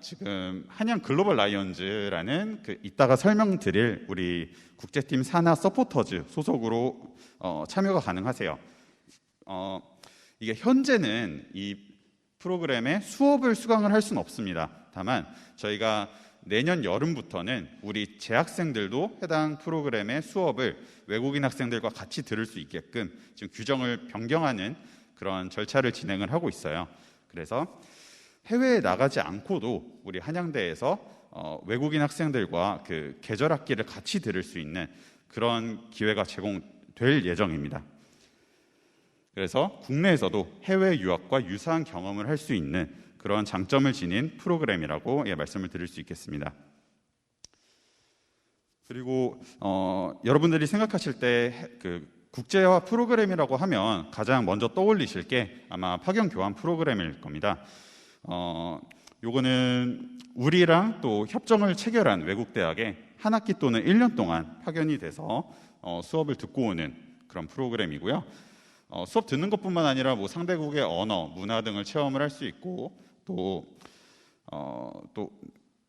지금 한양 글로벌 라이언즈라는 이따가 설명드릴 우리 국제팀 산하 서포터즈 소속으로 참여가 가능하세요. 이게 현재는 이 프로그램에 수업을 수강을 할 수는 없습니다. 다만 저희가 내년 여름부터는 우리 재학생들도 해당 프로그램의 수업을 외국인 학생들과 같이 들을 수 있게끔 지금 규정을 변경하는 그런 절차를 진행을 하고 있어요. 그래서 해외에 나가지 않고도 우리 한양대에서 외국인 학생들과 계절 학기를 같이 들을 수 있는 그런 기회가 제공될 예정입니다. 그래서 국내에서도 해외 유학과 유사한 경험을 할 수 있는 그런 장점을 지닌 프로그램이라고 말씀을 드릴 수 있겠습니다. 그리고 여러분들이 생각하실 때 국제화 프로그램이라고 하면 가장 먼저 떠올리실 게 아마 파견 교환 프로그램일 겁니다. 요거는 우리랑 또 협정을 체결한 외국 대학에 한 학기 또는 1년 동안 파견이 돼서 수업을 듣고 오는 그런 프로그램이고요. 수업 듣는 것뿐만 아니라 뭐 상대국의 언어, 문화 등을 체험을 할 수 있고 또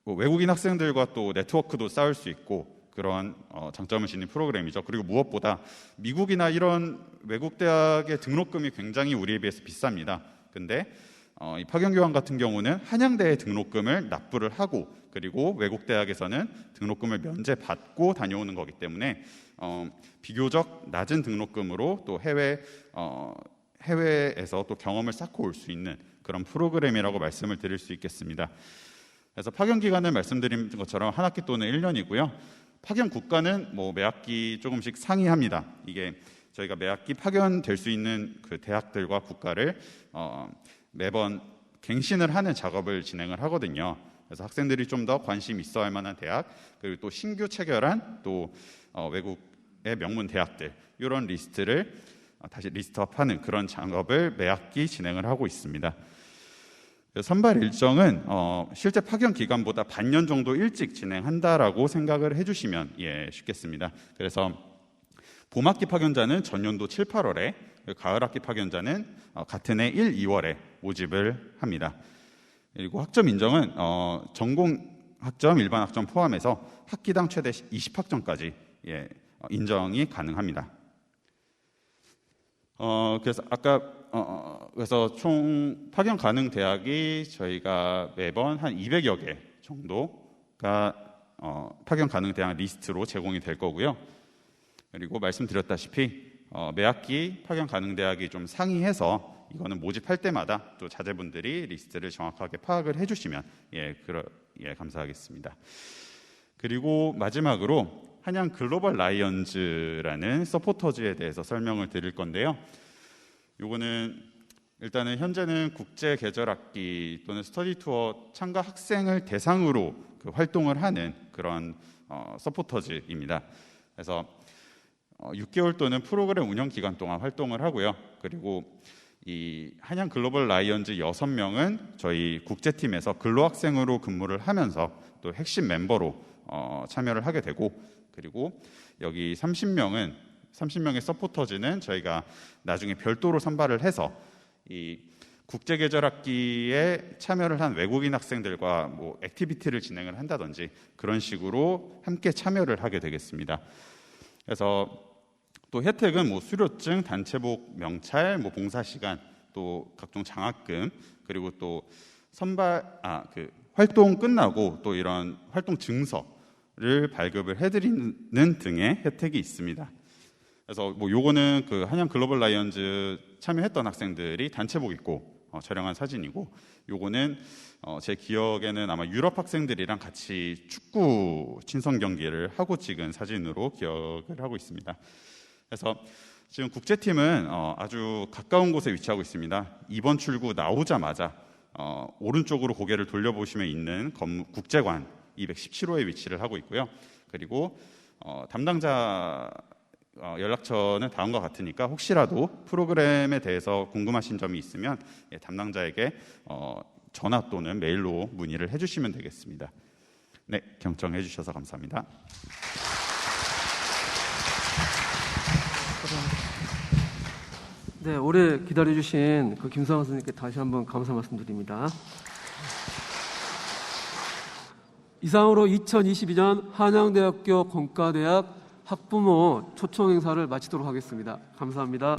뭐 외국인 학생들과 또 네트워크도 쌓을 수 있고 그런 장점을 지닌 프로그램이죠. 그리고 무엇보다 미국이나 이런 외국 대학의 등록금이 굉장히 우리에 비해서 비쌉니다. 근데 이 파견교환 같은 경우는 한양대의 등록금을 납부를 하고 그리고 외국 대학에서는 등록금을 면제받고 다녀오는 거기 때문에 비교적 낮은 등록금으로 또 해외에서 또 경험을 쌓고 올 수 있는 그런 프로그램이라고 말씀을 드릴 수 있겠습니다. 그래서 파견 기간을 말씀드린 것처럼 한 학기 또는 1년이고요. 파견 국가는 뭐 매 학기 조금씩 상이합니다. 이게 저희가 매 학기 파견될 수 있는 그 대학들과 국가를 매번 갱신을 하는 작업을 진행을 하거든요. 그래서 학생들이 좀 더 관심 있어 할 만한 대학, 그리고 또 신규 체결한 또 외국의 명문 대학들 이런 리스트를 다시 리스트업하는 그런 작업을 매 학기 진행을 하고 있습니다. 선발 일정은 실제 파견 기간보다 반년 정도 일찍 진행한다라고 생각을 해주시면 쉽겠습니다. 그래서 봄학기 파견자는 전년도 7, 8월에, 가을학기 파견자는 같은 해 1, 2월에 모집을 합니다. 그리고 학점 인정은 전공 학점, 일반 학점 포함해서 학기당 최대 20학점까지 인정이 가능합니다. 그래서 총 파견 가능 대학이 저희가 매번 한 200여 개 정도가 파견 가능 대학 리스트로 제공이 될 거고요. 그리고 말씀드렸다시피 매 학기 파견 가능 대학이 좀 상이해서 이거는 모집할 때마다 또 자제분들이 리스트를 정확하게 파악을 해주시면 감사하겠습니다. 그리고 마지막으로 한양 글로벌 라이언즈라는 서포터즈에 대해서 설명을 드릴 건데요. 요거는 일단은 현재는 국제 계절 학기 또는 스터디 투어 참가 학생을 대상으로 활동을 하는 그런 서포터즈입니다. 그래서 6개월 또는 프로그램 운영 기간 동안 활동을 하고요. 그리고 이 한양 글로벌 라이언즈 6명은 저희 국제팀에서 근로학생으로 근무를 하면서 또 핵심 멤버로 참여를 하게 되고 그리고 여기 30명의 서포터즈는 저희가 나중에 별도로 선발을 해서 이 국제계절학기에 참여를 한 외국인 학생들과 뭐 액티비티를 진행을 한다든지 그런 식으로 함께 참여를 하게 되겠습니다. 그래서 또 혜택은 뭐 수료증, 단체복, 명찰, 뭐 봉사시간, 또 각종 장학금, 그리고 또 활동 끝나고 또 이런 활동 증서를 발급을 해드리는 등의 혜택이 있습니다. 그래서 뭐 요거는 그 한양 글로벌 라이언즈 참여했던 학생들이 단체복 입고 촬영한 사진이고, 요거는 제 기억에는 아마 유럽 학생들이랑 같이 축구 친선 경기를 하고 찍은 사진으로 기억을 하고 있습니다. 그래서 지금 국제팀은 아주 가까운 곳에 위치하고 있습니다. 2번 출구 나오자마자 오른쪽으로 고개를 돌려보시면 있는 국제관 217호에 위치를 하고 있고요. 그리고 담당자 연락처는 다음과 같으니까 혹시라도 프로그램에 대해서 궁금하신 점이 있으면 담당자에게 전화 또는 메일로 문의를 해주시면 되겠습니다. 네, 경청해 주셔서 감사합니다. 네, 오래 기다려주신 그 김성환 선생님께 다시 한번 감사 말씀드립니다. 이상으로 2022년 한양대학교 공과대학 학부모 초청 행사를 마치도록 하겠습니다. 감사합니다.